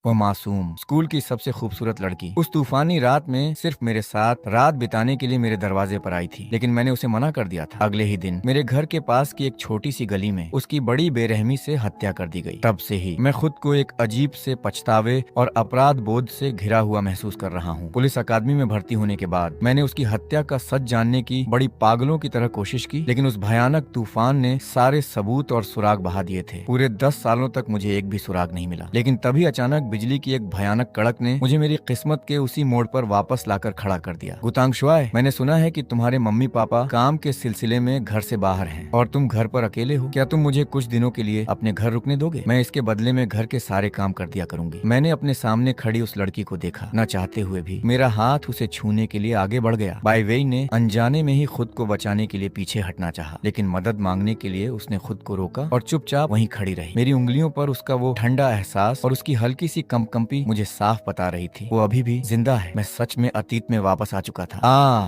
वो मासूम स्कूल की सबसे खूबसूरत लड़की उस तूफानी रात में सिर्फ मेरे साथ रात बिताने के लिए मेरे दरवाजे पर आई थी, लेकिन मैंने उसे मना कर दिया था। अगले ही दिन मेरे घर के पास की एक छोटी सी गली में उसकी बड़ी बेरहमी से हत्या कर दी गई। तब से ही मैं खुद को एक अजीब से पछतावे और अपराध बोध से घिरा हुआ महसूस कर रहा हूँ। पुलिस अकादमी में भर्ती होने के बाद मैंने उसकी हत्या का सच जानने की बड़ी पागलों की तरह कोशिश की, लेकिन उस भयानक तूफान ने सारे सबूत और सुराग बहा दिए थे। पूरे 10 सालों तक मुझे एक भी सुराग नहीं मिला, लेकिन तभी अचानक बिजली की एक भयानक कड़क ने मुझे मेरी किस्मत के उसी मोड़ पर वापस लाकर खड़ा कर दिया। गुतांगशुआय, मैंने सुना है कि तुम्हारे मम्मी पापा काम के सिलसिले में घर से बाहर हैं और तुम घर पर अकेले हो। क्या तुम मुझे कुछ दिनों के लिए अपने घर रुकने दोगे? मैं इसके बदले में घर के सारे काम कर दिया करूंगी। मैंने अपने सामने खड़ी उस लड़की को देखा। न चाहते हुए भी मेरा हाथ उसे छूने के लिए आगे बढ़ गया। बाई वेई ने अनजाने में ही खुद को बचाने के लिए पीछे हटना चाहा, लेकिन मदद मांगने के लिए उसने खुद को रोका और चुपचाप वहीं खड़ी रही। मेरी उंगलियों पर उसका वो ठंडा एहसास और उसकी हल्की सी कंपी मुझे साफ बता रही थी वो अभी भी जिंदा है। मैं सच में अतीत में वापस आ चुका था।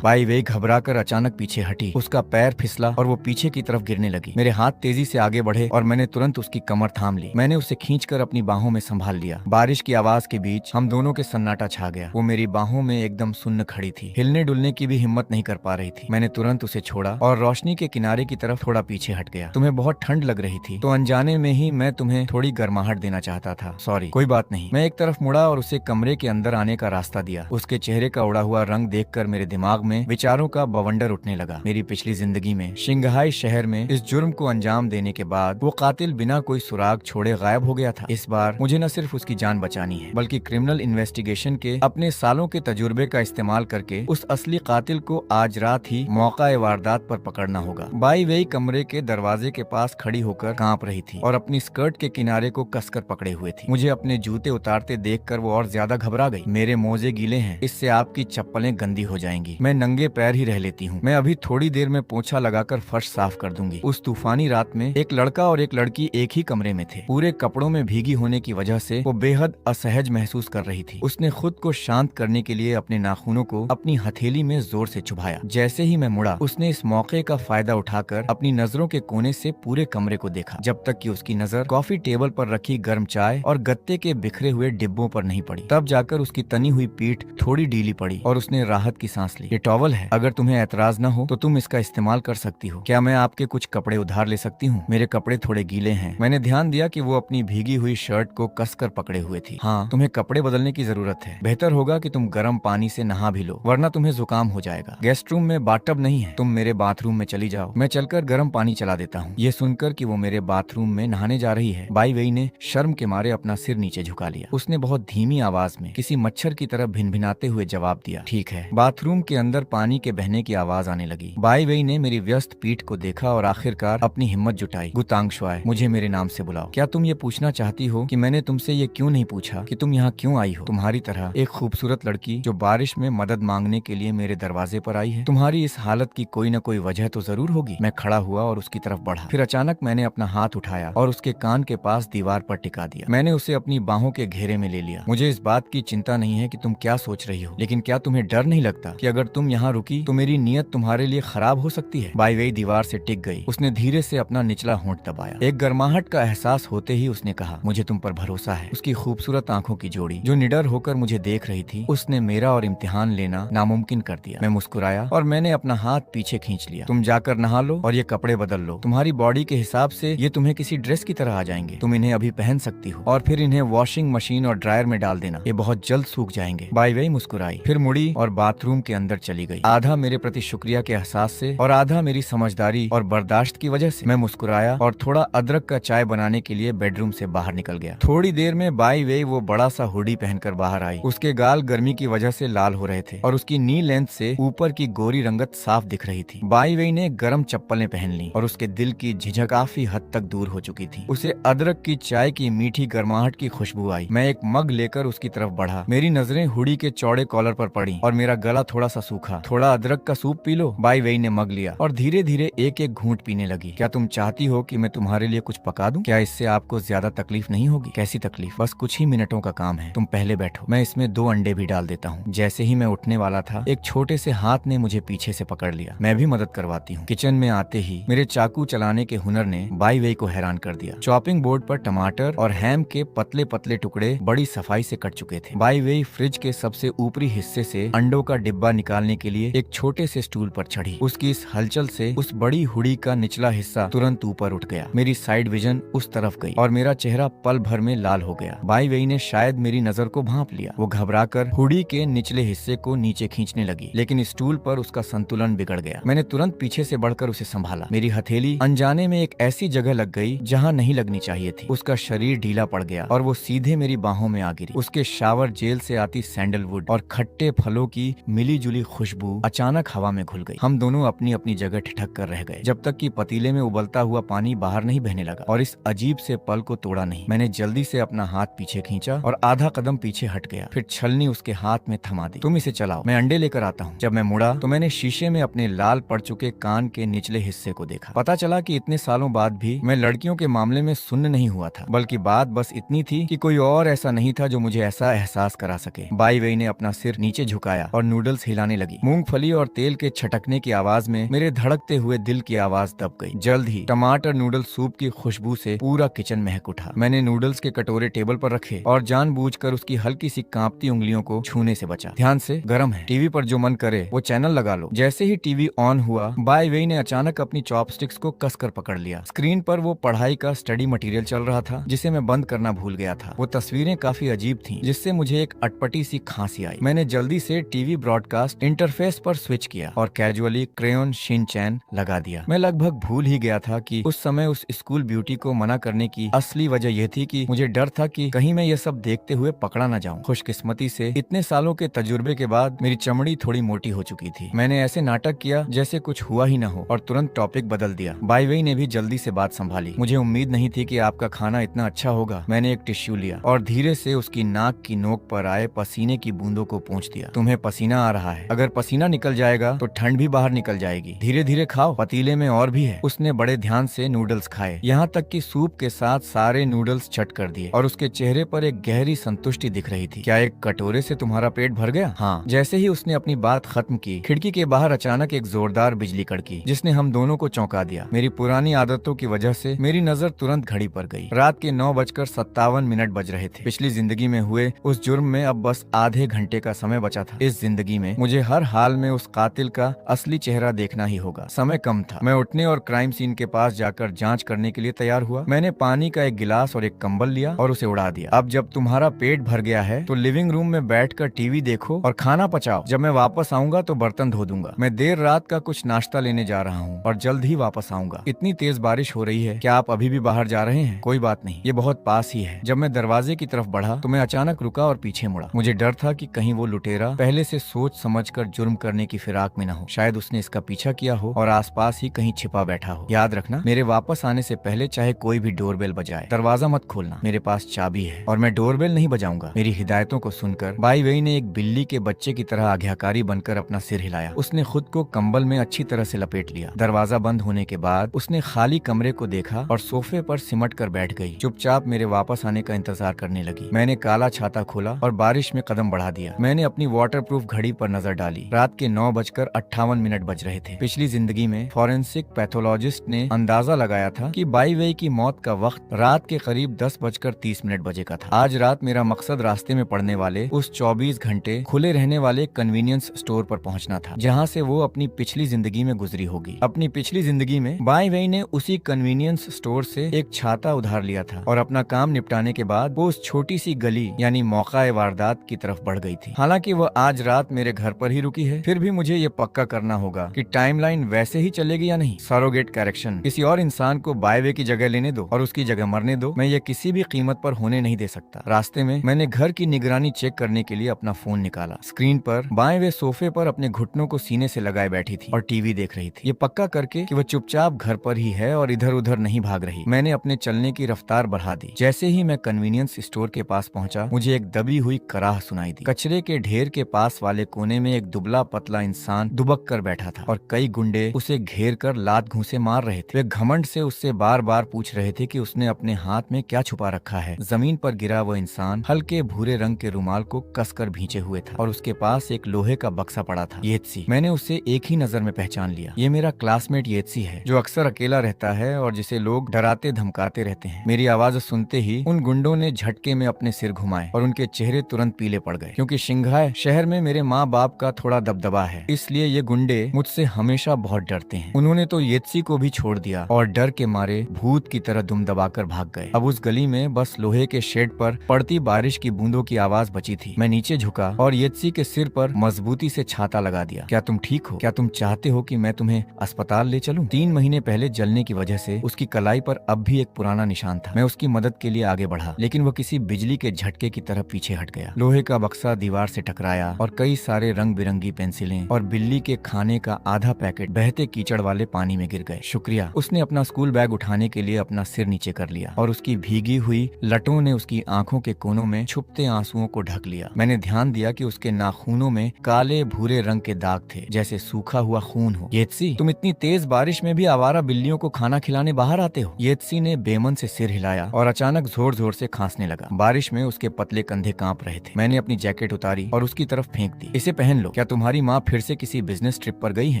बाई वेई घबराकर अचानक पीछे हटी। उसका पैर फिसला और वो पीछे की तरफ गिरने लगी। मेरे हाथ तेजी से आगे बढ़े और मैंने तुरंत उसकी कमर थाम ली। मैंने उसे खींचकर अपनी बाहों में संभाल लिया। बारिश की आवाज के बीच हम दोनों के सन्नाटा छा गया। वो मेरी बाहों में एकदम सुन्न खड़ी थी, हिलने डुलने की भी हिम्मत नहीं कर पा रही थी। मैंने तुरंत उसे छोड़ा और रोशनी के किनारे की तरफ थोड़ा पीछे हट गया। तुम्हें बहुत ठंड लग रही थी, तो अनजाने में ही मैं तुम्हें थोड़ी गर्माहट देना चाहता था। सॉरी, कोई बात नहीं। मैं एक तरफ मुड़ा और उसे कमरे के अंदर आने का रास्ता दिया। उसके चेहरे का उड़ा हुआ रंग देखकर मेरे दिमाग में विचारों का बवंडर उठने लगा। मेरी पिछली जिंदगी में शंघाई शहर में इस जुर्म को अंजाम देने के बाद वो कातिल बिना कोई सुराग छोड़े गायब हो गया था। इस बार मुझे न सिर्फ उसकी जान बचानी है, बल्कि क्रिमिनल इन्वेस्टिगेशन के अपने सालों के तजुर्बे का इस्तेमाल करके उस असली कातिल को आज रात ही मौका वारदात पर पकड़ना होगा। बाई वेई कमरे के दरवाजे के पास खड़ी होकर कांप रही थी और अपनी स्कर्ट के किनारे को कसकर पकड़े हुए थी। मुझे अपने जूते उतारते देखकर वो और ज्यादा घबरा गई। मेरे मोजे गीले हैं, इससे आपकी चप्पलें गंदी हो जाएंगी। मैं नंगे पैर ही रह लेती हूँ। मैं अभी थोड़ी देर में पोछा लगाकर फर्श साफ कर दूंगी। उस तूफानी रात में एक लड़का और एक लड़की एक ही कमरे में थे। पूरे कपड़ों में भीगी होने की वजह से वो बेहद असहज महसूस कर रही थी। उसने खुद को शांत करने के लिए अपने नाखूनों को अपनी हथेली में जोर से चुभाया। जैसे ही मैं मुड़ा, उसने इस मौके का फायदा उठाकर अपनी नजरों के कोने से पूरे कमरे को देखा, जब तक कि उसकी नजर कॉफी टेबल पर रखी गर्म चाय और गत्ते के बिखरे हुए डिब्बों पर नहीं पड़ी। तब जाकर उसकी तनी हुई पीठ थोड़ी ढीली पड़ी और उसने राहत की सांस ली। ये टॉवल है, अगर तुम्हें ऐतराज न हो तो तुम इसका इस्तेमाल कर सकती हो। क्या मैं आपके कुछ कपड़े उधार ले सकती हूँ? मेरे कपड़े थोड़े गीले हैं। मैंने ध्यान दिया कि वो अपनी भीगी हुई शर्ट को कसकर पकड़े हुए थी। हाँ, तुम्हें कपड़े बदलने की जरूरत है। बेहतर होगा कि तुम गर्म पानी से नहा भी लो, वरना तुम्हें जुकाम हो जाएगा। गेस्ट रूम में बाथटब नहीं है, तुम मेरे बाथरूम में चली जाओ, मैं चलकर गर्म पानी चला देता हूँ। ये सुनकर कि वो मेरे बाथरूम में नहाने जा रही है, बाई वेई ने शर्म के मारे अपना सिर नीचे झुका लिया। उसने बहुत धीमी आवाज में किसी मच्छर की तरह भिनभिनाते हुए जवाब दिया, ठीक है। बाथरूम के अंदर पानी के बहने की आवाज आने लगी। बाई वेई ने मेरी व्यस्त पीठ को देखा और आखिरकार अपनी हिम्मत जुटाई। गुतांगशुआय, मुझे मेरे नाम से बुलाओ। क्या तुम ये पूछना चाहती हो कि मैंने तुमसे ये क्यों नहीं पूछा कि तुम यहाँ क्यों आई हो? तुम्हारी तरह एक खूबसूरत लड़की जो बारिश में मदद मांगने के लिए मेरे दरवाजे पर आई है। तुम्हारी इस हालत की कोई न कोई वजह तो जरूर होगी। मैं खड़ा हुआ और उसकी तरफ बढ़ा। फिर अचानक मैंने अपना हाथ उठाया और उसके कान के पास दीवार पर टिका दिया। मैंने उसे अपनी बाहों के घेरे में ले लिया। मुझे इस बात की चिंता नहीं है कि तुम क्या सोच रही हो, लेकिन क्या तुम्हें डर नहीं लगता कि अगर तुम यहाँ रुकी तो मेरी नीयत तुम्हारे लिए खराब हो सकती है? बाई वेई दीवार से टिक गई। उसने धीरे से अपना निचला होंठ दबाया। एक गर्माहट का एहसास होते ही उसने कहा, मुझे तुम पर भरोसा है। उसकी खूबसूरत आंखों की जोड़ी जो निडर होकर मुझे देख रही थी, उसने मेरा और इम्तिहान लेना नामुमकिन कर दिया। मैं मुस्कुराया और मैंने अपना हाथ पीछे खींच लिया। तुम जाकर नहा लो और ये कपड़े बदल लो। तुम्हारी बॉडी के हिसाब से ये तुम्हें किसी ड्रेस की तरह आ जाएंगे। तुम इन्हें अभी पहन सकती हो और फिर इन्हें वॉशिंग मशीन और ड्रायर में डाल देना, ये बहुत जल्द सूख जाएंगे। बाई वेई मुस्कुराई, फिर मुड़ी और बाथरूम के अंदर चली गई। आधा मेरे प्रति शुक्रिया के एहसास से और आधा मेरी समझदारी और बर्दाश्त की वजह से। मैं मुस्कुराया और थोड़ा अदरक का चाय बनाने के लिए बेडरूम से बाहर निकल गया। थोड़ी देर में बाई वेई वो बड़ा सा हुडी पहनकर बाहर आई। उसके गाल गर्मी की वजह से लाल हो रहे थे और उसकी नी लेंथ से ऊपर की गोरी रंगत साफ दिख रही थी। बाई वेई ने गर्म चप्पलें पहन ली और उसके दिल की झिझक काफी हद तक दूर हो चुकी थी। उसे अदरक की चाय की मीठी गर्माहट की खुशबू आई। मैं एक मग लेकर उसकी तरफ बढ़ा। मेरी नजरें हुडी के चौड़े कॉलर पर पड़ी और मेरा गला थोड़ा सा सूखा। थोड़ा अदरक का सूप पी लो। बाई वेई ने मग लिया और धीरे धीरे एक एक घूंट पीने लगी। क्या तुम चाहती हो कि मैं तुम्हारे लिए कुछ पका दूं? क्या इससे आपको ज्यादा तकलीफ नहीं होगी? कैसी तकलीफ? बस कुछ ही मिनटों का काम है। तुम पहले बैठो, मैं इसमें 2 अंडे भी डाल देता हूँ। जैसे ही मैं उठने वाला था, एक छोटे से हाथ ने मुझे पीछे से पकड़ लिया। मैं भी मदद करवाती हूँ। किचन में आते ही मेरे चाकू चलाने के हुनर ने बाई वेई को हैरान कर दिया। चॉपिंग बोर्ड पर टमाटर और हैम के पतले पतले टुकड़े बड़ी सफाई से कट चुके थे। बाई वे फ्रिज के सबसे ऊपरी हिस्से से अंडों का डिब्बा निकालने के लिए एक छोटे से स्टूल पर चढ़ी। उसकी इस हलचल से उस बड़ी हुडी का निचला हिस्सा तुरंत ऊपर उठ गया। मेरी साइड विजन उस तरफ गई और मेरा चेहरा पल भर में लाल हो गया। बाई वेई ने शायद मेरी नजर को भांप लिया। वो घबराकर हुडी के निचले हिस्से को नीचे खींचने लगी, लेकिन स्टूल पर उसका संतुलन बिगड़ गया। मैंने तुरंत पीछे से बढ़कर उसे संभाला। मेरी हथेली अनजाने में एक ऐसी जगह लग गई जहाँ नहीं लगनी चाहिए थी। उसका शरीर ढीला पड़ गया और वो सीधे मेरी बाहों में आ गिरी। उसके शावर जेल से आती सैंडलवुड और खट्टे फलों की मिली जुली खुशबू अचानक हवा में घुल गई। हम दोनों अपनी अपनी जगह ठिठक कर रह गए जब तक कि पतीले में उबलता हुआ पानी बाहर नहीं बहने लगा और इस अजीब से पल को तोड़ा नहीं। मैंने जल्दी से अपना हाथ पीछे खींचा और आधा कदम पीछे हट गया। फिर छलनी उसके हाथ में थमा दी। तुम इसे चलाओ, मैं अंडे लेकर आता हूँ। जब मैं मुड़ा तो मैंने शीशे में अपने लाल पड़ चुके कान के निचले हिस्से को देखा। पता चला कि इतने सालों बाद भी मैं लड़कियों के मामले में सुन्न नहीं हुआ था, बल्कि बात बस इतनी थी कि कोई और ऐसा नहीं था जो मुझे ऐसा एहसास करा सके। बाई वेई ने अपना सिर नीचे झुकाया और नूडल्स हिलाने लगी। मूंगफली और तेल के छटकने की आवाज में मेरे धड़कते हुए दिल की आवाज दब गई। जल्द ही टमाटर नूडल सूप की खुशबू से पूरा किचन महक उठा। मैंने नूडल्स के कटोरे टेबल पर रखे और जानबूझकर उसकी हल्की सी कांपती उंगलियों को छूने से बचा। ध्यान से, गरम है। टीवी पर जो मन करे वो चैनल लगा लो। जैसे ही टीवी ऑन हुआ, बाई वेई ने अचानक अपनी चॉपस्टिक्स को कसकर पकड़ लिया। स्क्रीन पर वो पढ़ाई का स्टडी मटेरियल चल रहा था जिसे मैं बंद करना भूल गया था। वो तस्वीरें काफी अजीब थीं, जिससे मुझे एक अटपटी सी खांसी आई। मैंने जल्दी से टीवी ब्रॉडकास्ट इंटरफेस पर स्विच किया और कैजुअली क्रेयोन शिनचैन लगा दिया। मैं लगभग भूल ही गया था कि उस समय उस स्कूल ब्यूटी को मना करने की असली वजह यह थी कि मुझे डर था कि कहीं मैं ये सब देखते हुए पकड़ा न जाऊं। खुशकिस्मती से इतने सालों के तजुर्बे के बाद मेरी चमड़ी थोड़ी मोटी हो चुकी थी। मैंने ऐसे नाटक किया जैसे कुछ हुआ ही न हो और तुरंत टॉपिक बदल दिया। बाई वेई ने भी जल्दी से बात संभाली। मुझे उम्मीद नहीं थी कि आपका खाना इतना अच्छा होगा। मैंने एक टिश्यू लिया और धीरे से उसकी नाक की नोक पर आए पसीने की बूंदों को पोंछ दिया। तुम्हें पसीना आ रहा है। अगर पसीना निकल जाएगा तो ठंड भी बाहर निकल जाएगी। धीरे धीरे खाओ, पतीले में और भी है। उसने बड़े ध्यान से नूडल्स खाए, यहाँ तक कि सूप के साथ सारे नूडल्स चट कर दिए और उसके चेहरे पर एक गहरी संतुष्टि दिख रही थी। क्या एक कटोरे से तुम्हारा पेट भर गया? हाँ। जैसे ही उसने अपनी बात खत्म की, खिड़की के बाहर अचानक एक जोरदार बिजली कड़की, जिसने हम दोनों को चौंका दिया। मेरी पुरानी आदतों की वजह से मेरी नजर तुरंत घड़ी पर गई। रात के 9:57 बज रहे थे। पिछली जिंदगी में हुए उस जुर्म में अब बस आधे घंटे का समय बचा था। इस जिंदगी में मुझे हर हाल में उस कातिल का असली चेहरा देखना ही होगा। समय कम था। मैं उठने और क्राइम सीन के पास जाकर जांच करने के लिए तैयार हुआ। मैंने पानी का एक गिलास और एक कंबल लिया और उसे उड़ा दिया। अब जब तुम्हारा पेट भर गया है तो लिविंग रूम में बैठकर टीवी देखो और खाना पचाओ। जब मैं वापस आऊंगा तो बर्तन धो दूंगा। मैं देर रात का कुछ नाश्ता लेने जा रहा हूँ और जल्द ही वापस आऊंगा। इतनी तेज बारिश हो रही है, क्या आप अभी भी बाहर जा रहे हैं? कोई बात नहीं, ये बहुत पास ही है। जब मैं दरवाजे की तरफ बढ़ा तो मैं अचानक रुका और पीछे मुड़ा। मुझे डर था कि कहीं वो लुटेरा पहले से सोच समझकर जुर्म करने की फिराक में न हो। शायद उसने इसका पीछा किया हो और आसपास ही कहीं छिपा बैठा हो। याद रखना, मेरे वापस आने से पहले चाहे कोई भी डोरबेल बजाए, दरवाजा मत खोलना। मेरे पास चाबी है और मैं डोरबेल नहीं बजाऊंगा। मेरी हिदायतों को सुनकर बाई वेई ने एक बिल्ली के बच्चे की तरह आज्ञाकारी बनकर अपना सिर हिलाया। उसने खुद को कंबल में अच्छी तरह से लपेट लिया। दरवाजा बंद होने के बाद उसने खाली कमरे को देखा और सोफे पर सिमट कर बैठ गई। चुपचाप मेरे वापस आने का इंतजार करने लगी। मैंने काला छाता खोला और बारिश में कदम बढ़ा दिया। मैंने अपनी वाटरप्रूफ घड़ी पर नजर डाली। रात के 9:58 बज रहे थे। पिछली जिंदगी में फॉरेंसिक पैथोलॉजिस्ट ने अंदाजा लगाया था कि बाई वेई की मौत का वक्त रात के करीब 10:30 बजे का था। आज रात मेरा मकसद रास्ते में पड़ने वाले उस 24 घंटे खुले रहने वाले कन्वीनियंस स्टोर पर पहुंचना था, जहां से वो अपनी पिछली जिंदगी में गुजरी होगी। अपनी पिछली जिंदगी में बाई वेई ने उसी कन्वीनियंस स्टोर से एक छाता उधार लिया था और अपना काम निपटाने के बाद वो उस छोटी सी गली यानी मौका वारदात की तरफ बढ़ गई थी। हालांकि वो आज रात मेरे घर पर ही रुकी है, फिर भी मुझे ये पक्का करना होगा कि टाइमलाइन वैसे ही चलेगी या नहीं। सरोगेट करेक्शन, किसी और इंसान को बाई वे की जगह लेने दो और उसकी जगह मरने दो। मैं ये किसी भी कीमत पर होने नहीं दे सकता। रास्ते में मैंने घर की निगरानी चेक करने के लिए अपना फोन निकाला। स्क्रीन पर बाएं वे सोफे पर अपने घुटनों को सीने से लगाए बैठी थी और टीवी देख रही थी। ये पक्का करके कि वो चुपचाप घर पर ही है और इधर उधर नहीं भाग रही, मैंने अपने चलने की रफ्तार बढ़ा दी। जैसे ही मैं कन्वीनियंस स्टोर के पास पहुंचा, मुझे एक दबी हुई कराह सुनाई दी। कचरे के ढेर के पास वाले कोने में एक दुबला पतला इंसान दुबक कर बैठा था और कई गुंडे उसे घेर कर लात घूंसे मार रहे थे। वे घमंड से उससे बार बार पूछ रहे थे कि उसने अपने हाथ में क्या छुपा रखा है। जमीन पर गिरा वो इंसान हल्के भूरे रंग के रुमाल को कसकर भींचे हुए था और उसके पास एक लोहे का बक्सा पड़ा था। येत्सी। मैंने उसे एक ही नजर में पहचान लिया। ये मेरा क्लासमेट येत्सी है, जो अक्सर अकेला रहता है और जिसे लोग डराते धमकाते रहते हैं। मेरी आवाज सुनते ही उन गुंडों ने झटके में अपने सिर घुमाए और उनके चेहरे तुरंत पीले पड़ गए, क्योंकि शिंघाई शहर में मेरे माँ बाप का थोड़ा दबदबा है, इसलिए ये गुंडे मुझसे हमेशा बहुत डरते हैं। उन्होंने तो येत्सी को भी छोड़ दिया और डर के मारे भूत की तरह दुम दबाकर भाग गए। अब उस गली में बस लोहे के शेड पर पड़ती बारिश की बूंदों की आवाज बची थी। मैं नीचे झुका और येत्सी के सिर पर मजबूती से छाता लगा दिया। क्या तुम ठीक हो? क्या तुम चाहते हो कि मैं तुम्हें अस्पताल ले चलूं? 3 महीने पहले जलने की वजह से उसकी कलाई पर अब भी एक पुराना निशान था। मैं उसकी मदद के लिए आगे बढ़ा, लेकिन वो किसी बिजली के झटके की तरह पीछे हट गया। लोहे का बक्सा दीवार से टकराया और कई सारे रंग बिरंगी पेंसिलें और बिल्ली के खाने का आधा पैकेट बहते कीचड़ वाले पानी में गिर गए। शुक्रिया। उसने अपना स्कूल बैग उठाने के लिए अपना सिर नीचे कर लिया और उसकी भीगी हुई लटों ने उसकी आंखों के कोनों में छुपते आंसुओं को ढक लिया। मैंने ध्यान दिया कि उसके नाखूनों में काले भूरे रंग के दाग थे, जैसे सूखा हुआ खून हो। येत्सी, तुम इतनी तेज बारिश में भी आवारा बिल्लियों को खाना खिलाने बाहर आते हो? येत्सी ने बेमन से सिर हिलाया और अचानक जोर जोर से खांसने लगा। बारिश में उसके पतले कंधे कांप रहे थे। मैंने अपनी जैकेट उतारी और उसकी तरफ फेंक दी। इसे पहन लो। क्या तुम्हारी माँ फिर से किसी बिजनेस ट्रिप पर गई है?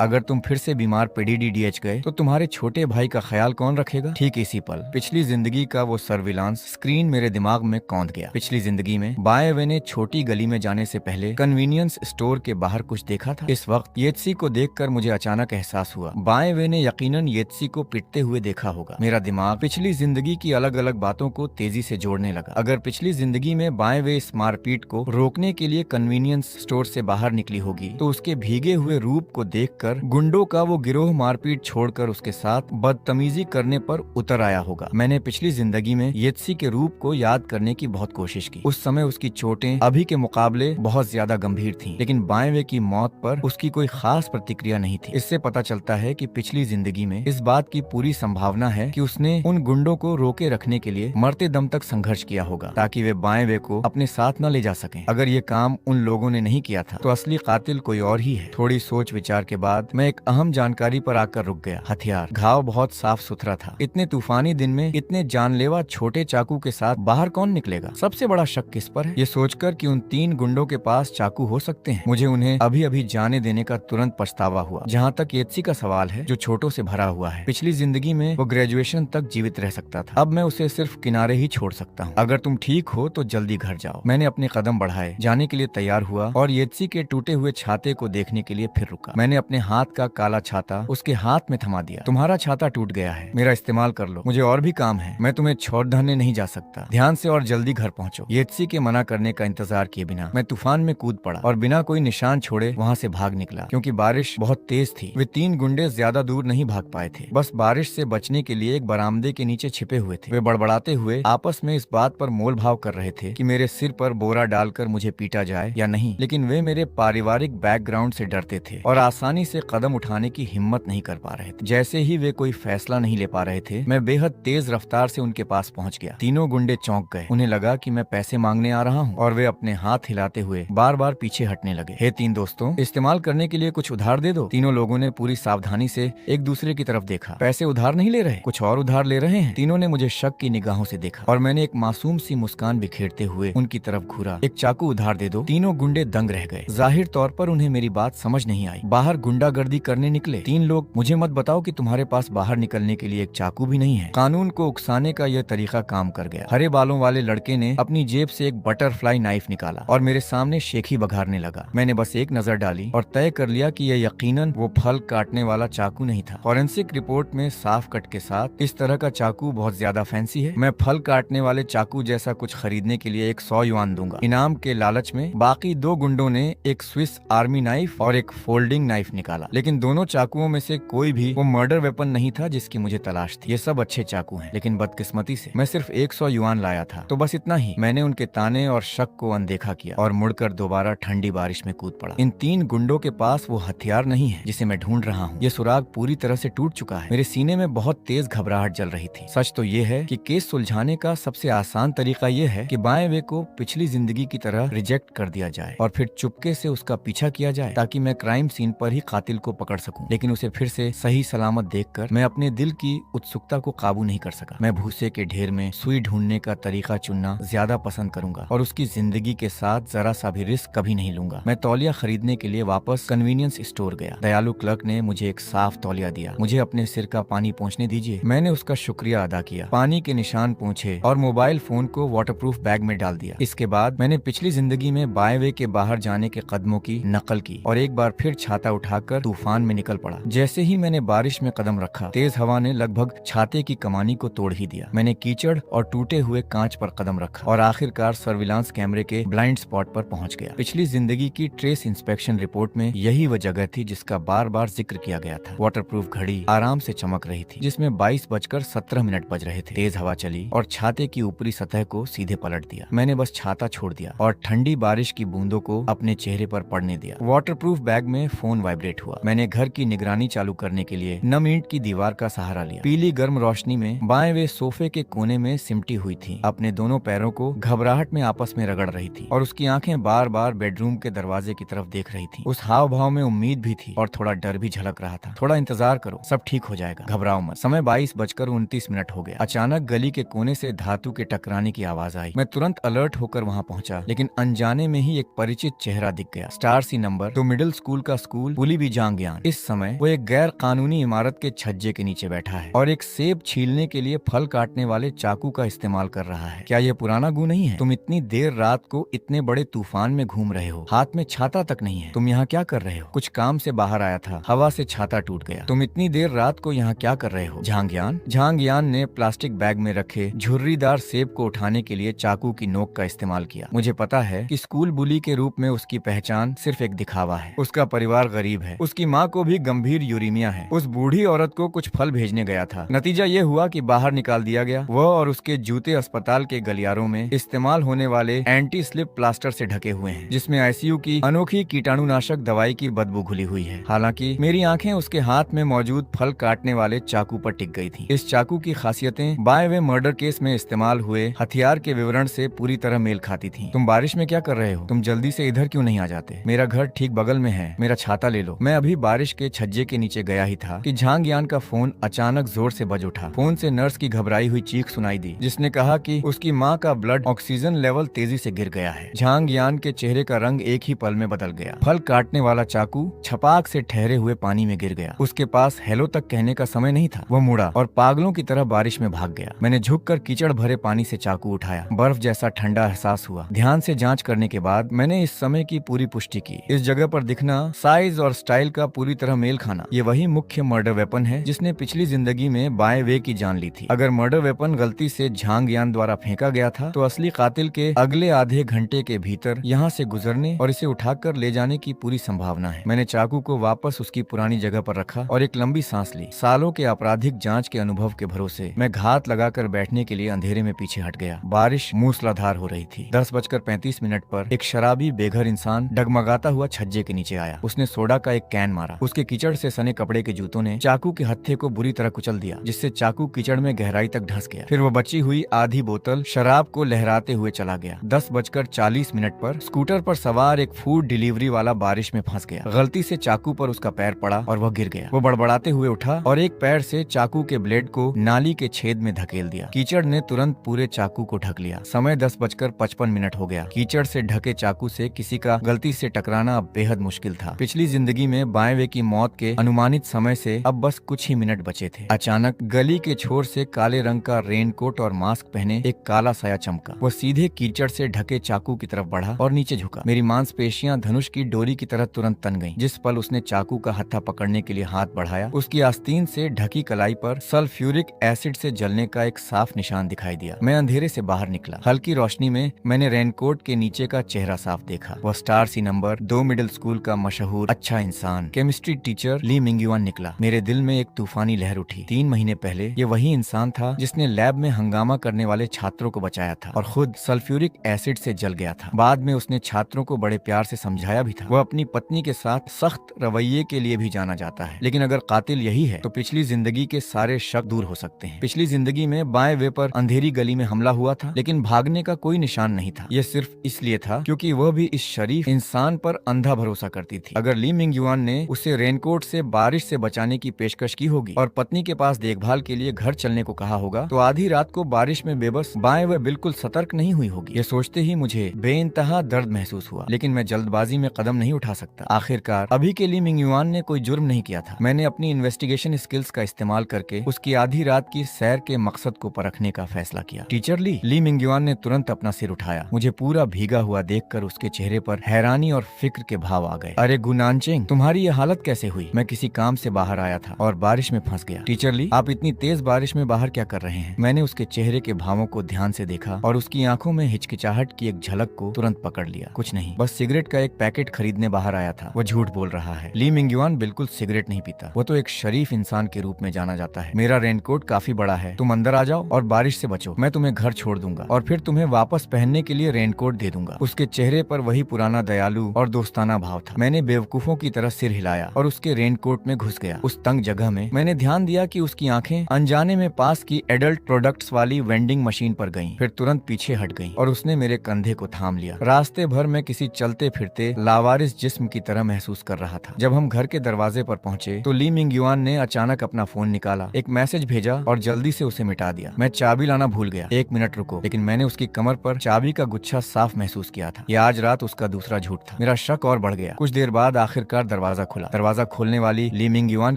अगर तुम फिर से बीमार PDDDH गए तो तुम्हारे छोटे भाई का ख्याल कौन रखेगा? ठीक इसी पल पिछली जिंदगी का वो सर्विलांस स्क्रीन मेरे दिमाग में कौंध गया। पिछली जिंदगी में बाएवे ने छोटी गली में जाने से पहले कन्वीनियंस स्टोर के बाहर कुछ देखा था। इस वक्त येत्सी को देखकर मुझे अचानक एहसास हुआ, बाएवे ने यकीनन येत्सी को पिटते हुए देखा होगा। मेरा दिमाग पिछली जिंदगी की अलग अलग बातों को तेजी से जोड़ने लगा। अगर पिछली जिंदगी में बाएवे इस मारपीट को रोकने के लिए कन्वीनियंस स्टोर से बाहर निकली होगी, तो उसके भीगे हुए रूप को देखकर गुंडों का वो गिरोह मारपीट छोड़कर उसके साथ बदतमीजी करने पर उतर आया होगा। मैंने पिछली जिंदगी में येत्सी के रूप को याद करने की बहुत कोशिश की। उस समय उसकी चोटें अभी के मुकाबले बहुत ज्यादा गंभीर थीं, लेकिन बाएवे की मौत पर उसकी कोई खास प्रतिक्रिया नहीं थी। इससे पता चलता है कि पिछली जिंदगी में इस बात की पूरी संभावना है कि उसने उन गुंडों को रोके रखने के लिए मरते दम तक संघर्ष किया होगा, ताकि वे बाएवे को अपने साथ न ले जा सकें। अगर ये काम उन लोगों ने नहीं किया था तो असली कातिल कोई और ही है। थोड़ी सोच विचार के बाद मैं एक अहम जानकारी पर आकर रुक गया। हथियार। घाव बहुत साफ सुथरा था। इतने तूफानी दिन में इतने जानलेवा छोटे चाकू के साथ बाहर कौन निकलेगा? सबसे बड़ा शक किस पर है? ये सोचकर कि उन 3 गुंडों के पास चाकू हो सकते हैं, मुझे उन्हें अभी अभी जाने देने का तुरंत पछतावा हुआ। जहाँ तक येत्सी का सवाल है, जो छोटों से भरा हुआ है, पिछली जिंदगी में वो ग्रेजुएशन तक जीवित रह सकता था। अब मैं उसे सिर्फ किनारे ही छोड़ सकता हूँ। अगर तुम ठीक हो तो जल्दी घर जाओ। मैंने अपने कदम बढ़ाए, जाने के लिए तैयार हुआ और येत्सी के टूटे हुए छाते को देखने के लिए फिर रुका। मैंने अपने हाथ का काला छाता उसके हाथ में थमा दिया। तुम्हारा छाता टूट गया है, मेरा इस्तेमाल कर लो, मुझे और भी काम है। मैं तुम्हें छोड़ने नहीं जा सकता। ध्यान से और जल्दी घर पहुंचो। येत्सी के मना करने का इंतजार किए बिना मैं तूफान में कूद पड़ा और बिना कोई निशान छोड़े वहाँ से भाग निकला। क्योंकि बारिश बहुत तेज थी, वे 3 गुंडे ज्यादा दूर नहीं भाग पाए थे। बस बारिश से बचने के लिए एक बरामदे के नीचे छिपे हुए थे। वे बड़बड़ाते हुए आपस में इस बात पर मोल भाव कर रहे थे कि मेरे सिर पर बोरा डालकर मुझे पीटा जाए या नहीं, लेकिन वे मेरे पारिवारिक बैकग्राउंड से डरते थे और आसानी से कदम उठाने की हिम्मत नहीं कर पा रहे थे। जैसे ही वे कोई फैसला नहीं ले पा रहे थे, मैं बेहद तेज रफ्तार से उनके पास पहुंच गया। तीनों गुंडे चौंक गए। उन्हें लगा कि मैं पैसे मांगने आ रहा हूं और वे अपने हाथ हिलाते हुए बार बार पीछे हटने लगे। हे 3 दोस्तों, इस्तेमाल करने के लिए कुछ उधार दे दो। तीनों लोगों ने पूरी सावधानी से एक दूसरे की तरफ देखा। पैसे उधार नहीं ले रहे, कुछ और उधार ले रहे हैं। तीनों ने मुझे शक की निगाहों से देखा और मैंने एक मासूम सी मुस्कान बिखेरते हुए उनकी तरफ घूरा। एक चाकू उधार दे दो। तीनों गुंडे दंग रह गए। जाहिर तौर पर उन्हें मेरी बात समझ नहीं आई। बाहर गुंडागर्दी करने निकले 3 लोग। मुझे मत बताओ कि तुम्हारे पास बाहर निकलने के लिए एक चाकू भी नहीं है। कानून को उकसाने का यह तरीका काम कर गया। हरे बालों वाले लड़के ने अपनी जेब से एक बटरफ्लाई नाइफ निकाला और मेरे सामने शेखी बघारने लगा। मैंने बस एक नजर डाली और तय कर लिया कि यह यकीनन वो फल काटने वाला चाकू नहीं था। फॉरेंसिक रिपोर्ट में साफ कट के साथ इस तरह का चाकू बहुत ज्यादा फैंसी है। मैं फल काटने वाले चाकू जैसा कुछ खरीदने के लिए 100 युआन दूंगा। इनाम के लालच में बाकी 2 गुंडों ने एक स्विस आर्मी नाइफ और एक फोल्डिंग नाइफ निकाला, लेकिन दोनों चाकुओं में से कोई भी वो मर्डर वेपन नहीं था जिसकी मुझे तलाश थी। ये सब अच्छे चाकू हैं, लेकिन बदकिस्मती से मैं सिर्फ 100 युआन लाया था। तो बस इतना ही। मैंने उनके ताने और शक को अनदेखा किया और मुड़कर दोबारा ठंडी बारिश में कूद पड़ा। इन 3 गुंडों के पास वो हथियार नहीं है जिसे मैं ढूंढ रहा हूँ। ये सुराग पूरी तरह से टूट चुका है। मेरे सीने में बहुत तेज घबराहट जल रही थी। सच तो ये है कि केस सुलझाने का सबसे आसान तरीका ये है कि बाएवे को पिछली जिंदगी की तरह रिजेक्ट कर दिया जाए और फिर चुपके से उसका पीछा किया जाए, ताकि मैं क्राइम सीन पर ही कातिल को पकड़ सकूं। लेकिन उसे फिर से सही सलामत देखकर मैं अपने दिल की उत्सुकता को काबू नहीं कर सका। मैं भूसे के ढेर में सुई ढूंढने का तरीका चुनना ज्यादा पसंद करूंगा और उसकी जिंदगी के साथ जरा सा भी रिस्क कभी नहीं लूंगा। मैं तौलिया खरीदने के लिए वापस कन्वीनियंस स्टोर गया। दयालु क्लर्क ने मुझे एक साफ तौलिया दिया। मुझे अपने सिर का पानी पोंछने दीजिए। मैंने उसका शुक्रिया अदा किया। पानी के निशान पोंछे और मोबाइल फोन को वाटरप्रूफ बैग में डाल दिया। इसके बाद मैंने पिछली जिंदगी में बाएं वे के बाहर जाने के कदमों की नकल की और एक बार फिर छाता उठाकर तूफान में निकल पड़ा। जैसे ही मैंने बारिश में कदम रखा, तेज हवा ने लगभग छाते की कमानी को तोड़ ही दिया। मैंने कीचड़ और टूटे हुए कांच पर कदम रखा और आखिरकार सर्विलांस कैमरे के ब्लाइंड स्पॉट पर पहुंच गया। पिछली जिंदगी की ट्रेस इंस्पेक्शन रिपोर्ट में यही वह जगह थी जिसका बार बार जिक्र किया गया था। वाटरप्रूफ घड़ी आराम से चमक रही थी, जिसमें 22:17 बज रहे थे। तेज हवा चली और छाते की ऊपरी सतह को सीधे पलट दिया। मैंने बस छाता छोड़ दिया और ठंडी बारिश की बूंदों को अपने चेहरे पर पड़ने दिया। वाटरप्रूफ बैग में फोन वाइब्रेट हुआ। मैंने घर की निगरानी चालू करने के लिए नम ईंट की दीवार का सहारा लिया। पीली गर्म रोशनी में बाएं वे सोफे के कोने में सिमटी हुई थी, अपने दोनों पैरों को घबराहट में आपस में रगड़ रही थी और उसकी आंखें बार बार बेडरूम के दरवाजे की तरफ देख रही थी। उस हाव भाव में उम्मीद भी थी और थोड़ा डर भी झलक रहा था। थोड़ा इंतजार करो, सब ठीक हो जाएगा, घबराओ मत। समय 22:29 हो गया। अचानक गली के कोने से धातु के टकराने की आवाज आई। मैं तुरंत अलर्ट होकर वहां पहुंचा, लेकिन अनजाने में ही एक परिचित चेहरा दिख गया। स्टार सी नंबर, तो मिडिल स्कूल का स्कूल पुली भी जांगयान। इस समय वो एक गैर कानूनी इमारत के छज्जे के नीचे बैठा है और एक सेब छीलने के लिए फल काटने वाले चाकू का इस्तेमाल कर रहा है। क्या ये पुराना गू नहीं है? तुम इतनी देर रात को इतने बड़े तूफान में घूम रहे हो, हाथ में छाता तक नहीं है, तुम यहाँ क्या कर रहे हो? कुछ काम से बाहर आया था, हवा से छाता टूट गया। तुम इतनी देर रात को यहाँ क्या कर रहे हो? झांगयान ने प्लास्टिक बैग में रखे झुर्रीदार सेब को उठाने के लिए चाकू की नोक का इस्तेमाल किया। मुझे पता है कि स्कूल बुली के रूप में उसकी पहचान सिर्फ एक दिखावा है। उसका परिवार गरीब है, उसकी माँ को भी गंभीर यूरीमिया है। उस बूढ़ी औरत को कुछ फल भेजने गया था। नतीजा ये हुआ कि बाहर निकाल दिया गया। वह और उसके जूते अस्पताल के गलियारों में इस्तेमाल होने वाले एंटी स्लिप प्लास्टर से ढके हुए हैं, जिसमें आईसीयू की अनोखी कीटाणुनाशक दवाई की बदबू घुली हुई है। हालांकि मेरी आंखें उसके हाथ में मौजूद फल काटने वाले चाकू पर टिक गई थी। इस चाकू की खासियतें बाएं वे मर्डर केस में इस्तेमाल हुए हथियार के विवरण से पूरी तरह मेल खाती थी। तुम बारिश में क्या कर रहे हो? तुम जल्दी से इधर क्यों नहीं आ जाते? मेरा घर ठीक बगल में है, मेरा छाता ले लो। मैं अभी बारिश के छज्जे के नीचे गया ही था कि झांगयान का फोन अचानक जोर से बज उठा। फोन से नर्स की घबराई हुई चीख सुनाई दी, जिसने कहा कि उसकी माँ का ब्लड ऑक्सीजन लेवल तेजी से गिर गया है। झांगयान के चेहरे का रंग एक ही पल में बदल गया। फल काटने वाला चाकू छपाक से ठहरे हुए पानी में गिर गया। उसके पास हेलो तक कहने का समय नहीं था। वह मुड़ा और पागलों की तरह बारिश में भाग गया। मैंने झुककर कीचड़ भरे पानी से चाकू उठाया। बर्फ जैसा ठंडा एहसास हुआ। ध्यान से जांच करने के बाद मैंने इस समय की पूरी पुष्टि की। इस जगह पर दिखना, साइज और स्टाइल का पूरी तरह मेल खाना, ये वही मुख्य मर्डर वेपन है जिसने पिछली जिंदगी में बाएं वे की जान ली थी। अगर मर्डर वेपन गलती से झांगयान द्वारा फेंका गया था, तो असली कातिल के अगले आधे घंटे के भीतर यहाँ से गुजरने और इसे उठाकर ले जाने की पूरी संभावना है। मैंने चाकू को वापस उसकी पुरानी जगह पर रखा और एक लंबी सांस ली। सालों के आपराधिक जांच के अनुभव के भरोसे मैं घात लगाकर बैठने के लिए अंधेरे में पीछे हट गया। बारिश मूसलाधार हो रही थी। 10:35 पर एक शराबी बेघर इंसान डगमगाता हुआ छज्जे के नीचे आया। उसने सोडा का एक कैन मारा। उसके कीचड़ से सने कपड़े के जूतों ने चाकू के हत्थे को बुरी तरह कुचल दिया, जिससे चाकू कीचड़ में गहराई तक धंस गया। फिर वो बची हुई आधी बोतल शराब को लहराते हुए चला गया। 10:40 पर स्कूटर पर सवार एक फूड डिलीवरी वाला बारिश में फंस गया। गलती से चाकू पर उसका पैर पड़ा और वह गिर गया। वो बड़बड़ाते हुए उठा और एक पैर से चाकू के ब्लेड को नाली के छेद में धकेल दिया। कीचड़ ने तुरंत पूरे चाकू को ढक लिया। समय 10:55 हो गया। कीचड़ से ढके चाकू से किसी का गलती से टकराना अब बेहद मुश्किल था। पिछली जिंदगी में बाएं वे की मौत के अनुमानित समय से अब बस कुछ ही मिनट बचे थे। अचानक गली के छोर से काले रंग का रेनकोट और मास्क पहने एक काला साया चमका। वह सीधे कीचड़ से ढके चाकू की तरफ बढ़ा और नीचे झुका। मेरी मांसपेशियां धनुष की डोरी की तरह तुरंत तन गईं। जिस पल उसने चाकू का हत्था पकड़ने के लिए हाथ बढ़ाया, उसकी आस्तीन से ढकी कलाई पर सल्फ्यूरिक एसिड से जलने का एक साफ निशान दिखाई दिया। मैं अंधेरे से बाहर निकला। हल्की रोशनी में मैंने रेनकोट के नीचे का चेहरा साफ देखा। वह star C number 2 middle school का मशहूर अच्छा इंसान, केमिस्ट्री टीचर ली मिंगयुआन निकला। मेरे दिल में एक तूफानी लहर उठी। 3 महीने पहले ये वही इंसान था जिसने लैब में हंगामा करने वाले छात्रों को बचाया था और खुद सल्फ्यूरिक एसिड से जल गया था। बाद में उसने छात्रों को बड़े प्यार से समझाया भी था। वह अपनी पत्नी के साथ सख्त रवैये के लिए भी जाना जाता है। लेकिन अगर कातिल यही है, तो पिछली जिंदगी के सारे शक दूर हो सकते हैं। पिछली जिंदगी में बाएं वे पर अंधेरी गली में हमला हुआ था, लेकिन भागने का कोई निशान नहीं था। यह सिर्फ इसलिए था क्योंकि वह भी इस शरीफ इंसान पर अंधा भरोसा करती थी। अगर ली मिंगयुआन ने उसे रेनकोट से बारिश से बचाने की पेशकश की होगी और पत्नी के पास देखभाल के लिए घर चलने को कहा होगा, तो आधी रात को बारिश में बेबस बाएं वे बिल्कुल सतर्क नहीं हुई होगी। ये सोचते ही मुझे बेइंतहा दर्द महसूस हुआ, लेकिन मैं जल्दबाजी में कदम नहीं उठा सकता। आखिरकार अभी के ली मिंगयुआन ने कोई जुर्म नहीं किया था। मैंने अपनी इन्वेस्टिगेशन स्किल्स का इस्तेमाल करके उसकी आधी रात की सैर के मकसद को परखने का फैसला किया। दिया। टीचर ली मिंगयुआन ने तुरंत अपना सिर उठाया। मुझे पूरा भीगा हुआ देखकर उसके चेहरे पर हैरानी और फिक्र के भाव आ गए। अरे गुनानचेंग, तुम्हारी ये हालत कैसे हुई? मैं किसी काम से बाहर आया था और बारिश में फंस गया। टीचर ली, आप इतनी तेज बारिश में बाहर क्या कर रहे हैं? मैंने उसके चेहरे के भावों को ध्यान से देखा और उसकी आंखों में हिचकिचाहट की एक झलक को तुरंत पकड़ लिया। कुछ नहीं, बस सिगरेट का एक पैकेट खरीदने बाहर आया था। वो झूठ बोल रहा है। ली मिंगयुआन बिल्कुल सिगरेट नहीं पीता। वो तो एक शरीफ इंसान के रूप में जाना जाता है। मेरा रेनकोट काफी बड़ा है, तुम अंदर आ जाओ और बारिश से बचो। मैं तुम्हें घर छोड़ दूंगा और फिर तुम्हें वापस पहनने के लिए रेनकोट दे दूंगा। उसके चेहरे पर वही पुराना दयालु और दोस्ताना भाव था। मैंने बेवकूफों की तरह सिर हिलाया और उसके रेनकोट में घुस गया। उस तंग जगह में मैंने ध्यान दिया कि उसकी आंखें अनजाने में पास की एडल्ट प्रोडक्ट्स वाली वेंडिंग मशीन पर गईं, फिर तुरंत पीछे हट गईं और उसने मेरे कंधे को थाम लिया। रास्ते भर मैं किसी चलते फिरते लावारिस जिस्म की तरह महसूस कर रहा था। जब हम घर के दरवाजे पर पहुंचे तो ली मिंगयुआन ने अचानक अपना फोन निकाला, एक मैसेज भेजा और जल्दी से उसे मिटा दिया। मैं चाबी लाना भूल गया, 1 मिनट रुको। लेकिन मैंने उसकी कमर पर चाबी का गुच्छा साफ महसूस किया था। यह आज रात उसका दूसरा झूठ था। मेरा शक और बढ़ गया। कुछ देर बाद आखिरकार दरवाजा खुला। दरवाजा खोलने वाली ली मिंगयुआन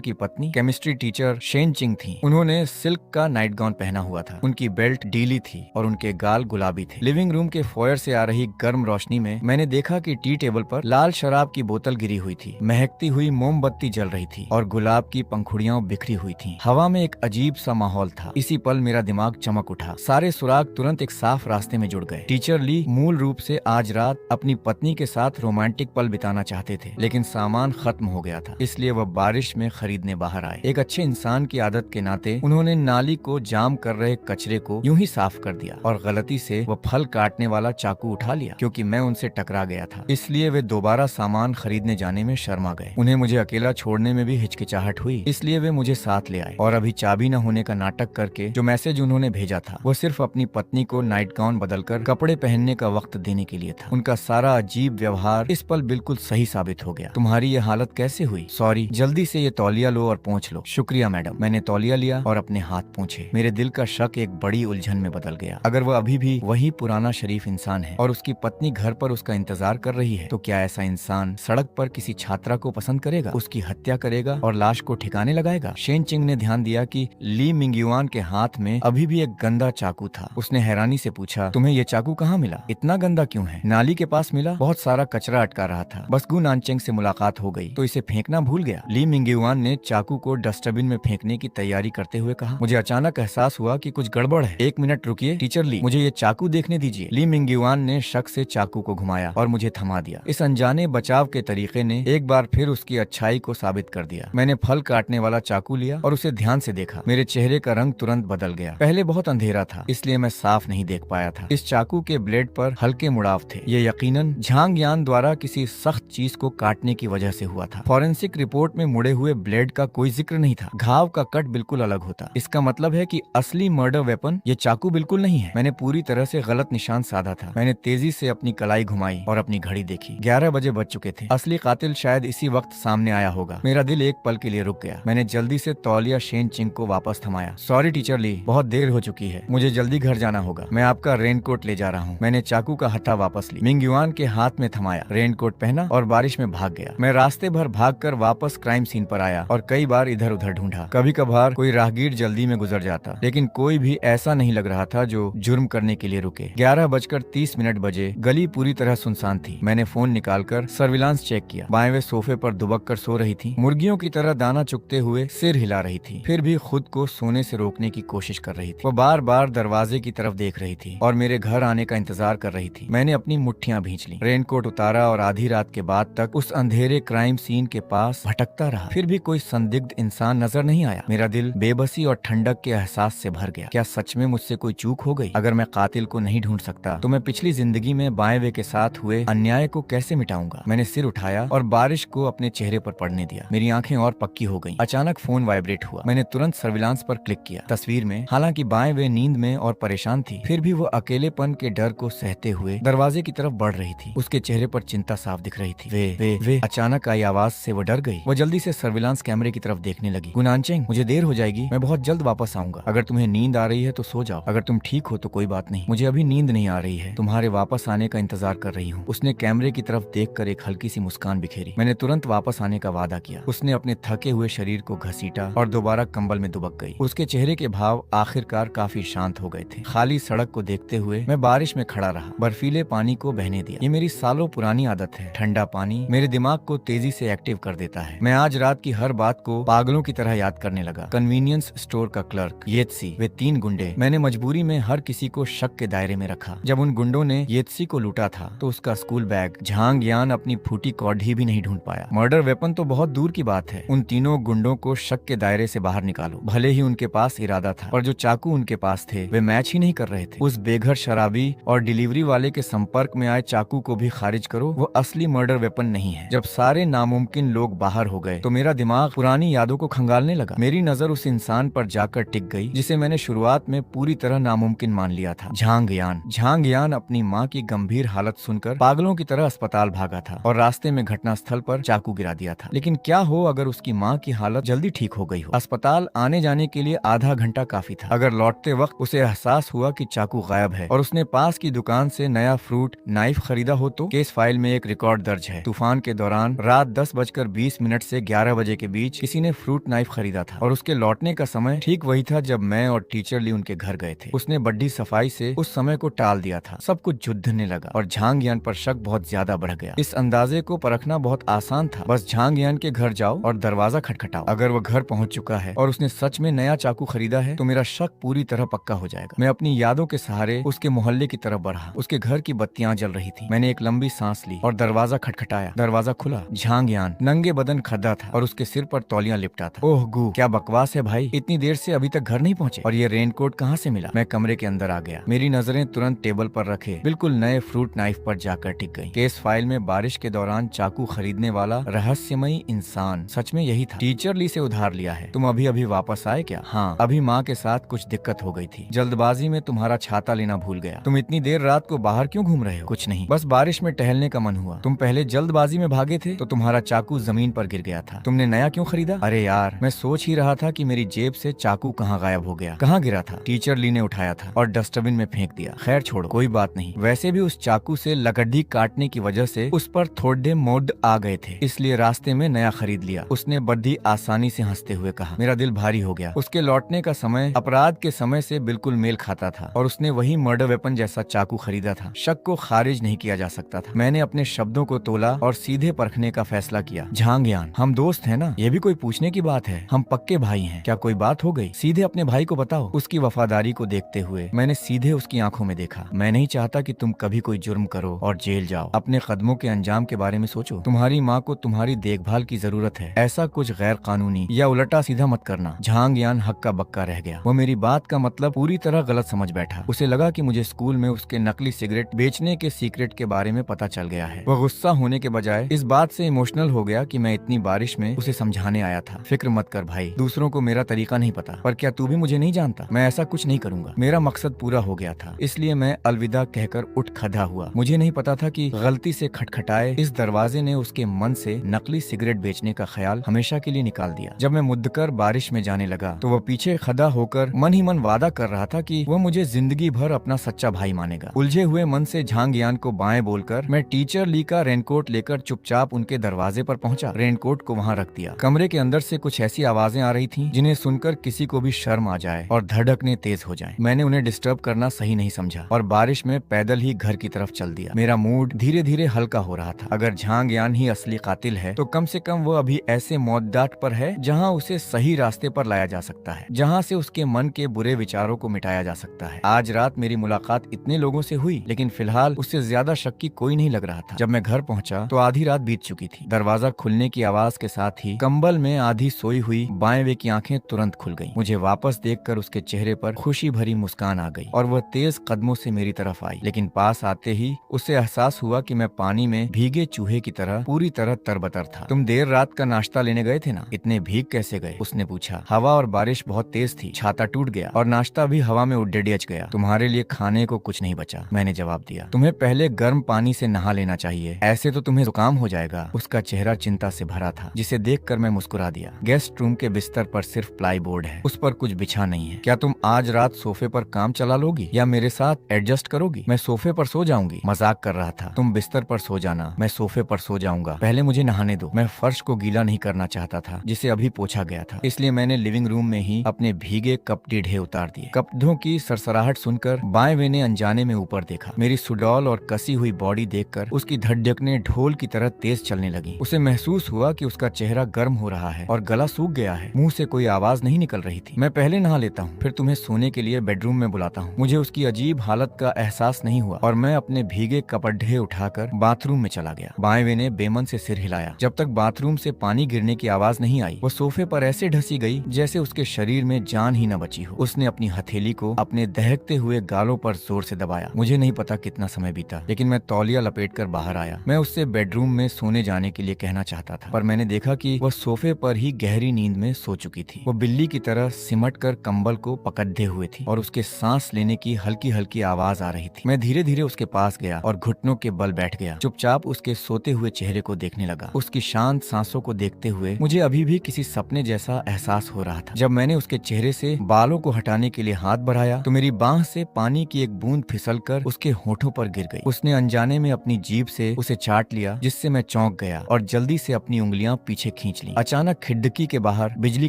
की पत्नी केमिस्ट्री टीचर शेन चिंग थी। उन्होंने सिल्क का नाइट गाउन पहना हुआ था। उनकी बेल्ट ढीली थी और उनके गाल गुलाबी थे। लिविंग रूम के फोयर से आ रही गर्म रोशनी में मैंने देखा कि टी टेबल पर लाल शराब की बोतल गिरी हुई थी, महकती हुई मोमबत्ती जल रही थी और गुलाब की पंखुड़ियां बिखरी हुई थी। हवा में एक अजीब सा माहौल था। इसी पल मेरा दिमाग चमक उठा। सारे सुराग तुरंत एक साफ रास्ते में जुड़ गए। टीचर ली मूल रूप से आज रात अपनी पत्नी के साथ रोमांटिक पल बिताना चाहते थे, लेकिन सामान खत्म हो गया था, इसलिए वह बारिश में खरीदने बाहर आए। एक अच्छे इंसान की आदत के नाते उन्होंने नाली को जाम कर रहे कचरे को यूं ही साफ कर दिया और गलती से वह फल काटने वाला चाकू उठा लिया। क्योंकि मैं उनसे टकरा गया था, इसलिए वे दोबारा सामान खरीदने जाने में शर्मा गए। उन्हें मुझे अकेला छोड़ने में भी हिचकिचाहट हुई, इसलिए वे मुझे साथ ले आए और अभी चाबी न होने का नाटक करके जो मैसेज उन्होंने भेजा था वो सिर्फ अपनी पत्नी को नाइट गाउन बदलकर कपड़े पहनने का वक्त देने के लिए था। उनका सारा अजीब व्यवहार इस पल बिल्कुल सही साबित हो गया। तुम्हारी ये हालत कैसे हुई? सॉरी, जल्दी से ये तौलिया लो और पोंछ लो। शुक्रिया मैडम। मैंने तौलिया लिया और अपने हाथ पोंछे। मेरे दिल का शक एक बड़ी उलझन में बदल गया। अगर वह अभी भी वही पुराना शरीफ इंसान है और उसकी पत्नी घर पर उसका इंतजार कर रही है, तो क्या ऐसा इंसान सड़क पर किसी छात्रा को पसंद करेगा, उसकी हत्या करेगा और लाश को ठिकाने लगाएगा? शेन चिंग ने ध्यान दिया कि ली मिंगयुआन के हाथ में अभी भी एक गंदा चाकू था। उसने हैरानी से पूछा, तुम्हें ये चाकू कहाँ मिला? इतना गंदा क्यों है? नाली के पास मिला, बहुत सारा कचरा अटका रहा था। बस गु नानचेंग से मुलाकात हो गई तो इसे फेंकना भूल गया। ली मिंगयुआन ने चाकू को डस्टबिन में फेंकने की तैयारी करते हुए कहा। मुझे अचानक एहसास हुआ कि कुछ गड़बड़ है। 1 मिनट रुकिए टीचर ली, मुझे ये चाकू देखने दीजिए। ली मिंगयुआन ने शक से चाकू को घुमाया और मुझे थमा दिया। इस अनजाने बचाव के तरीके ने एक बार फिर उसकी अच्छाई को साबित कर दिया। मैंने फल काटने वाला चाकू लिया और उसे ध्यान से देखा। मेरे चेहरे का रंग तुरंत बदल गया। पहले बहुत अंधेरा था, इसलिए मैं साफ नहीं देख पाया था। इस चाकू के ब्लेड पर हल्के मुड़ाव थे। ये यकीनन झांग यान द्वारा किसी सख्त चीज को काटने की वजह से हुआ था। फॉरेंसिक रिपोर्ट में मुड़े हुए ब्लेड का कोई जिक्र नहीं था। घाव का कट बिल्कुल अलग होता। इसका मतलब है कि असली मर्डर वेपन ये चाकू बिल्कुल नहीं है। मैंने पूरी तरह से गलत निशान साधा था। मैंने तेजी से अपनी कलाई घुमाई और अपनी घड़ी देखी। 11 बजे बज चुके थे। असली कातिल शायद इसी वक्त सामने आया होगा। मेरा दिल एक पल के लिए रुक गया। मैंने जल्दी से तौलिया शेन चिंग को वापस थमाया। सॉरी टीचर ली, बहुत देर हो चुकी है, मुझे जल्दी घर जाना होगा। मैं आपका रेनकोट ले जा रहा हूँ। मैंने चाकू का हत्था वापस ली, मिंगयुआन के हाथ में थमाया, रेनकोट पहना और बारिश में भाग गया। मैं रास्ते भर भागकर वापस क्राइम सीन पर आया और कई बार इधर उधर ढूंढा। कभी कभार कोई राहगीर जल्दी में गुजर जाता, लेकिन कोई भी ऐसा नहीं लग रहा था जो जुर्म करने के लिए रुके। 11:30 बजे गली पूरी तरह सुनसान थी। मैंने फोन निकालकर सर्विलांस चेक किया। बाएं वे सोफे पर दुबक कर सो रही थी, मुर्गियों की तरह दाना चुगते हुए सिर हिला रही थी, फिर भी खुद को सोने से रोकने की कोशिश कर रही थी। वो बार बार दरवाजे की तरफ देख रही थी और मेरे घर आने का इंतजार कर रही थी। मैंने अपनी मुट्ठियां भींच ली, रेनकोट उतारा और आधी रात के बाद तक उस अंधेरे क्राइम सीन के पास भटकता रहा। फिर भी कोई संदिग्ध इंसान नजर नहीं आया। मेरा दिल बेबसी और ठंडक के एहसास से भर गया। क्या सच में मुझसे कोई चूक हो गई? अगर मैं कातिल को नहीं ढूंढ सकता तो मैं पिछली जिंदगी में बाएं वे के साथ हुए अन्याय को कैसे मिटाऊंगा? मैंने सिर उठाया और बारिश को अपने चेहरे पर पड़ने दिया। मेरी आंखें और पक्की हो गईं। अचानक फोन वाइब्रेट हुआ। मैंने तुरंत सर्विलांस पर क्लिक किया। तस्वीर में हालांकि बाएं वे नींद में और परेशान थी, फिर भी वो अकेलेपन के डर को सहते हुए दरवाजे की तरफ बढ़ रही थी। उसके चेहरे पर चिंता साफ दिख रही थी। वे अचानक आई आवाज से वो डर गई। वो जल्दी से सर्विलांस कैमरे की तरफ देखने लगी। गुनानचेंग, मुझे देर हो जाएगी, मैं बहुत जल्द वापस आऊंगा। अगर तुम्हें नींद आ रही है तो सो जाओ। अगर तुम ठीक हो तो कोई बात नहीं, मुझे अभी नींद नहीं आ रही है, तुम्हारे वापस आने का इंतजार कर रही हूँ। उसने कैमरे की तरफ देखकर एक हल्की सी मुस्कान बिखेरी। मैंने तुरंत वापस आने का वादा किया। उसने अपने थके हुए शरीर को घसीटा और दोबारा कंबल में दुबक गई। उसके चेहरे के भाव आखिरकार काफी शांत शांत हो गए थे। खाली सड़क को देखते हुए मैं बारिश में खड़ा रहा, बर्फीले पानी को बहने दिया। ये मेरी सालों पुरानी आदत है। ठंडा पानी मेरे दिमाग को तेजी से एक्टिव कर देता है। मैं आज रात की हर बात को पागलों की तरह याद करने लगा। कन्वीनियंस स्टोर का क्लर्क, येत्सी, वे 3 गुंडे। मैंने मजबूरी में हर किसी को शक के दायरे में रखा। जब उन गुंडों ने येत्सी को लूटा था तो उसका स्कूल बैग, झांग यान अपनी फूटी कौड़ी भी नहीं ढूंढ पाया। मर्डर वेपन तो बहुत दूर की बात है। उन तीनों गुंडों को शक के दायरे से बाहर निकालो। भले ही उनके पास इरादा था, पर जो चाकू उनके पास थे वे मैच ही नहीं कर रहे थे। उस बेघर शराबी और डिलीवरी वाले के संपर्क में आए चाकू को भी खारिज करो, वो असली मर्डर वेपन नहीं है। जब सारे नामुमकिन लोग बाहर हो गए तो मेरा दिमाग पुरानी यादों को खंगालने लगा। मेरी नजर उस इंसान पर जाकर टिक गई जिसे मैंने शुरुआत में पूरी तरह नामुमकिन मान लिया था, झांग यान। झांग यान अपनी माँ की गंभीर हालत सुनकर पागलों की तरह अस्पताल भागा था और रास्ते में घटनास्थल पर चाकू गिरा दिया था। लेकिन क्या हो अगर उसकी माँ की हालत जल्दी ठीक हो गई हो? अस्पताल आने जाने के लिए आधा घंटा काफी था। अगर लौटते वक्त उसे एहसास हुआ कि चाकू गायब है और उसने पास की दुकान से नया फ्रूट नाइफ खरीदा हो तो? केस फाइल में एक रिकॉर्ड दर्ज है। तूफान के दौरान रात 10:20 से 11 बजे के बीच किसी ने फ्रूट नाइफ खरीदा था और उसके लौटने का समय ठीक वही था जब मैं और टीचर ली उनके घर गए थे। उसने बड्डी सफाई से उस समय को टाल दिया था। सब कुछ जुद्धने लगा और झांग यान पर शक बहुत ज्यादा बढ़ गया। इस अंदाजे को परखना बहुत आसान था। बस झांग यान के घर जाओ और दरवाजा खटखटाओ। अगर वो घर पहुंच चुका है और उसने सच में नया चाकू खरीदा है तो मेरा शक पूरी तरह पक्का हो जाएगा। मैं अपनी यादों के सहारे उसके मोहल्ले की तरफ बढ़ा। उसके घर की बत्तियां जल रही थी। मैंने एक लंबी सांस ली और दरवाजा खटखटाया। दरवाजा खुला। झांग यान नंगे बदन खड़ा था और उसके सिर पर तौलिया लिपटा था। ओह गू, क्या बकवास है भाई, इतनी देर से अभी तक घर नहीं पहुंचे और ये रेनकोट कहाँ से मिला? मैं कमरे के अंदर आ गया। मेरी नजरें तुरंत टेबल पर रखे बिल्कुल नए फ्रूट नाइफ पर जाकर टिक गई। केस फाइल में बारिश के दौरान चाकू खरीदने वाला रहस्यमयी इंसान सच में यही था। टीचर ली से उधार लिया है। तुम अभी अभी वापस आए क्या? हाँ, अभी माँ के साथ कुछ दिक्कत हो गई थी। जल्दबाजी में तुम्हारा छाता लेना भूल गया। तुम इतनी देर रात को बाहर क्यों घूम रहे हो? कुछ नहीं, बस बारिश में टहलने का मन हुआ। तुम पहले जल्दबाजी में भागे थे तो तुम्हारा चाकू जमीन पर गिर गया था। तुमने नया क्यों खरीदा? अरे यार, मैं सोच ही रहा था कि मेरी जेब से चाकू कहाँ गायब हो गया। कहाँ गिरा था? टीचर ली ने उठाया था और डस्टबिन में फेंक दिया। खैर छोड़ो, कोई बात नहीं। वैसे भी उस चाकू से लकड़ी काटने की वजह से उस पर थोड़े मोड़ आ गए थे, इसलिए रास्ते में नया खरीद लिया। उसने बड़ी आसानी से हंसते हुए कहा। मेरा दिल भारी हो गया। उसके लौटने का समय अपराध के समय से बिल्कुल मेल खाता था और उसने वही मर्डर वेपन जैसा चाकू खरीदा था। शक को खारिज नहीं किया जा सकता था। मैंने अपने शब्दों को तोला और सीधे परखने का फैसला किया। झांग यान, हम दोस्त हैं ना? ये भी कोई पूछने की बात है? हम पक्के भाई हैं। क्या कोई बात हो गई? सीधे अपने भाई को बताओ। उसकी वफादारी को देखते हुए मैंने सीधे उसकी आंखों में देखा। मैं नहीं चाहता कि तुम कभी कोई जुर्म करो और जेल जाओ। अपने कदमों के अंजाम के बारे में सोचो। तुम्हारी माँ को तुम्हारी देखभाल की जरूरत है। ऐसा कुछ गैर कानूनी या उल्टा सीधा मत करना। झांग यान हक्का बक्का रह गया। वो मेरी बात का मतलब पूरी तरह गलत समझ बैठा। उसे लगा कि मुझे स्कूल में उसके नकली सिगरेट बेचने के सीक्रेट के बारे में पता चल गया है। वह गुस्सा होने के बजाय इस बात से इमोशनल हो गया कि मैं इतनी बारिश में उसे समझाने आया था। फिक्र मत कर भाई, दूसरों को मेरा तरीका नहीं पता, पर क्या तू भी मुझे नहीं जानता? मैं ऐसा कुछ नहीं करूंगा। मेरा मकसद पूरा हो गया था, इसलिए मैं अलविदा कहकर उठ खड़ा हुआ। मुझे नहीं पता था कि गलती से खटखटाए इस दरवाजे ने उसके मन से नकली सिगरेट बेचने का ख्याल हमेशा के लिए निकाल दिया। जब मैं मुद्दकर बारिश में जाने लगा तो वह पीछे खड़ा होकर मन ही मन वादा कर रहा था कि वह मुझे जिंदगी भर अपना सच्चा भाई मानेगा। उलझे हुए मन से झांग यान को बाएं बोलकर मैं टीचर ली का रेनकोट लेकर चुपचाप उनके दरवाजे पर पहुंचा। रेनकोट को वहां रख दिया। कमरे के अंदर से कुछ ऐसी आवाजें आ रही थीं जिन्हें सुनकर किसी को भी शर्म आ जाए और धड़कने तेज हो जाएं। मैंने उन्हें डिस्टर्ब करना सही नहीं समझा और बारिश में पैदल ही घर की तरफ चल दिया। मेरा मूड धीरे धीरे हल्का हो रहा था। अगर झांग यान ही असली कातिल है तो कम से कम वो अभी ऐसे मौतदाट पर है जहाँ उसे सही रास्ते पर लाया जा सकता है, जहाँ से उसके मन के बुरे विचारों को मिटाया जा सकता है। आज रात मेरी मुलाकात इतने लोगों से हुई, लेकिन फिलहाल उससे ज्यादा शक्की कोई नहीं लग रहा था। जब मैं घर पहुंचा तो आधी रात बीत चुकी थी। दरवाजा खुलने की आवाज के साथ ही कंबल में आधी सोई हुई बाएं वे की आंखें तुरंत खुल गईं। मुझे वापस देखकर उसके चेहरे पर खुशी भरी मुस्कान आ गई और वह तेज कदमों से मेरी तरफ आई। लेकिन पास आते ही उसे एहसास हुआ कि मैं पानी में भीगे चूहे की तरह पूरी तरह तरबतर था। तुम देर रात का नाश्ता लेने गए थे ना, इतने भीग कैसे गए? उसने पूछा। हवा और बारिश बहुत तेज थी, छाता टूट गया और नाश्ता भी हवा में उड़ेडियच गया। तुम्हारे लिए खाने को कुछ नहीं बचा, मैंने जवाब दिया। तुम्हें पहले गर्म पानी से नहा लेना चाहिए, ऐसे तो तुम्हें जुकाम हो जाएगा। उसका चेहरा चिंता से भरा था, जिसे देखकर मैं मुस्कुरा दिया। गेस्ट रूम के बिस्तर पर सिर्फ प्लाई बोर्ड है, उस पर कुछ बिछा नहीं है। क्या तुम आज रात सोफे पर काम चला लोगी या मेरे साथ एडजस्ट करोगी? मैं सोफे पर सो जाऊंगी। मजाक कर रहा था। तुम बिस्तर पर सो जाना, मैं सोफे पर सो जाऊंगा। पहले मुझे नहाने दो। मैं फर्श को गीला नहीं करना चाहता था जिसे अभी पोछा गया था, इसलिए मैंने लिविंग रूम में ही अपने भीगे कप टीढ़े उतार दिए। कप शब्दों की सरसराहट सुनकर बाएं वे ने अनजाने में ऊपर देखा। मेरी सुडौल और कसी हुई बॉडी देखकर उसकी धड़कनें ढोल की तरह तेज चलने लगी। उसे महसूस हुआ कि उसका चेहरा गर्म हो रहा है और गला सूख गया है। मुंह से कोई आवाज नहीं निकल रही थी। मैं पहले नहा लेता हूँ, फिर तुम्हें सोने के लिए बेडरूम में बुलाता हूँ। मुझे उसकी अजीब हालत का एहसास नहीं हुआ और मैं अपने भीगे कपड़े उठाकर बाथरूम में चला गया। बाएं वे ने बेमन से सिर हिलाया। जब तक बाथरूम से पानी गिरने की आवाज नहीं आई, वो सोफे पर ऐसे ढसी गई जैसे उसके शरीर में जान ही न बची हो। उसने अपनी हथेली को अपने दहकते हुए गालों पर जोर से दबाया। मुझे नहीं पता कितना समय बीता, लेकिन मैं तौलिया लपेटकर बाहर आया। मैं उससे बेडरूम में सोने जाने के लिए कहना चाहता था, पर मैंने देखा कि वह सोफे पर ही गहरी नींद में सो चुकी थी। वो बिल्ली की तरह सिमट कर कंबल को पकड़े हुए थी और उसके सांस लेने की हल्की हल्की आवाज आ रही थी। मैं धीरे धीरे उसके पास गया और घुटनों के बल बैठ गया। चुपचाप उसके सोते हुए चेहरे को देखने लगा। उसकी शांत सांसों को देखते हुए मुझे अभी भी किसी सपने जैसा एहसास हो रहा था। जब मैंने उसके चेहरे से बालों को हटाने के लिए हाथ बढ़ाया तो मेरी बांह से पानी की एक बूंद फिसलकर उसके होठों पर गिर गई। उसने अनजाने में अपनी जीभ से उसे चाट लिया, जिससे मैं चौंक गया और जल्दी से अपनी उंगलियां पीछे खींच ली। अचानक खिड़की के बाहर बिजली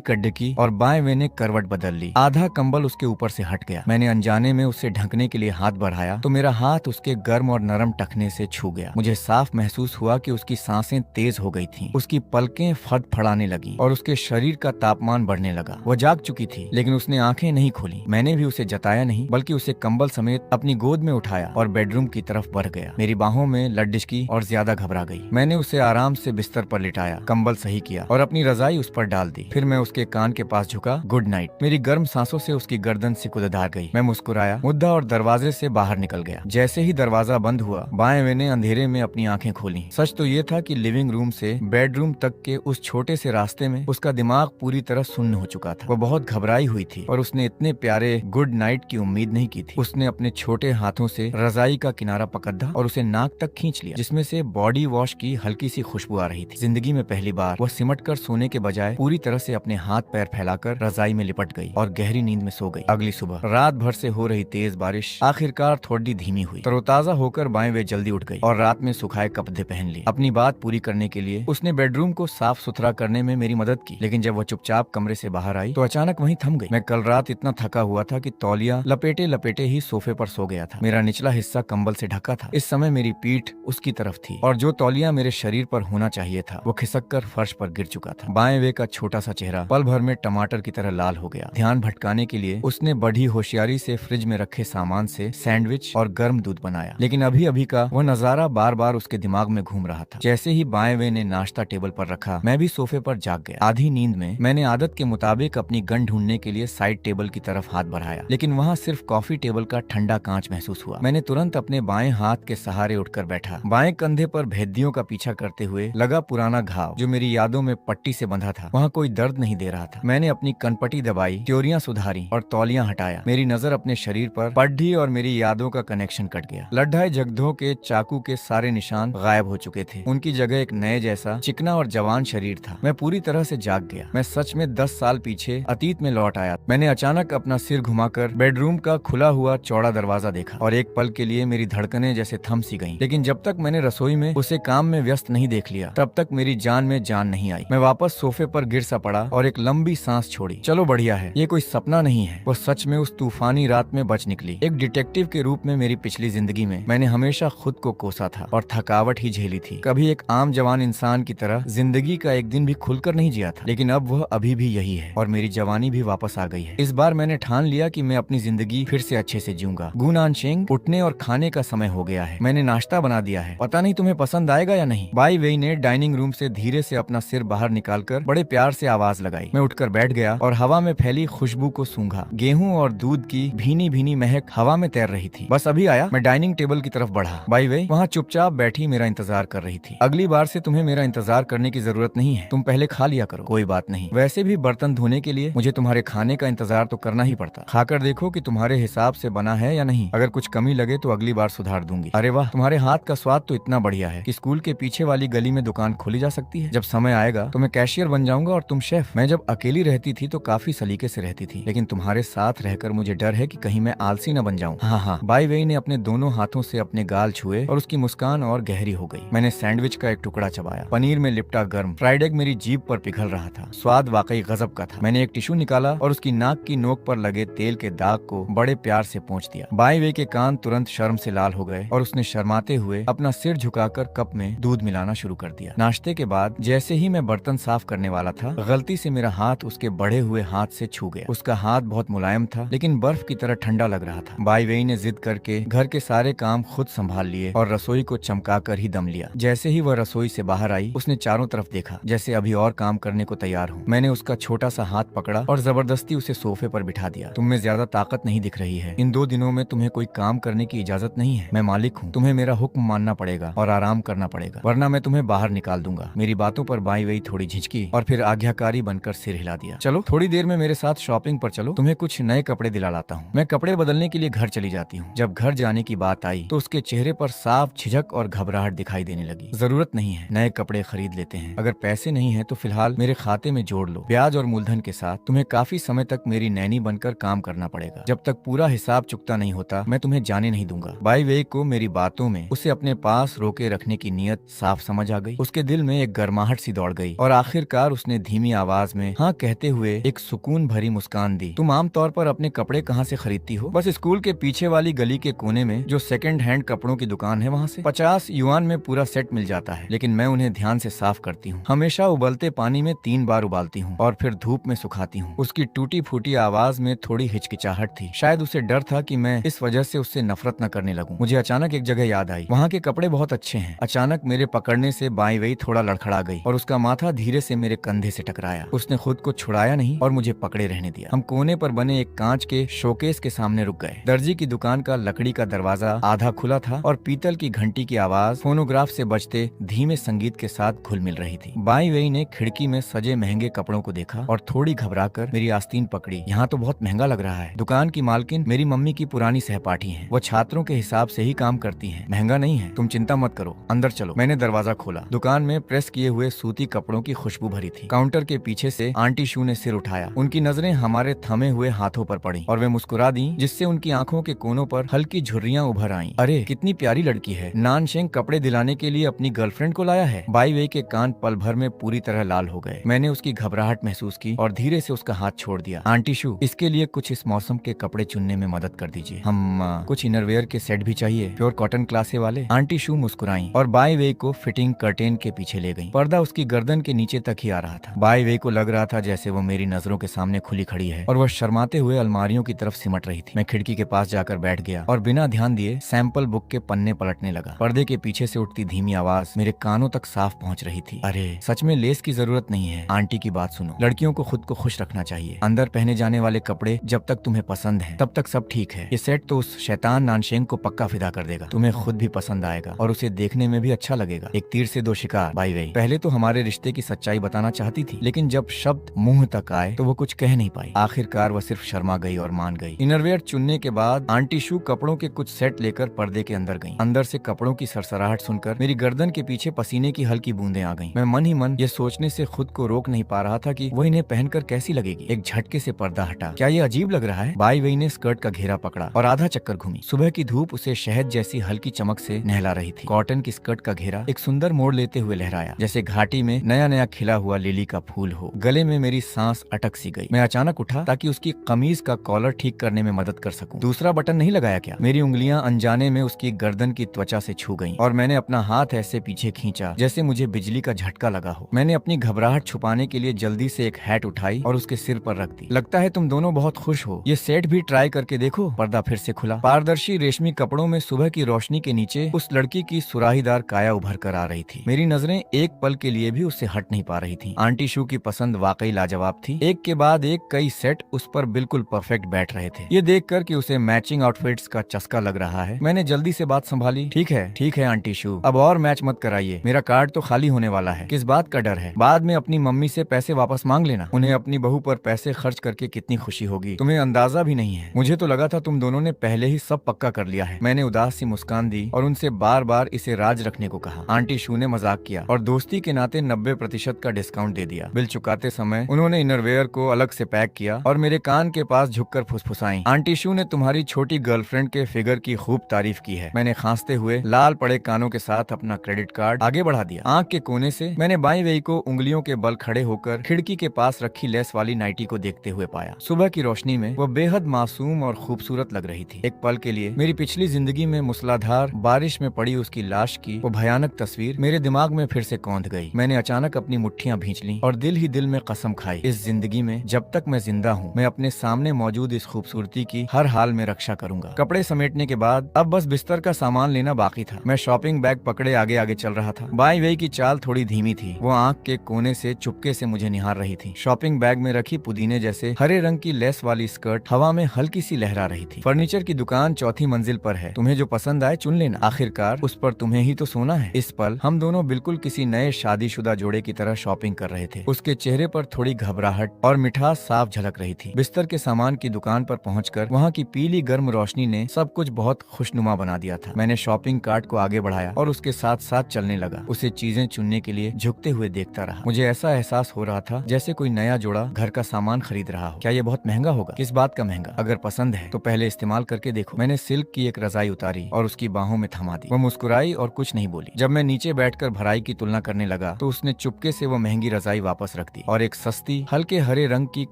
कड़की और बाएं वे ने करवट बदल ली। आधा कंबल उसके ऊपर से हट गया। मैंने अनजाने में उसे ढकने के लिए हाथ बढ़ाया तो मेरा हाथ उसके गर्म और नरम टखने से छू गया। मुझे साफ महसूस हुआ कि उसकी सांसें तेज हो गई थीं। उसकी पलकें फड़फड़ाने लगी और उसके शरीर का तापमान बढ़ने लगा। वह जाग चुकी थी, लेकिन उसने आंखें नहीं खोली। मैंने भी उसे जताया नहीं, बल्कि उसे कंबल समेत अपनी गोद में उठाया और बेडरूम की तरफ बढ़ गया। मेरी बाहों में लड्डिशकी और ज्यादा घबरा गई। मैंने उसे आराम से बिस्तर पर लिटाया, कंबल सही किया और अपनी रजाई उस पर डाल दी। फिर मैं उसके कान के पास झुका। Good night. मेरी गर्म सांसों से उसकी गर्दन सिकुड़दार गई। मैं मुस्कुराया, मुद्दा और दरवाजे से बाहर निकल गया। जैसे ही दरवाजा बंद हुआ, बाएं वे ने अंधेरे में अपनी आंखें खोली। सच तो ये था कि लिविंग रूम से बेडरूम तक के उस छोटे से रास्ते में उसका दिमाग पूरी तरह सुन्न हो चुका था। वो बहुत घबराई हुई थी और उसने इतने प्यारे गुड नाइट की उम्मीद नहीं की थी। उसने अपने छोटे हाथों से रजाई का किनारा पकड़ा और उसे नाक तक खींच लिया, जिसमें से बॉडी वॉश की हल्की सी खुशबू आ रही थी। जिंदगी में पहली बार वह सिमट कर सोने के बजाय पूरी तरह से अपने हाथ पैर फैलाकर रजाई में लिपट गई और गहरी नींद में सो गई। अगली सुबह रात भर से हो रही तेज बारिश आखिरकार थोड़ी धीमी हुई। तरोताजा होकर बाएं वे जल्दी उठ गई और रात में सुखाए कपड़े पहन लिए। अपनी बात पूरी करने के लिए उसने बेडरूम को साफ सुथरा करने में मेरी मदद की, लेकिन जब वह चुपचाप कमरे से बाहर आई तो अचानक वहीं थम गई। मैं कल रात इतना थका हुआ था कि तौलिया लपेटे लपेटे ही सोफे पर सो गया था। मेरा निचला हिस्सा कंबल से ढका था। इस समय मेरी पीठ उसकी तरफ थी और जो तौलिया मेरे शरीर पर होना चाहिए था वो खिसक कर फर्श पर गिर चुका था। बाएं वे का छोटा सा चेहरा पल भर में टमाटर की तरह लाल हो गया। ध्यान भटकाने के लिए उसने बड़ी होशियारी से फ्रिज में रखे सामान से सैंडविच और गर्म दूध बनाया, लेकिन अभी अभी का वह नजारा बार बार उसके दिमाग में घूम रहा था। जैसे ही बाएं वे ने नाश्ता टेबल पर रखा, मैं भी सोफे पर जाग गया। आधी नींद में मैंने आदत के मुताबिक अपनी गन ढूंढने के लिए साइड टेबल की तरफ हाथ बढ़ाया, लेकिन वहाँ सिर्फ कॉफी टेबल का ठंडा कांच महसूस हुआ। मैंने तुरंत अपने बाएं हाथ के सहारे उठकर बैठा। बाएं कंधे पर भेदियों का पीछा करते हुए लगा पुराना घाव जो मेरी यादों में पट्टी से बंधा था। वहाँ कोई दर्द नहीं दे रहा था। मैंने अपनी कनपटी दबाई, त्योरियां सुधारी और तौलियां हटाया। मेरी नजर अपने शरीर पर पड़ी और मेरी यादों का कनेक्शन कट गया। लड्ढाई जगधों के चाकू के सारे निशान गायब हो चुके थे। उनकी जगह एक नए जैसा चिकना और जवान शरीर था। मैं पूरी तरह से जाग गया। मैं सच में 10 साल पीछे अतीत में लौट आया। मैंने अचानक अपना सिर घुमाकर बेडरूम का खुला हुआ चौड़ा दरवाजा देखा और एक पल के लिए मेरी धड़कनें जैसे थम सी गईं। लेकिन जब तक मैंने रसोई में उसे काम में व्यस्त नहीं देख लिया, तब तक मेरी जान में जान नहीं आई। मैं वापस सोफे पर गिर सा पड़ा और एक लंबी सांस छोड़ी। चलो बढ़िया है, ये कोई सपना नहीं है। वो सच में उस तूफानी रात में बच निकली। एक डिटेक्टिव के रूप में मेरी पिछली जिंदगी में मैंने हमेशा खुद को कोसा था और थकावट ही झेली थी। कभी एक आम जवान इंसान की तरह जिंदगी का एक दिन भी खुलकर नहीं जिया था, लेकिन अब वह अभी भी यही है और मेरी जवानी भी वापस आ गई है। इस बार मैंने ठान लिया कि मैं अपनी जिंदगी फिर से अच्छे से जीऊंगा। गुनान शेंग, उठने और खाने का समय हो गया है। मैंने नाश्ता बना दिया है, पता नहीं तुम्हें पसंद आएगा या नहीं। बाई वेई ने डाइनिंग रूम से धीरे से अपना सिर बाहर निकालकर बड़े प्यार से आवाज लगाई। मैं उठकर बैठ गया और हवा में फैली खुशबू को सूंघा। गेहूं और दूध की भीनी भीनी महक हवा में तैर रही थी। बस अभी आया। मैं डाइनिंग टेबल की तरफ बढ़ा। बाई वेई वहाँ चुपचाप बैठी मेरा इंतजार कर रही थी। अगली बार से तुम्हें मेरा इंतजार करने की जरूरत नहीं है, तुम पहले खा लिया करो। कोई बात नहीं, वैसे भी बर्तन धोने के लिए मुझे तुम्हारे खाने का इंतजार तो करना ही पड़ता। खाकर देखो कि तुम्हारे हिसाब से बना है या नहीं। अगर कुछ कमी लगे तो अगली बार सुधार दूंगी। अरे वाह, तुम्हारे हाथ का स्वाद तो इतना बढ़िया है कि स्कूल के पीछे वाली गली में दुकान खोली जा सकती है। जब समय आएगा तो मैं कैशियर बन जाऊंगा और तुम शेफ। मैं जब अकेली रहती थी तो काफी सलीके से रहती थी, लेकिन तुम्हारे साथ रहकर मुझे डर है कि कहीं मैं आलसी न बन जाऊं। हाँ हाँ। बाई वेई ने अपने दोनों हाथों से अपने गाल छुए और उसकी मुस्कान और गहरी हो गई। मैंने सैंडविच का एक टुकड़ा चबाया। पनीर में लिपटा गर्म फ्राइड एग मेरी जीभ पर पिघल रहा था। स्वाद वाकई गजब का था। मैंने एक टिश्यू निकाला और उसकी नाक की नोक पर लगे तेल के दाग को बड़े प्यार से पोंछ दिया। बाई वे के कान तुरंत शर्म से लाल हो गए और उसने शर्माते हुए अपना सिर झुकाकर कप में दूध मिलाना शुरू कर दिया। नाश्ते के बाद जैसे ही मैं बर्तन साफ करने वाला था, गलती से मेरा हाथ उसके बढ़े हुए हाथ से छू गया। उसका हाथ बहुत मुलायम था, लेकिन बर्फ की तरह ठंडा लग रहा था। बाई वेई ने जिद करके घर के सारे काम खुद संभाल लिए और रसोई को चमकाकर ही दम लिया। जैसे ही वह रसोई से बाहर आई, उसने चारों तरफ देखा जैसे अभी और काम करने को तैयार हूँ। मैंने उसका छोटा सा हाथ पकड़ा और जबरदस्ती उसे सोफे पर बिठा दिया। तुम में ज्यादा ताकत नहीं दिख रही है। इन 2 दिनों में तुम्हें कोई काम करने की इजाजत नहीं है। मैं मालिक हूँ, तुम्हें मेरा हुक्म मानना पड़ेगा और आराम करना पड़ेगा, वरना मैं तुम्हें बाहर निकाल दूंगा। मेरी बातों पर बाई वेई थोड़ी झिझकी और फिर आज्ञाकारी बनकर सिर हिला दिया। चलो थोड़ी देर में मेरे साथ शॉपिंग पर चलो, तुम्हें कुछ नए कपड़े दिला लाता हूँ। मैं कपड़े बदलने के लिए घर चली जाती हूँ। जब घर जाने की बात आई तो उसके चेहरे पर साफ झिझक और घबराहट दिखाई देने लगी। जरूरत नहीं है, नए कपड़े खरीद लेते हैं। अगर पैसे नहीं है तो फिलहाल मेरे खाते में जोड़ लो। ब्याज और मूलधन के साथ तुम्हें काफी समय तक मेरी नैनी बनकर काम करना पड़ेगा। जब तक पूरा हिसाब चुकता नहीं होता, मैं तुम्हें जाने नहीं दूंगा। बाई वेई को मेरी बातों में उसे अपने पास रोके रखने की नीयत साफ समझ आ गई। उसके दिल में एक गर्माहट सी दौड़ गई और आखिरकार उसने धीमी आवाज में हाँ कहते हुए एक सुकून भरी मुस्कान दी। तुम आमतौर पर अपने कपड़े कहाँ से खरीदती हो? बस स्कूल के पीछे वाली गली के कोने में जो सेकंड हैंड कपड़ों की दुकान है वहाँ से। 50 युआन में पूरा सेट मिल जाता है, लेकिन मैं उन्हें ध्यान से साफ करती हूँ। हमेशा उबलते पानी में 3 बार उबालती हूँ और फिर धूप में सुखाती हूँ। उसकी टूटी फूटी आवाज में थोड़ी हिचकिचाहट थी। शायद उसे डर था कि मैं इस वजह से उससे नफरत न करने लगूं। मुझे अचानक एक जगह याद आई, वहाँ के कपड़े बहुत अच्छे हैं। अचानक मेरे पकड़ने से बाई वेई थोड़ा लड़खड़ा गई और उसका माथा धीरे से मेरे कंधे से टकराया। उसने खुद को छुड़ाया नहीं और मुझे पकड़े रहने दिया। हम कोने पर बने एक कांच के शोकेस के सामने रुक गए। दर्जी की दुकान का लकड़ी का दरवाजा आधा खुला था और पीतल की घंटी की आवाज फोनोग्राफ से बजते धीमे संगीत के साथ घुल मिल रही थी। बाई वेई ने खिड़की में सजे महंगे कपड़ों को देखा और थोड़ी घबराकर मेरी आस्तीन पकड़ी। यहाँ तो बहुत महंगा लग रहा है। दुकान की मालकिन मेरी मम्मी की पुरानी सहपाठी है। वो छात्रों के हिसाब से ही काम करती है, महंगा नहीं है। तुम चिंता मत करो, अंदर चलो। मैंने दरवाजा खोला। दुकान में प्रेस किए हुए सूती कपड़ों की खुशबू भरी थी। काउंटर के पीछे से आंटी शू ने सिर उठाया। उनकी नजरें हमारे थमे हुए हाथों पर पड़ी और वे मुस्कुरा दी, जिससे उनकी आंखों के कोनों पर हल्की झुर्रियां उभर आईं। अरे कितनी प्यारी लड़की है। नानशेंग कपड़े दिलाने के लिए अपनी गर्लफ्रेंड को लाया है। बाई वेई के कान पल भर में पूरी तरह लाल हो गए। मैंने उसकी घबराहट महसूस की और धीरे से उसका हाथ छोड़ दिया। आंटी शू, इसके लिए कुछ इस मौसम के कपड़े चुनने में मदद कर दीजिए। हम कुछ इनरवेयर के सेट भी चाहिए, प्योर कॉटन क्लासे वाले। आंटी शू मुस्कुराई और बाई वेई को फिटिंग कर्टेन के पीछे ले गई। पर्दा उसकी गर्दन के नीचे तक ही आ रहा था। बाई वेई को लग रहा था जैसे वो मेरी नजरों के सामने खुली खड़ी है और वह शर्माते हुए अलमारियों की तरफ सिमट रही थी। मैं खिड़की के पास जाकर बैठ गया और बिना ध्यान दिए सैंपल बुक के पन्ने पलटने लगा। पर्दे के पीछे से उठती धीमी आवाज मेरे कानों तक साफ पहुंच रही थी। अरे सच में लेस की जरूरत नहीं है। आंटी की बात सुनो, लड़कियों को खुद को खुश रखना चाहिए। अंदर पहने जाने वाले कपड़े जब तक तुम्हें पसंद है तब तक सब ठीक है। ये सेट तो उस शैतान नानशेंग को पक्का फिदा कर देगा। तुम्हें खुद भी पसंद आएगा और उसे देखने में भी अच्छा लगेगा। एक तीर से 2 शिकार। बाई वेई पहले तो हमारे रिश्ते की सच्चाई बताना चाहती थी, लेकिन जब शब्द मुंह तक आए तो वो कुछ कह नहीं पाई। आखिरकार वह सिर्फ शर्मा गई और मान गई। इनरवेयर चुनने के बाद आंटी शू कपड़ों के कुछ सेट लेकर पर्दे के अंदर गई। अंदर से कपड़ों की सरसराहट सुनकर मेरी गर्दन के पीछे पसीने की हल्की बूंदें आ गईं। मैं मन ही मन ये सोचने से खुद को रोक नहीं पा रहा था कि वो इन्हें पहनकर कैसी लगेगी। एक झटके से पर्दा हटा। क्या ये अजीब लग रहा है? बाई वेई ने स्कर्ट का घेरा पकड़ा और आधा चक्कर घूमी। सुबह की धूप उसे शहद जैसी हल्की चमक से नहला रही थी। कॉटन की स्कर्ट का घेरा एक सुंदर मोड़ लेते हुए लहराया, जैसे घाटी में नया नया खिला हुआ लिली का फूल हो। गले में मेरी सांस अटक सी गई। मैं अचानक उठा ताकि उसकी कमीज का कॉलर ठीक करने में मदद कर सकूं। दूसरा बटन नहीं लगाया क्या? मेरी उंगलियां अनजाने में उसकी गर्दन की त्वचा से छू गईं और मैंने अपना हाथ ऐसे पीछे खींचा जैसे मुझे बिजली का झटका लगा हो। मैंने अपनी घबराहट छुपाने के लिए जल्दी से एक हैट उठाई और उसके सिर पर रख दी। लगता है तुम दोनों बहुत खुश हो। ये सेट भी ट्राई करके देखो। पर्दा फिर से खुला। पारदर्शी रेशमी कपड़ों में सुबह की रोशनी के नीचे उस लड़की की सुराहीदार काया उभर कर आ रही थी। मेरी नजरें एक पल के लिए भी उससे हट नहीं पा रही थी। आंटी शू की पसंद वाकई लाजवाब थी। एक के बाद एक कई सेट उस पर बिल्कुल परफेक्ट बैठ रहे थे। ये देखकर कि उसे मैचिंग आउटफिट्स का चस्का लग रहा है, मैंने जल्दी से बात संभाली। ठीक है आंटी शू, अब और मैच मत कराइए। मेरा कार्ड तो खाली होने वाला है। किस बात का डर है? बाद में अपनी मम्मी से पैसे वापस मांग लेना। उन्हें अपनी बहू पर पैसे खर्च करके कितनी खुशी होगी, तुम्हें अंदाजा भी नहीं है। मुझे तो लगा था तुम दोनों ने पहले ही सब पक्का कर लिया है। मैंने उदास सी मुस्कान दी और उनसे बार बार इसे राज रखने को कहा। आंटी शू ने मजाक किया और दोस्ती के नाते 90% का डिस्काउंट दे दिया। बिल चुकाते समय उन्होंने इनरवेयर को अलग से पैक किया और मेरे कान के पास झुककर फुसफुसाई। आंटी शू ने तुम्हारी छोटी गर्लफ्रेंड के फिगर की खूब तारीफ की है। मैंने खांसते हुए लाल पड़े कानों के साथ अपना क्रेडिट कार्ड आगे बढ़ा दिया। आंख के कोने से मैंने बाई वेई को उंगलियों के बल खड़े होकर खिड़की के पास रखी लेस वाली नाइटी को देखते हुए पाया। सुबह की रोशनी रोशनी में वो बेहद मासूम और खूबसूरत लग रही थी। एक पल के लिए मेरी पिछली जिंदगी में मूसलाधार बारिश में पड़ी उसकी लाश की वो भयानक तस्वीर मेरे दिमाग में फिर से कौंध गई। मैंने अचानक अपनी मुट्ठियां भींच ली और दिल ही दिल में कसम खाई, इस जिंदगी में जब तक मैं जिंदा हूँ मैं अपने सामने मौजूद इस खूबसूरती की हर हाल में रक्षा करूंगा। कपड़े समेटने के बाद अब बस बिस्तर का सामान लेना बाकी था। मैं शॉपिंग बैग पकड़े आगे आगे चल रहा था। बाई वेई की चाल थोड़ी धीमी थी। वो आंख के कोने से चुपके से मुझे निहार रही थी। शॉपिंग बैग में रखी पुदीने जैसे हरे रंग की लेस वाली स्कर्ट हवा में हल्की सी लहरा रही थी। फर्नीचर की दुकान चौथी मंजिल पर है, तुम्हें जो पसंद आए चुन लेना, आखिरकार उस पर तुम्हें ही तो सोना है। इस पल हम दोनों बिल्कुल किसी नए शादीशुदा जोड़े की तरह शॉपिंग कर रहे थे। उसके चेहरे पर थोड़ी घबराहट और मिठास साफ झलक रही थी। बिस्तर के सामान की दुकान पर पहुंचकर वहां की पीली गर्म रोशनी ने सब कुछ बहुत खुशनुमा बना दिया था। मैंने शॉपिंग कार्ट को आगे बढ़ाया और उसके साथ साथ चलने लगा। उसे चीजें चुनने के लिए झुकते हुए देखता रहा। मुझे ऐसा एहसास हो रहा था जैसे कोई नया जोड़ा घर का सामान खरीद रहा हो। क्या ये बहुत महंगा होगा? किस बात का महंगा? अगर पसंद है तो पहले इस्तेमाल करके देखो। मैंने सिल्क की एक रजाई उतारी और उसकी बाहों में थमा दी। वो मुस्कुराई और कुछ नहीं बोली। जब मैं नीचे बैठकर भराई की तुलना करने लगा तो उसने चुपके से वो महंगी रजाई वापस रख दी और एक सस्ती हल्के हरे रंग की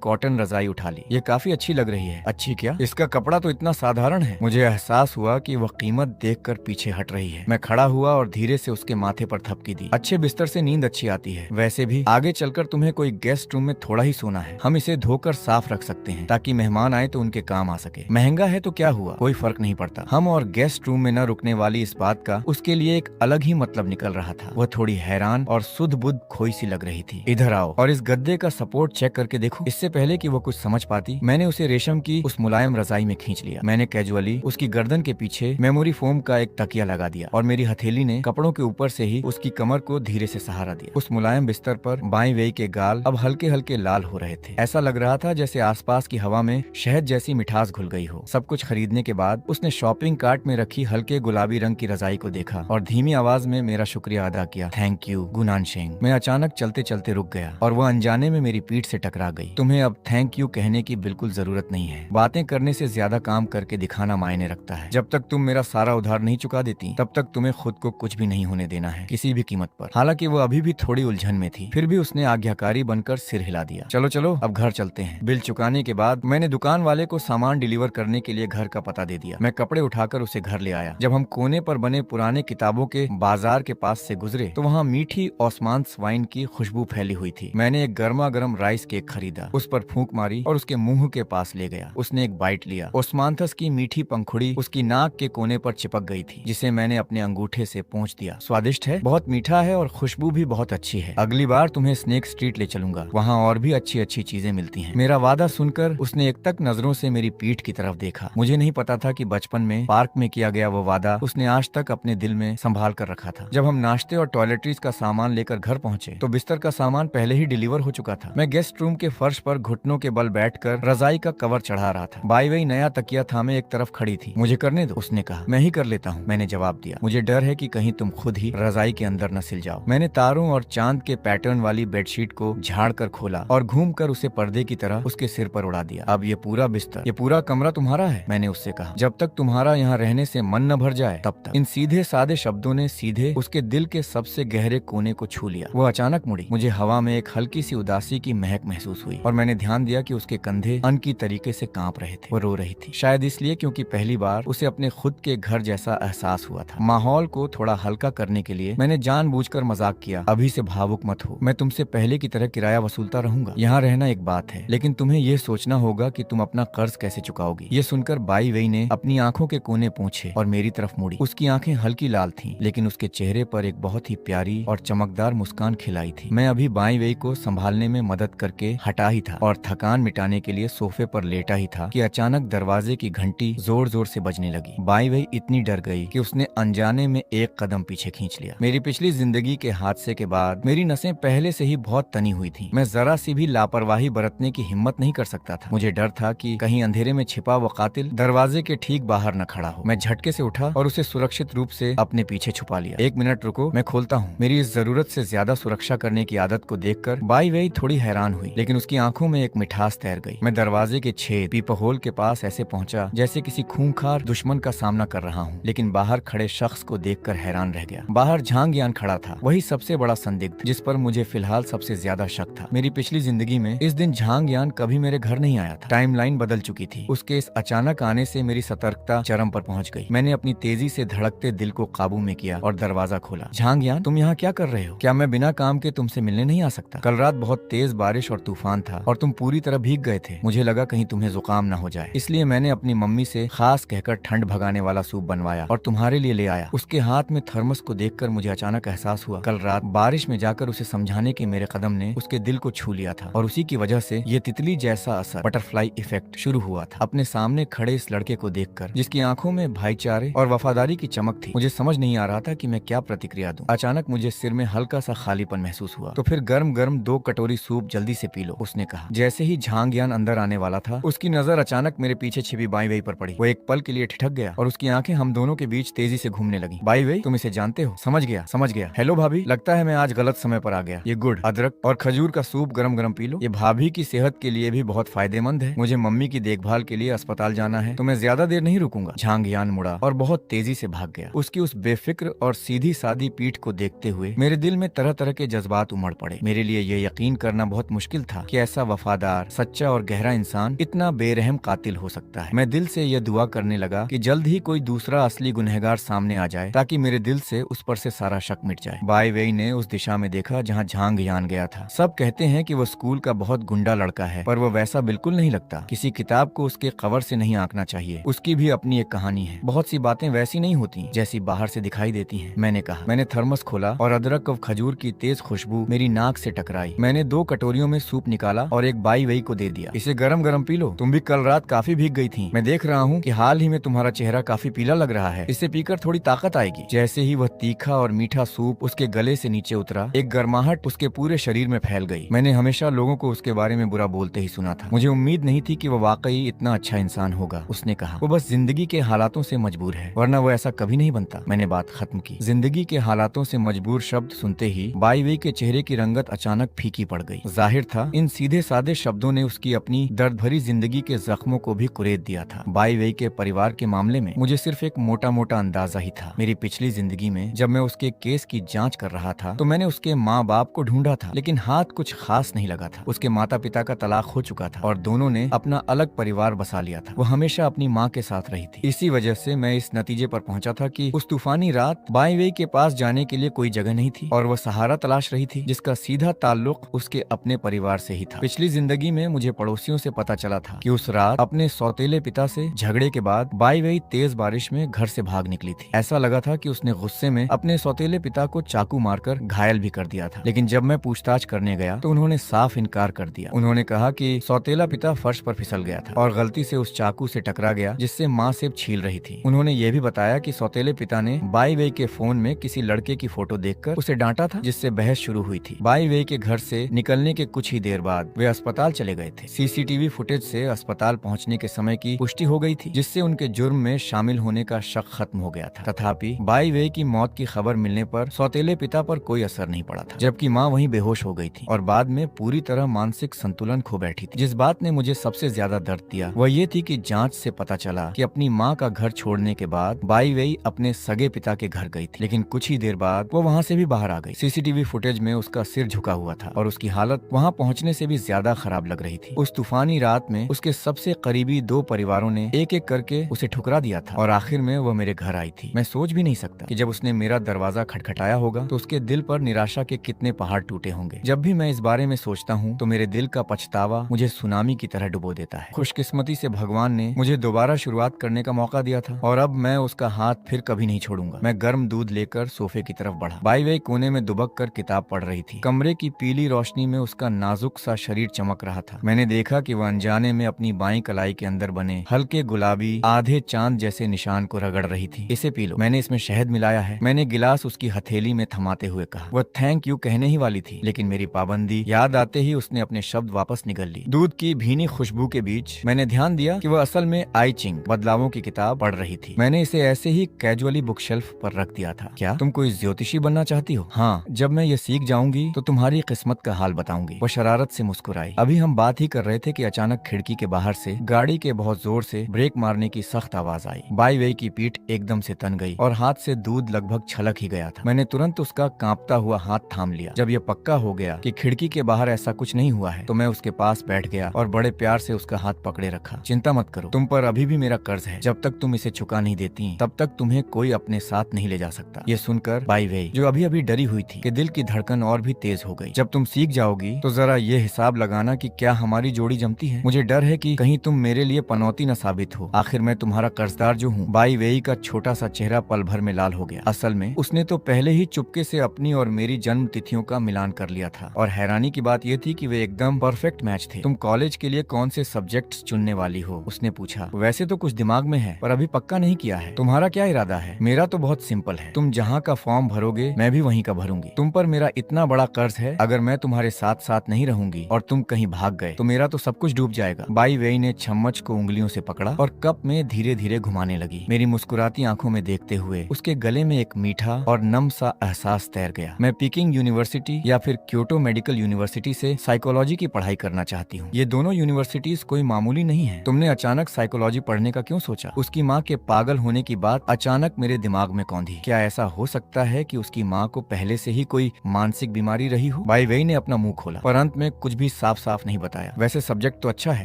कॉटन रजाई उठा ली। ये काफी अच्छी लग रही है। अच्छी क्या? इसका कपड़ा तो इतना साधारण है। मुझे एहसास हुआ कि वह कीमत देखकर पीछे हट रही है। मैं खड़ा हुआ और धीरे से उसके माथे पर थपकी दी। अच्छे बिस्तर से नींद अच्छी आती है। वैसे भी आगे चलकर तुम्हें कोई गेस्ट रूम में थोड़ा ही सोना है। हम इसे धोकर साफ रख सकते हैं ताकि मेहमान आए तो उनके काम आ सके। महंगा है तो क्या हुआ, कोई फर्क नहीं पड़ता। हम और गेस्ट रूम में न रुकने वाली इस बात का उसके लिए एक अलग ही मतलब निकल रहा था। वह थोड़ी हैरान और सुध बुध खोई सी लग रही थी। इधर आओ और इस गद्दे का सपोर्ट चेक करके देखो। इससे पहले कि वो कुछ समझ पाती मैंने उसे रेशम की उस मुलायम रजाई में खींच लिया। मैंने कैजुअली उसकी गर्दन के पीछे मेमोरी फोम का एक तकिया लगा दिया और मेरी हथेली ने कपड़ों के ऊपर से ही उसकी कमर को धीरे से सहारा दिया। उस मुलायम बिस्तर पर बाईं वेई के गाल अब हल्के हल्के लाल हो रहे थे। ऐसा लग रहा था जैसे आसपास की हवा में शहद जैसी मिठास घुल गई हो। सब कुछ खरीदने के बाद उसने शॉपिंग कार्ट में रखी हल्के गुलाबी रंग की रजाई को देखा और धीमी आवाज में मेरा शुक्रिया अदा किया। थैंक यू गुनानशेंग। मैं अचानक चलते चलते रुक गया और वह अनजाने में मेरी पीठ से टकरा गई। तुम्हें अब थैंक यू कहने की बिल्कुल जरूरत नहीं है। बातें करने से ज्यादा काम करके दिखाना मायने रखता है। जब तक तुम मेरा सारा उधार नहीं चुका देती तब तक तुम्हें खुद को कुछ भी नहीं होने देना है, किसी भी कीमत पर। हालांकि वो अभी भी थोड़ी उलझन में थी, फिर भी उसने आज्ञाकारी बनकर सिर हिला दिया। चलो चलो अब घर चलते हैं। बिल चुकाने के बाद मैंने दुकान वाले को सामान डिलीवर करने के लिए घर का पता दे दिया। मैं कपड़े उठाकर उसे घर ले आया। जब हम कोने पर बने पुराने किताबों के बाजार के पास से गुजरे तो वहाँ मीठी ओस्मांस वाइन की खुशबू फैली हुई थी। मैंने एक गर्मा गर्म राइस केक खरीदा, उस पर फूंक मारी और उसके मुंह के पास ले गया। उसने एक बाइट लिया। ओस्मांथस की मीठी पंखुड़ी उसकी नाक के कोने पर चिपक गई थी, जिसे मैंने अपने अंगूठे से पोंछ दिया। स्वादिष्ट है, बहुत मीठा है और खुशबू भी बहुत अच्छी है। अगली बार तुम्हें स्नेक स्ट्रीट ले चलूंगा, वहाँ और भी अच्छी अच्छी चीजें मिलती हैं। मेरा वादा सुनकर उसने एकटक नजरों से मेरी पीठ की तरफ देखा। मुझे नहीं पता था कि बचपन में पार्क में किया गया वो वादा उसने आज तक अपने दिल में संभाल कर रखा था। जब हम नाश्ते और टॉयलेटरीज का सामान लेकर घर पहुंचे तो बिस्तर का सामान पहले ही डिलीवर हो चुका था। मैं गेस्ट रूम के फर्श पर घुटनों के बल बैठकर रजाई का कवर चढ़ा रहा था। बाई वेई नया तकिया थामे एक तरफ खड़ी थी। मुझे करने दो, उसने कहा। मैं ही कर लेता हूँ, मैंने जवाब दिया। मुझे डर है कि कहीं तुम खुद ही रजाई के अंदर न सिल जाओ। मैंने तारों और चांद के पैटर्न वाली बेडशीट को झाड़ कर खोला और घूमकर उसे पर्दे की तरह उसके सिर पर उड़ा दिया। अब ये पूरा बिस्तर, ये पूरा कमरा तुम्हारा है, मैंने उससे कहा। जब तक तुम्हारा यहाँ रहने से मन न भर जाए तब तक। इन सीधे सादे शब्दों ने सीधे उसके दिल के सबसे गहरे कोने को छू लिया। वो अचानक मुड़ी। मुझे हवा में एक हल्की सी उदासी की महक महसूस हुई और मैंने ध्यान दिया कि उसके कंधे अन की तरीके से कांप रहे थे। वो रो रही थी, शायद इसलिए क्योंकि पहली बार उसे अपने खुद के घर जैसा एहसास हुआ था। माहौल को थोड़ा हल्का करने के लिए मैंने जानबूझकर मजाक किया। अभी से भावुक मत हो, मैं तुमसे पहले की तरह किराया वसूलता रहूंगा। यहाँ रहना एक बात है, लेकिन तुम्हें ये सोचना होगा कि तुम अपना कर्ज कैसे चुकाओगी। ये सुनकर बाई वेई ने अपनी आंखों के कोने पूछे और मेरी तरफ मुड़ी। उसकी आंखें हल्की लाल थीं, लेकिन उसके चेहरे पर एक बहुत ही प्यारी और चमकदार मुस्कान खिलाई थी। मैं अभी बाई वेई को संभालने में मदद करके हटा ही था और थकान मिटाने के लिए सोफे पर लेटा ही था कि अचानक दरवाजे की घंटी जोर जोर से बजने लगी। बाई वेई इतनी डर गई कि उसने अनजाने में एक कदम पीछे खींच लिया। मेरी पिछली जिंदगी के हादसे के बाद मेरी नसें पहले से ही बहुत तनी हुई थी। मैं जरा सी भी लापरवाही बरतने की हिम्मत नहीं कर सकता था। मुझे डर था कि कहीं अंधेरे में छिपा वो कातिल दरवाजे के ठीक बाहर न खड़ा हो। मैं झटके से उठा और उसे सुरक्षित रूप से अपने पीछे छुपा लिया। एक मिनट रुको, मैं खोलता हूँ। मेरी इस जरूरत से ज्यादा सुरक्षा करने की आदत को देखकर बाई वेई थोड़ी हैरान हुई, लेकिन उसकी आंखों में एक मिठास तैर गई। मैं दरवाजे के छेद पीपहोल के पास ऐसे पहुंचा जैसे किसी खूंखार दुश्मन का सामना कर रहा हूँ, लेकिन बाहर खड़े शख्स को देखकर हैरान रह गया। बाहर झांगयान खड़ा था, वही सबसे बड़ा संदिग्ध जिस पर मुझे फिलहाल सबसे ज्यादा शक था। मेरी पिछली जिंदगी में इस दिन झांगयान कभी मेरे घर नहीं आया था। टाइमलाइन बदल चुकी थी। उसके इस अचानक आने से मेरी सतर्कता चरम पर पहुंच गई। मैंने अपनी तेजी से धड़कते दिल को काबू में किया और दरवाजा खोला। झांगयान, तुम यहाँ क्या कर रहे हो? क्या मैं बिना काम के तुमसे मिलने नहीं आ सकता? कल रात बहुत तेज बारिश और तूफान था और तुम पूरी तरह भीग गए थे। मुझे लगा कहीं तुम्हें जुकाम ना हो जाए, इसलिए मैंने अपनी मम्मी से खास कहकर ठंड भगाने वाला सूप बनवाया और तुम्हारे लिए ले आया। उसके हाथ में थर्मस को देखकर मुझे अचानक एहसास हुआ कल रात बारिश में जाकर उसे समझाने के मेरे कदम ने उसके दिल को छू लिया था और उसी की वजह से ये तितली जैसा असर, बटरफ्लाई इफेक्ट शुरू हुआ था। अपने सामने खड़े इस लड़के को देखकर, जिसकी आंखों में भाईचारे और वफादारी की चमक थी, मुझे समझ नहीं आ रहा था कि मैं क्या प्रतिक्रिया दूं। अचानक मुझे सिर में हल्का सा खालीपन महसूस हुआ। तो फिर गर्म गर्म 2 कटोरी सूप जल्दी से पी लो, उसने कहा। जैसे ही झांगयान अंदर आने वाला था, उसकी नजर अचानक मेरे पीछे छिपी बाई वेई पर पड़ी। वो एक पल के लिए ठिठक गया और उसकी आंखें हम दोनों के बीच तेजी से घूमने लगी। बाई वेई, तुम इसे जानते हो? समझ गया, समझ गया। हेलो भाभी, लगता है मैं आज गलत समय पर आ गया। ये गुड़, अदरक और खजूर का सूप गरम गरम पी लो। ये भाभी की सेहत के लिए भी बहुत फायदेमंद है। मुझे मम्मी की देखभाल के लिए अस्पताल जाना है, तो मैं ज्यादा देर नहीं रुकूंगा। झांगयान मुड़ा और बहुत तेजी से भाग गया। उसकी उस बेफिक्र और सीधी सादी पीठ को देखते हुए मेरे दिल में तरह तरह के जज्बात उमड़ पड़े। मेरे लिए ये यकीन करना बहुत मुश्किल था कि ऐसा वफादार, सच्चा और गहरा इंसान इतना बेरहम कातिल हो सकता है। मैं दिल से यह दुआ करने लगा कि जल्द ही कोई दूसरा असली गुनहगार सामने आ जाए, ताकि मेरे दिल से उस पर से सारा शक मिट जाए। बाई वेई ने उस दिशा में देखा जहाँ झांगयान गया था। सब कहते हैं कि वो स्कूल का बहुत गुंडा लड़का है, पर वो वैसा बिल्कुल नहीं लगता। किसी किताब को उसके कवर से नहीं आंकना चाहिए। उसकी भी अपनी एक कहानी है। बहुत सी बातें वैसी नहीं होती जैसी बाहर से दिखाई देती हैं, मैंने कहा। मैंने थर्मस खोला और अदरक और खजूर की तेज खुशबू मेरी नाक से टकराई। मैंने 2 कटोरियों में सूप निकाला और एक बाई वेई को दे दिया। इसे गरम गरम पी लो, तुम भी कल रात काफी भीग गई थी। मैं देख रहा हूँ कि हाल ही में तुम्हारा चेहरा काफी पीला लग रहा है। इसे पीकर थोड़ी ताकत आएगी। जैसे ही वह तीखा और मीठा सूप उसके गले से नीचे उतरा, एक गर्माहट उसके पूरे शरीर में फैल गई। मैंने हमेशा लोगों को उसके बारे में बुरा बोलते ही सुना था। मुझे उम्मीद नहीं थी कि वो वाकई इतना अच्छा इंसान होगा, उसने कहा। वो बस जिंदगी के हालातों से मजबूर है, वरना वो ऐसा कभी नहीं बनता। मैंने बात खत्म की। जिंदगी के हालातों से मजबूर शब्द सुनते ही बाई वेई के चेहरे की रंगत अचानक फीकी पड़ गई। जाहिर था इन सीधे सादे शब्दों ने उसकी अपनी दर्द भरी जिंदगी के जख्मों को भी कुरेद दिया था। बाई वेई के परिवार के मामले में मुझे सिर्फ एक मोटा मोटा अंदाजा ही था। मेरी पिछली जिंदगी में जब मैं उसके केस की जांच कर रहा था, तो मैंने उसके माँ बाप को ढूंढा था, लेकिन हाथ कुछ खास नहीं लगा था। उसके माता पिता का तलाक हो चुका था और दोनों ने अपना अलग परिवार बसा लिया था। वो हमेशा अपनी माँ के साथ रही थी। इसी वजह से मैं इस नतीजे पर पहुंचा था कि उस तूफानी रात बाई वेई के पास जाने के लिए कोई जगह नहीं थी और वह सहारा तलाश रही थी जिसका सीधा ताल्लुक उसके अपने परिवार से ही था। पिछली जिंदगी में मुझे पड़ोसियों से पता चला था कि उस रात अपने सौतेले पिता से झगड़े के बाद बाई वेई तेज बारिश में घर से भाग निकली थी। ऐसा लगा था कि उसने गुस्से में अपने सौतेले पिता को चाकू मारकर घायल भी कर दिया था। लेकिन जब मैं पूछताछ करने गया तो उन्होंने साफ इनकार कर दिया। उन्होंने कहा कि सौतेला पिता फर्श पर फिसल गया था और गलती से उस चाकू से टकरा गया जिससे माँ सेब छील रही थी। उन्होंने ये भी बताया कि सौतेले पिता ने बाई वेई के फोन में किसी लड़के की फोटो देखकर उसे डांटा था, जिससे बहस शुरू हुई थी। बाई वेई के घर से निकलने के कुछ ही देर बाद वे अस्पताल चले गए थे। सीसीटीवी फुटेज से अस्पताल पहुंचने के समय की पुष्टि हो गई थी, जिससे उनके जुर्म में शामिल होने का शक खत्म हो गया था। तथापि बाई वेई की मौत की खबर मिलने पर सौतेले पिता पर कोई असर नहीं पड़ा था, जबकि माँ वहीं बेहोश हो गई थी और बाद में पूरी तरह मानसिक संतुलन खो बैठी थी। जिस बात ने मुझे सबसे ज्यादा दर्द दिया वह ये थी कि जांच से पता चला कि अपनी माँ का घर छोड़ने के बाद बाई वेई अपने सगे पिता के घर गई थी, लेकिन कुछ ही देर बाद वो वहाँ से भी बाहर आ गई। सीसीटीवी फुटेज में उसका सिर झुका हुआ था और उसकी हालत वहाँ पहुँचने से भी ज्यादा खराब लग रही थी। उस तूफानी रात में उसके सबसे करीबी 2 परिवारों ने एक एक करके उसे ठुकरा दिया था और आखिर में वह मेरे घर आई थी। मैं सोच भी नहीं सकता कि जब उसने मेरा दरवाजा खटखटाया होगा तो उसके दिल पर निराशा के कितने पहाड़ टूटे होंगे। जब भी मैं इस बारे में सोचता हूँ तो मेरे दिल का पछतावा मुझे सुनामी की तरह डुबो देता है। खुशकिस्मती से भगवान ने मुझे दोबारा शुरुआत करने का मौका दिया था और अब मैं उसका हाथ फिर कभी नहीं छोड़ूंगा। मैं गर्म दूध लेकर सोफे की तरफ बढ़ा। बाई वेई कोने में दुबक कर किताब पढ़ रही थी। कमरे की पीली रोशनी में उसका नाजुक सा शरीर चमक रहा था। मैंने देखा कि वह अनजाने में अपनी बाईं कलाई के अंदर बने हल्के गुलाबी आधे चांद जैसे निशान को रगड़ रही थी। इसे पी लो, मैंने इसमें शहद मिलाया है। मैंने गिलास उसकी हथेली में थमाते हुए कहा। वह थैंक यू कहने ही वाली थी, लेकिन मेरी पाबंदी याद आते ही उसने अपने शब्द वापस निगल ली। दूध की भीनी खुशबू के बीच मैंने ध्यान दिया कि वह असल में आई चिंग बदलावों की किताब पढ़ रही थी। मैंने इसे ऐसे ही कैजुअली बुक शेल्फ पर रख दिया था। क्या तुम कोई ज्योतिषी बनना चाहती हो? हाँ, जब मैं ये सीख जाऊंगी तो तुम्हारी किस्मत का हाल बताऊंगी। वो शरारत से मुस्कुराई। अभी हम बात ही कर रहे थे कि अचानक खिड़की के बाहर से गाड़ी के बहुत जोर से ब्रेक मारने की सख्त आवाज आई। बाई वेई की पीठ एकदम से तन गई और हाथ से दूध लगभग छलक ही गया था। मैंने तुरंत उसका कांपता हुआ हाथ थाम लिया। जब यह पक्का हो गया कि खिड़की के बाहर ऐसा कुछ नहीं हुआ है तो मैं उसके पास बैठ गया और बड़े प्यार से उसका हाथ पकड़े रखा। चिंता मत करो, तुम पर अभी भी मेरा कर्ज है। जब तक तुम इसे चुका नहीं देती तब तक तुम्हें कोई अपने साथ नहीं ले जा सकता। ये सुनकर बाई वेई, जो अभी अभी डरी हुई थी, कि दिल की धड़कन और भी तेज हो गई। जब तुम सीख जाओगी तो जरा ये हिसाब लगाना कि क्या हमारी जोड़ी जमती है। मुझे डर है कि कहीं तुम मेरे लिए पनौती न साबित हो। आखिर मैं तुम्हारा कर्जदार जो हूँ। बाई वेई का छोटा सा चेहरा पल भर में लाल हो गया। असल में उसने तो पहले ही चुपके से अपनी और मेरी जन्म तिथियों का मिलान कर लिया था, और हैरानी की बात यह थी कि वे एकदम परफेक्ट मैच थे। तुम कॉलेज के लिए कौन से सब्जेक्ट्स चुनने वाली हो? उसने पूछा। वैसे तो कुछ दिमाग में है पर अभी पक्का नहीं किया है। तुम्हारा क्या इरादा है? मेरा तो बहुत सिंपल है, तुम जहाँ का फॉर्म भरोगे मैं भी वहीं का भरूंगी। तुम पर मेरा इतना बड़ा कर्ज है, अगर मैं तुम्हारे साथ साथ नहीं रहूंगी और तुम कहीं भाग गए तो मेरा तो सब कुछ डूब जाएगा। बाई वेई ने चम्मच को उंगलियों से पकड़ा और कप में धीरे धीरे घुमाने लगी। मेरी मुस्कुराती आंखों में देखते हुए उसके गले में एक मीठा और नम सा एहसास तैर गया। मैं पीकिंग यूनिवर्सिटी या फिर क्योटो मेडिकल यूनिवर्सिटी से साइकोलॉजी की पढ़ाई करना चाहती हूँ। ये दोनों यूनिवर्सिटीज कोई मामूली नहीं है। तुमने अचानक साइकोलॉजी पढ़ने का क्यों सोचा? उसकी माँ के पागल होने की बात अचानक मेरे दिमाग में कौंधी। क्या ऐसा हो सकता है कि उसकी माँ को पहले से ही कोई मानसिक बीमारी रही हो? बाई वेई ने अपना मुंह खोला पर अंत में कुछ भी साफ साफ नहीं बताया। वैसे सब्जेक्ट तो अच्छा है,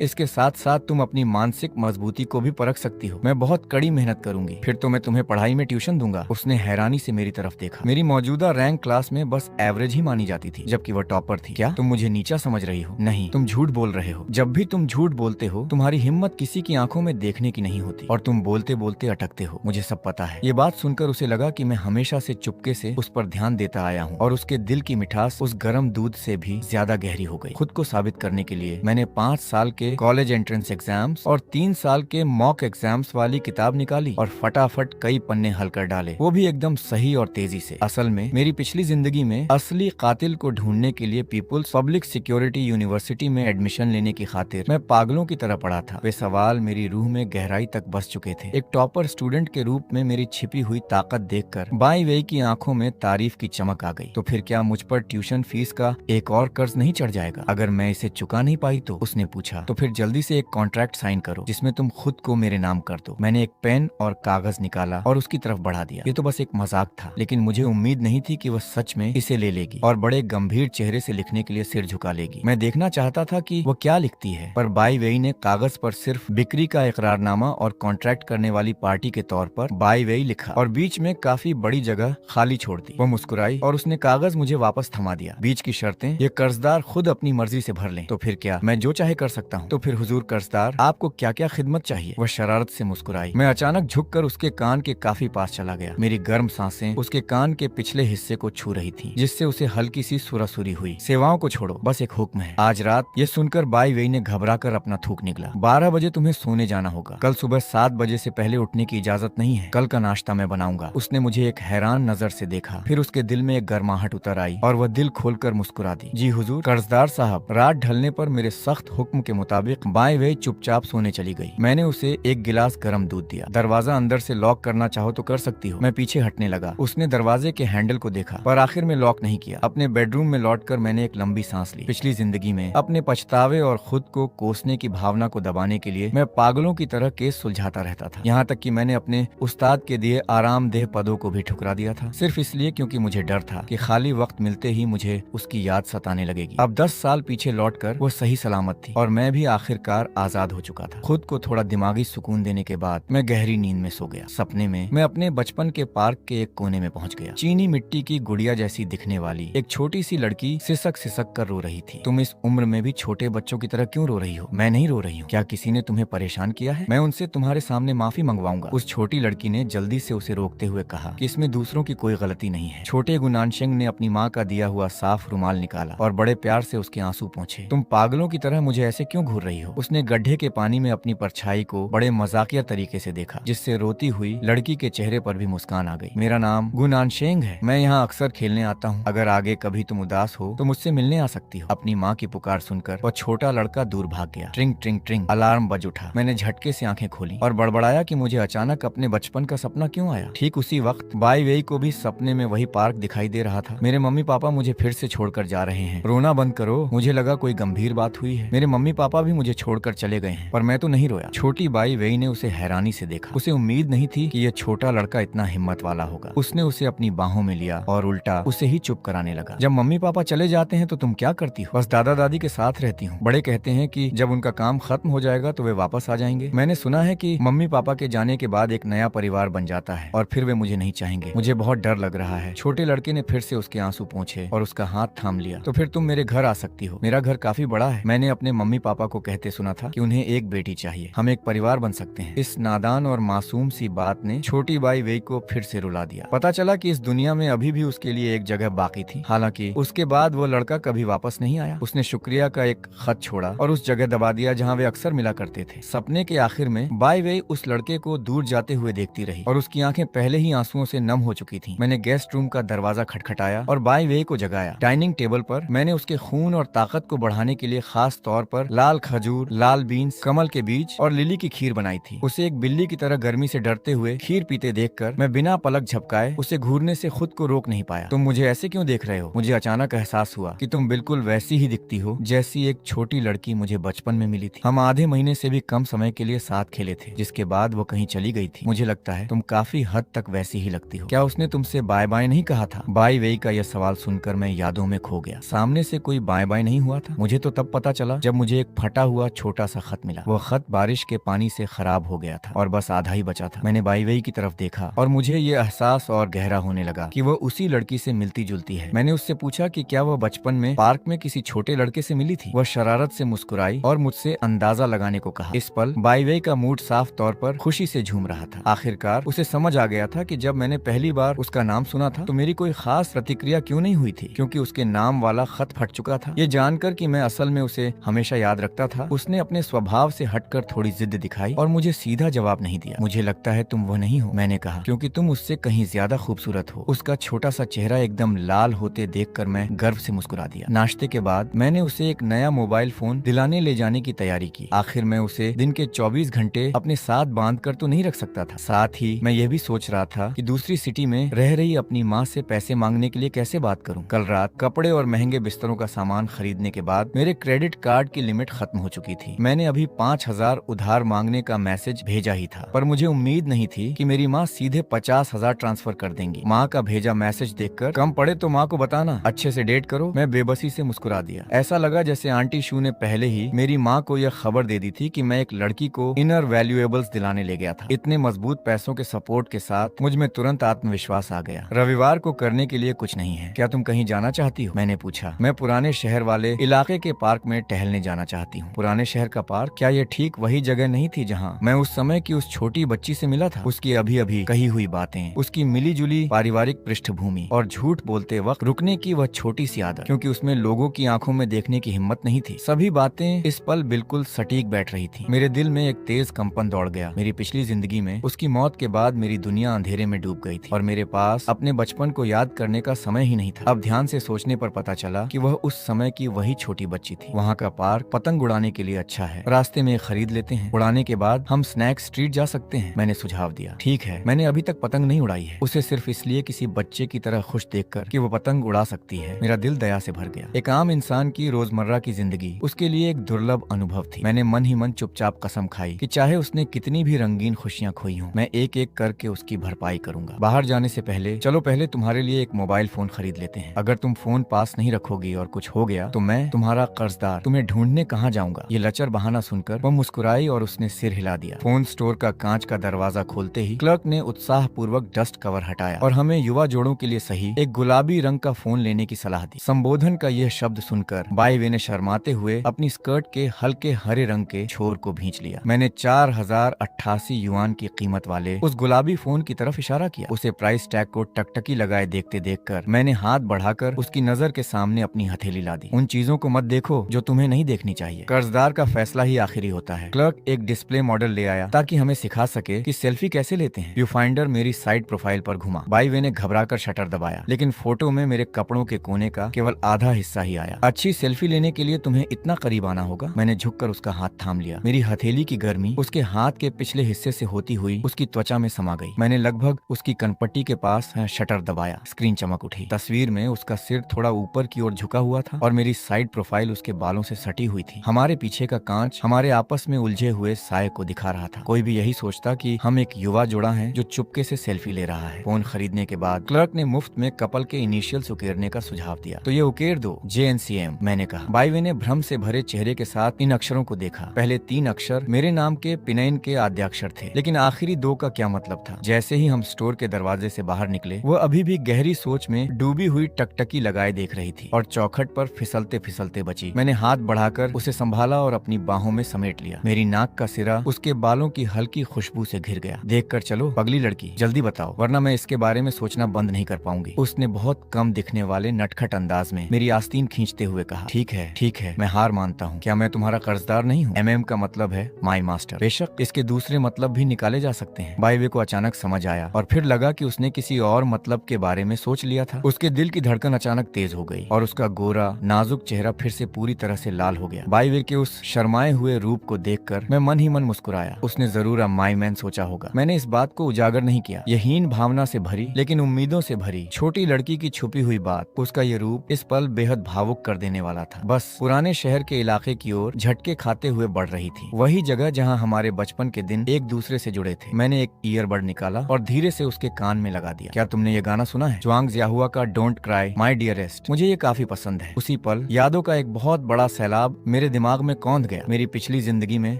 इसके साथ साथ तुम अपनी मानसिक मजबूती को भी परख सकती हो। मैं बहुत कड़ी मेहनत करूंगी, फिर तो मैं तुम्हें पढ़ाई में ट्यूशन दूंगा। उसने हैरानी से मेरी तरफ देखा। मेरी मौजूदा रैंक क्लास में बस एवरेज ही मानी जाती थी, जबकि वह टॉपर थी। क्या तुम मुझे नीचा समझ रही हो? नहीं, तुम झूठ बोल रहे हो। जब भी तुम झूठ बोलते हो तुम्हारी हिम्मत किसी की आंखों में देखने की नहीं होती और तुम बोलते बोलते अटकते हो। मुझे सब पता है। ये बात सुनकर उसे लगा कि मैं हमेशा से चुपके से उस पर ध्यान देता आया हूँ और उसके दिल की मिठास उस गर्म दूध से भी ज्यादा गहरी हो गई। खुद को साबित करने के लिए मैंने 5 साल के कॉलेज एंट्रेंस एग्जाम्स और 3 साल के मॉक एग्जाम्स वाली किताब निकाली और फटाफट कई पन्ने हल कर डाले, वो भी एकदम सही और तेजी से। असल में मेरी पिछली जिंदगी में असली कातिल को ढूंढने के लिए पीपुल्स पब्लिक सिक्योरिटी यूनिवर्सिटी में एडमिशन लेने की खातिर मैं पागलों की तरह पढ़ा था। वे सवाल मेरी रूह में गहराई तक बस चुके थे। एक टॉपर स्टूडेंट के रूप में मेरी छिपी हुई ताकत देखकर बाई वेई की आंखों में तारीफ की चमक आ गई। तो फिर क्या मुझ पर ट्यूशन फीस का एक और कर्ज नहीं चढ़ जाएगा अगर मैं इसे चुका नहीं पाई तो? उसने पूछा। तो फिर जल्दी से एक कॉन्ट्रैक्ट साइन करो जिसमें तुम खुद को मेरे नाम कर दो। मैंने एक पेन और कागज निकाला और उसकी तरफ बढ़ा दिया। ये तो बस एक मजाक था, लेकिन मुझे उम्मीद नहीं थी कि वह सच में इसे ले लेगी और बड़े गंभीर चेहरे से लिखने के लिए सिर झुका लेगी। मैं देखना चाहता था कि वो क्या लिखती है, पर बाई वेई ने कागज पर सिर्फ बिक्री का इकरारनामा और कॉन्ट्रैक्ट करने वाली पार्टी के तौर पर बाई वेई लिखा और बीच में काफी बड़ी जगह खाली छोड़ दी। वो मुस्कुराई और उसने कागज मुझे वापस थमा दिया। बीच की शर्तें ये कर्जदार खुद अपनी मर्जी से भर लें। तो फिर क्या मैं जो चाहे कर सकता हूँ? तो फिर हुजूर कर्जदार आपको क्या क्या खिदमत चाहिए? वह शरारत से मुस्कुराई। मैं अचानक झुककर उसके कान के काफी पास चला गया। मेरी गर्म सांसें उसके कान के पिछले हिस्से को छू रही थी, जिससे उसे हल्की सी सुरासुरी हुई। सेवाओं को छोड़ो, बस एक हुक्म है। आज रात। ये सुनकर बाई वेई ने घबराकर अपना थूक निकला। 12 बजे तुम्हें सोने जाना होगा। कल सुबह 7 बजे से पहले उठने की इजाजत नहीं है। कल का नाश्ता मैं बनाऊंगा। उसने मुझे एक हैरान नजर से देखा, फिर उसके दिल में एक गर्माहट उतर आई और वह दिल खोलकर मुस्कुरा दी। जी हुजूर कर्जदार साहब। रात ढलने पर मेरे सख्त हुक्म के मुताबिक बाई वेई चुपचाप सोने चली गई। मैंने उसे एक गिलास गर्म दूध दिया। दरवाजा अंदर से लॉक करना चाहो तो कर सकती हो। मैं पीछे हटने लगा। उसने दरवाजे के हैंडल को देखा पर आखिर में लॉक नहीं किया। अपने बेडरूम में लौटकर मैंने एक लंबी सांस ली। पिछली जिंदगी में अपने पछतावे और खुद को कोसने की भावना को दबाने के लिए मैं पागलों की तरह केस सुलझाता रहता था। यहाँ तक कि मैंने अपने उस्ताद के दिए आरामदेह पदों को भी ठुकरा दिया था, सिर्फ इसलिए क्योंकि मुझे डर था कि खाली वक्त मिलते ही मुझे उसकी याद सताने लगेगी। अब 10 साल पीछे लौटकर वो सही सलामत थी और मैं भी आखिरकार आजाद हो चुका था। खुद को थोड़ा दिमागी सुकून देने के बाद मैं गहरी नींद में सो गया। सपने में मैं अपने बचपन के पार्क के एक कोने में पहुंच गया। चीनी मिट्टी की गुड़िया जैसी दिखने वाली एक छोटी सी लड़की सिसक सिसक कर रो रही थी। तुम इस उम्र में भी छोटे बच्चों की तरह क्यों रो रही हो? मैं नहीं रो रही हूँ। क्या किसी ने तुम्हें परेशान किया है? मैं उनसे तुम्हारे सामने माफी मंगवाऊंगा। उस छोटी लड़की ने जल्दी से उसे रोकते हुए कहा कि इसमें दूसरों की कोई गलती नहीं है। छोटे गुनानशेंग ने अपनी माँ का दिया हुआ साफ रुमाल निकाला और बड़े प्यार से उसके आंसू पोंछे। तुम पागलों की तरह मुझे ऐसे क्यों घूर रही हो? उसने गड्ढे के पानी में अपनी परछाई को बड़े मजाकिया तरीके से देखा, जिससे रोती हुई लड़की के चेहरे पर भी मुस्कान आ गई। मेरा नाम गुनानशेंग है। मैं यहाँ अक्सर खेलने आता हूँ। अगर आगे कभी तुम उदास हो तो मुझसे मिलने आ सकती हो। अपनी माँ की पुकार सुनकर वह छोटा लड़का दूर भाग गया। ट्रिंग ट्रिंग ट्रिंग अलार्म बज उठा। मैंने झटके से आंखें खोली और बड़बड़ाया कि मुझे अचानक अपने बचपन का सपना क्यों आया। ठीक उसी वक्त बाई वेई को भी सपने में वही पार्क दिखाई दे रहा था। मेरे मम्मी पापा मुझे फिर से छोड़कर जा रहे हैं। रोना बंद करो। मुझे लगा कोई गंभीर बात हुई है। मेरे मम्मी पापा भी मुझे छोड़कर चले गए हैं, पर मैं तो नहीं रोया। छोटी बाई वेई ने उसे हैरानी से देखा। उसे उम्मीद नहीं थी कि यह छोटा लड़का इतना हिम्मत वाला होगा। उसने उसे अपनी बाहों में लिया और उल्टा उसे ही चुप कराने लगा। जब मम्मी पापा चले जाते हैं तो तुम क्या करती हो? बस दादा दादी के साथ रहती हूँ। बड़े बड़े कहते हैं कि जब उनका काम खत्म हो जाएगा तो वे वापस आ जाएंगे। मैंने सुना है कि मम्मी पापा के जाने के बाद एक नया परिवार बन जाता है और फिर वे मुझे नहीं चाहेंगे। मुझे बहुत डर लग रहा है। छोटे लड़के ने फिर से उसके आंसू पोंछे और उसका हाथ थाम लिया। तो फिर तुम मेरे घर आ सकती हो, मेरा घर काफी बड़ा है। मैंने अपने मम्मी पापा को कहते सुना था कि उन्हें एक बेटी चाहिए, हम एक परिवार बन सकते हैं। इस नादान और मासूम सी बात ने छोटी बाई वेई को फिर से रुला दिया। पता चला कि इस दुनिया में अभी भी उसके लिए एक जगह बाकी थी। हालांकि उसके बाद वो लड़का कभी वापस नहीं आया। उसने शुक्रिया का एक खत छोड़ा और उस जगह दबा दिया जहाँ वे अक्सर मिला करते थे। सपने के आखिर में बाई वेई उस लड़के को दूर जाते हुए देखती रही और उसकी आंखें पहले ही आंसुओं से नम हो चुकी थीं। मैंने गेस्ट रूम का दरवाजा खटखटाया और बाई वेई को जगाया। डाइनिंग टेबल पर मैंने उसके खून और ताकत को बढ़ाने के लिए खास तौर पर लाल खजूर, लाल बीन्स, कमल के बीज और लिली की खीर बनाई थी। उसे एक बिल्ली की तरह गर्मी से डरते हुए खीर पीते देखकर मैं बिना पलक झपकाए उसे घूरने से खुद को रोक नहीं पाया। तुम मुझे ऐसे क्यों देख रहे हो? मुझे अचानक एहसास हुआ कि तुम बिल्कुल वैसी ही दिखती हो जैसी एक छोटी लड़की मुझे बचपन में मिली थी। हम आधे महीने से भी कम समय के लिए साथ खेले थे, जिसके बाद वो कहीं चली गई थी। मुझे लगता है तुम काफी हद तक वैसी ही लगती हो। क्या उसने तुमसे बाय बाय नहीं कहा था? बाई वेई का यह सवाल सुनकर मैं यादों में खो गया। सामने से कोई बाय बाय नहीं हुआ था। मुझे तो तब पता चला जब मुझे एक फटा हुआ छोटा सा खत मिला। वो खत बारिश के पानी से खराब हो गया था और बस आधा ही बचा था। मैंने बाई वेई की तरफ देखा और मुझे ये एहसास और गहरा होने लगा कि वो उसी लड़की से मिलती जुलती है। मैंने उससे पूछा कि क्या वो बचपन में पार्क में किसी छोटे लड़के से मिली थी। वह शरारत से मुस्कुराई और मुझसे अंदाजा लगाने को कहा। इस पल बाई वेई का मूड साफ तौर पर खुशी से झूम रहा था। आखिरकार उसे समझ आ गया था कि जब मैंने पहली बार उसका नाम सुना था तो मेरी कोई खास प्रतिक्रिया क्यों नहीं हुई थी, क्योंकि उसके नाम वाला खत फट चुका था। ये जानकर कि मैं असल में उसे हमेशा याद रखता था, उसने अपने स्वभाव से हटकर थोड़ी जिद दिखाई और मुझे सीधा जवाब नहीं दिया। मुझे लगता है तुम वो नहीं हो, मैंने कहा, क्योंकि तुम उससे कहीं ज्यादा खूबसूरत हो। उसका छोटा सा चेहरा एकदम लाल होते देखकर मैं गर्व से मुस्कुरा दिया। नाश्ते के बाद मैंने उसे एक नया मोबाइल फोन दिलाने ले जाने की तैयारी की। आखिर मैं उसे दिन के 24 घंटे अपने साथ बांध कर तो नहीं रख सकता था। साथ ही मैं ये भी सोच रहा था कि दूसरी सिटी में रह रही अपनी माँ से पैसे मांगने के लिए कैसे बात करूं। कल रात कपड़े और महंगे बिस्तरों का सामान खरीदने के बाद मेरे क्रेडिट कार्ड की लिमिट खत्म हो चुकी थी। मैंने अभी 5,000 उधार मांगने का मैसेज भेजा ही था, पर मुझे उम्मीद नहीं थी कि मेरी माँ सीधे 50,000 ट्रांसफर कर देंगी। माँ का भेजा मैसेज देखकर कम पड़े तो माँ को बताना, अच्छे से डेट करो। मैं बेबसी से मुस्कुरा दिया। ऐसा लगा जैसे आंटी शू ने पहले ही मेरी माँ को यह खबर दे दी थी कि मैं एक लड़की को इनर वैल्यूएबल्स दिलाने ले गया था। इतने मजबूत पैसों के सपोर्ट के साथ मुझ में तुरंत आत्मविश्वास आ गया। रविवार को करने के लिए कुछ नहीं है, क्या तुम कहीं जाना चाहती हो? मैंने पूछा। मैं पुराने शहर वाले इलाके के पार्क में टहलने जाना चाहती हूँ। पुराने शहर का पार्क? क्या ये ठीक वही जगह नहीं थी जहाँ मैं उस समय की उस छोटी बच्ची से मिला था? उसकी अभी अभी कही हुई बातें, उसकी मिली जुली पारिवारिक पृष्ठभूमि और झूठ बोलते वक्त रुकने की वह छोटी सी आदत, क्योंकि उसमें लोगों की आंखों में देखने की हिम्मत नहीं थी। सभी बातें इस पल बिल्कुल सटीक बैठ रही थी। मेरे दिल में एक तेज कंपन दौड़ गया। मेरी पिछली जिंदगी में उसकी मौत के बाद मेरी दुनिया अंधेरे में डूब गई थी और मेरे पास अपने बचपन को याद करने का समय ही नहीं था। अब ध्यान से सोचने पर पता चला कि वह उस समय की वही छोटी बच्ची थी। वहाँ का पार्क पतंग उड़ाने के लिए अच्छा है, रास्ते में खरीद लेते हैं, उड़ाने के बाद हम स्नैक स्ट्रीट जा सकते हैं। मैंने सुझाव दिया। ठीक है, मैंने अभी तक पतंग नहीं उड़ाई है। उसे सिर्फ इसलिए किसी बच्चे की तरह खुश देखकर कि वो पतंग उड़ा सकती है, मेरा दिल दया से भर गया। एक आम इंसान की रोजमर्रा की जिंदगी उसके लिए एक दुर्लभ अनुभव थी। मैंने मन ही मन चुपचाप कसम खाई कि चाहे उसने कितनी भी रंगीन खुशियां खोई हों, मैं एक एक करके उसकी भरपाई करूंगा। बाहर जाने से पहले चलो पहले तुम्हारे लिए एक मोबाइल फोन खरीद लेते हैं। अगर तुम फोन पास नहीं रखोगी और कुछ हो गया तो मैं तुम्हारा कर्जदार तुम्हें ढूंढने कहाँ जाऊंगा। ये लचर बहाना सुनकर वह मुस्कुराई और उसने सिर हिला दिया। फोन स्टोर का कांच का दरवाजा खोलते ही क्लर्क ने उत्साह पूर्वक डस्ट कवर हटाया और हमें युवा जोड़ों के लिए सही एक गुलाबी रंग का फोन लेने की सलाह दी। संबोधन का यह शब्द सुनकर बाई वे ने शर्माते हुए अपनी स्कर्ट के हल्के हरे रंग के छोर को भींच लिया। मैंने 4,088 युआन की कीमत वाले उस गुलाबी फोन की तरफ इशारा किया। उसे प्राइस टैग को टकटकी लगाए देखते देखकर मैंने हाथ बढ़ाकर उसकी नजर के सामने अपनी हथेली ला दी। उन चीजों को मत देखो जो तुम्हें नहीं देखनी चाहिए। कर्जदार का फैसला ही आखिरी होता है। क्लर्क एक डिस्प्ले मॉडल ले आया ताकि हमें सिखा सके कि सेल्फी कैसे लेते हैं। व्यू फाइंडर मेरी साइड प्रोफाइल पर घुमा। बाई वे ने घबराकर शटर दबाया, लेकिन फोटो में मेरे कपड़ों के कोने का केवल आधा हिस्सा ही आया। अच्छी सेल्फी लेने के लिए तुम्हें इतना करीब आना होगा। मैंने झुककर उसका हाथ थाम लिया। मेरी हथेली की गर्मी उसके हाथ के पिछले हिस्से से होती हुई उसकी त्वचा में समा गई। मैंने लगभग उसकी कनपट्टी के पास शटर दबाया। स्क्रीन चमक उठी। तस्वीर में उसका सिर थोड़ा ऊपर की ओर झुका हुआ था और मेरी साइड प्रोफाइल उसके बालों से सटी हुई थी। हमारे पीछे का कांच हमारे आपस में उलझे हुए साये को दिखा रहा था। कोई भी यही सोचता कि हम एक युवा जोड़ा है जो चुपके से सेल्फी ले रहा है। फोन खरीदने के बाद क्लर्क ने मुफ्त में कपल के इनिशियल्स उकेरने का सुझाव दिया। तो ये उकेर दो, JNCM, मैंने कहा। बाई वे ने भ्रम से भरे चेहरे के साथ इन अक्षरों को देखा। पहले 3 अक्षर मेरे नाम के पिनैन के आद्याक्षर थे, लेकिन आखिरी 2 का क्या मतलब था। जैसे ही हम स्टोर के दरवाजे से बाहर निकले, वो अभी भी गहरी सोच में डूबी हुई टकटकी लगाए देख रही थी और चौखट पर फिसलते फिसलते बची। मैंने हाथ बढ़ाकर उसे संभाला और अपनी बाहों में समेट लिया। मेरी नाक का सिरा उसके बालों की हल्की खुशबू से घिर गया। देखकर चलो पगली लड़की, जल्दी बताओ, वरना मैं इसके बारे में सोचना बंद नहीं कर पाऊंगी। उसने बहुत कम दिखने वाले नटखट अंदाज में मेरी आस्तीन खींचते हुए कहा, ठीक है, मैं हार मानता हूँ। क्या मैं तुम्हारा कर्जदार नहीं हूँ? MM का मतलब है माई मास्टर। बेशक इसके दूसरे मतलब भी निकाले जा सकते हैं। बाईवे को अचानक समझ आया और फिर लगा कि उसने किसी और मतलब के बारे में सोच लिया था। उसके दिल की धड़कन अचानक तेज हो गई और उसका गोरा नाजुक चेहरा फिर से पूरी तरह से लाल हो गया। बाईवे के उस शर्माए हुए रूप को देखकर मैं मन ही मन मुस्कुराया। उसने जरूर माई मैन सोचा होगा। मैंने इस बात को उजागर नहीं किया। ये हीन भावना से भरी लेकिन उम्मीदों से भरी छोटी लड़की की छुपी हुई बात, उसका ये रूप इस पल बेहद भावुक कर देने वाला था। बस पुराने शहर के इलाके की ओर झटके खाते हुए बढ़ रही थी, वही जगह जहां हमारे बचपन के दिन एक दूसरे से जुड़े थे। मैंने एक ईयरबड निकाला और धीरे से उसके कान में लगा दिया। क्या तुमने ये गाना सुना है? ज़्वांग ज़ियाहुआ का डोंट क्राई माई डियरेस्ट। मुझे ये काफी पसंद है। उसी पल यादों का एक बहुत बड़ा सैलाब मेरे दिमाग में कौंध गया। मेरी पिछली जिंदगी में